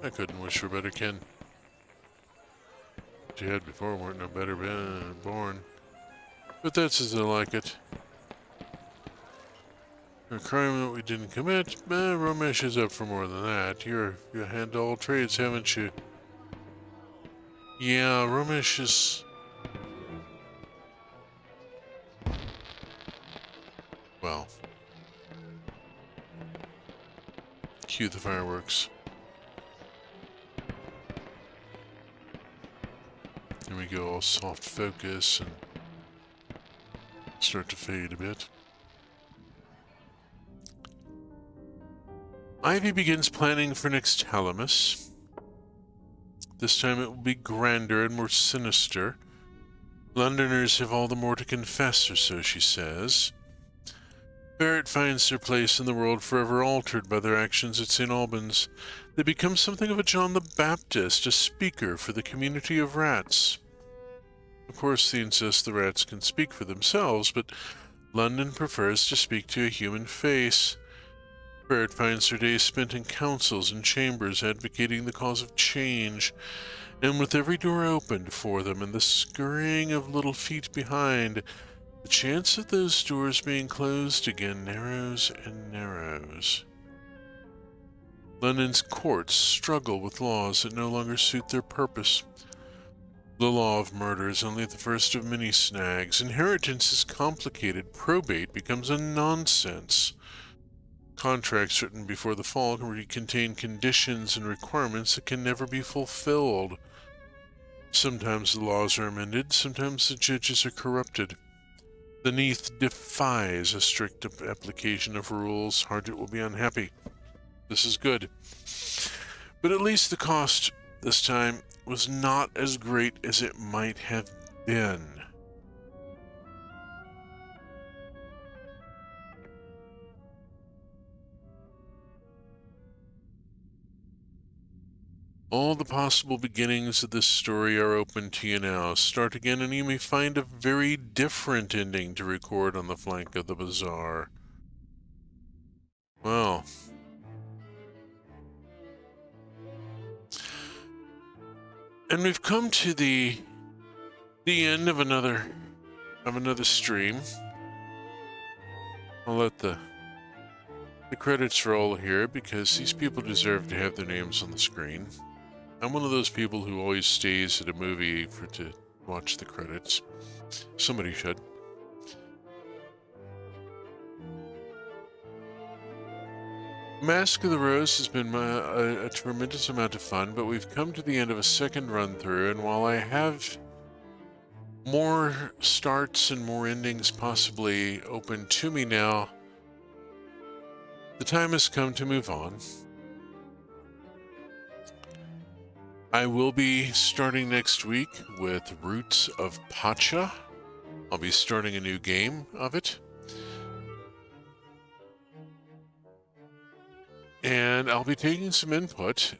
I couldn't wish for better kin. What you had before weren't no better born. But that's as I like it. A crime that we didn't commit, Romesh is up for more than that. You handle all trades, haven't you? Yeah, Romesh is... Well... Cue the fireworks. Here we go, all soft focus and start to fade a bit. Ivy begins planning for next Helamus. This time it will be grander and more sinister. Londoners have all the more to confess, or so she says. Barrett finds their place in the world forever altered by their actions at St. Albans. They become something of a John the Baptist, a speaker for the community of rats. Of course, they insist the rats can speak for themselves, but London prefers to speak to a human face. Barrett finds her days spent in councils and chambers advocating the cause of change, and with every door opened for them and the scurrying of little feet behind, the chance of those doors being closed again narrows and narrows. London's courts struggle with laws that no longer suit their purpose. The law of murder is only the first of many snags. Inheritance is complicated. Probate becomes a nonsense. Contracts written before the fall contain conditions and requirements that can never be fulfilled. Sometimes the laws are amended, sometimes the judges are corrupted. The Neath defies a strict application of rules. Harjit will be unhappy. This is good. But at least the cost this time was not as great as it might have been. All the possible beginnings of this story are open to you now. Start again and you may find a very different ending to record on the flank of the bazaar. Well. And we've come to the end of another stream. I'll let the credits roll here because these people deserve to have their names on the screen. I'm one of those people who always stays at a movie to watch the credits. Somebody should. Mask of the Rose has been a tremendous amount of fun, but we've come to the end of a second run-through, and while I have more starts and more endings possibly open to me now, the time has come to move on. I will be starting next week with Roots of Pacha. I'll be starting a new game of it. And I'll be taking some input.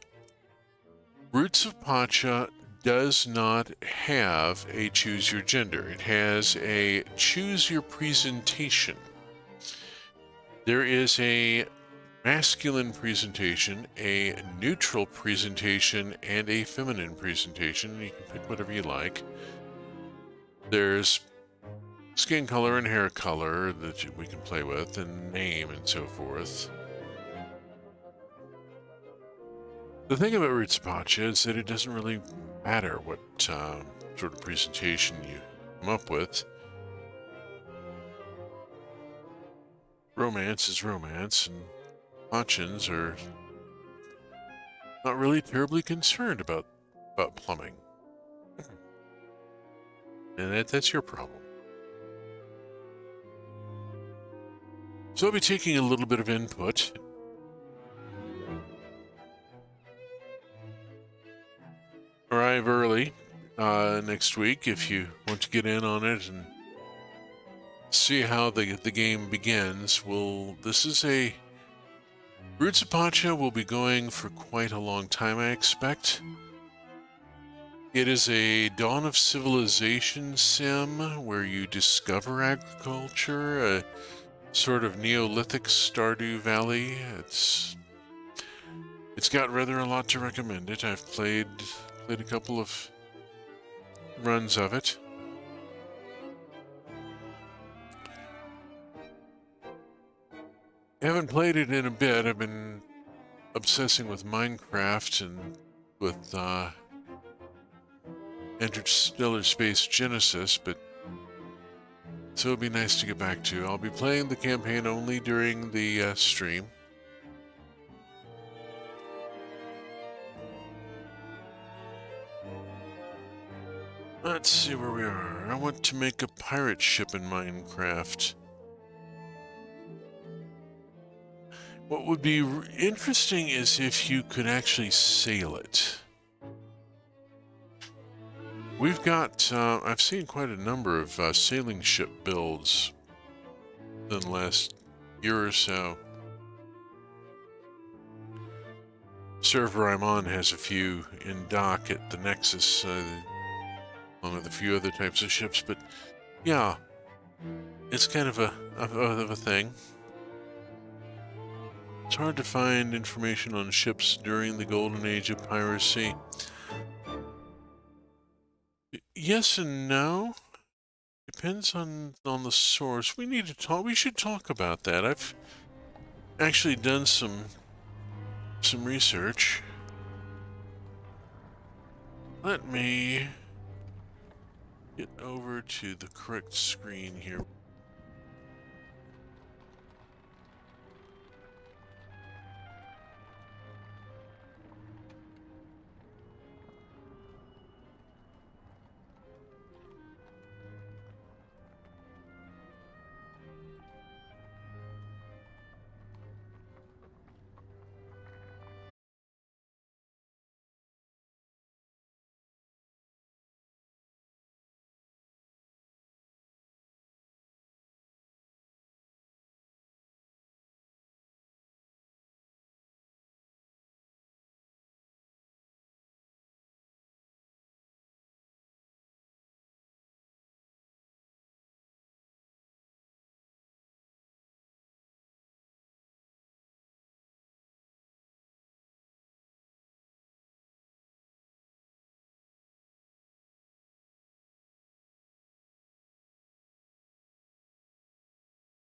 Roots of Pacha does not have a choose your gender. It has a choose your presentation. There is a masculine presentation, a neutral presentation, and a feminine presentation. You can pick whatever you like. There's skin color and hair color that we can play with, and name and so forth. The thing about Roots of Pacha is that it doesn't really matter what sort of presentation you come up with. Romance is romance, and Pachans are not really terribly concerned about plumbing. And that's your problem. So I'll be taking a little bit of input. Arrive early next week if you want to get in on it and see how the game begins. This is a Roots of Pacha will be going for quite a long time, I expect. It is a Dawn of Civilization sim where you discover agriculture. sort of Neolithic Stardew Valley. It's got rather a lot to recommend it. I've played a couple of runs of it. I haven't played it in a bit. I've been obsessing with Minecraft and with Interstellar Space Genesis, but so it'll be nice to get back to. I'll be playing the campaign only during the stream. Let's see where we are. I want to make a pirate ship in Minecraft. What would be interesting is if you could actually sail it. We've got, I've seen quite a number of sailing ship builds in the last year or so. Server I'm on has a few in dock at the Nexus, along with a few other types of ships, but yeah, it's kind of a thing. It's hard to find information on ships during the golden age of piracy. Yes and no. Depends on the source. We should talk about that. I've actually done some research. Let me get over to the correct screen here.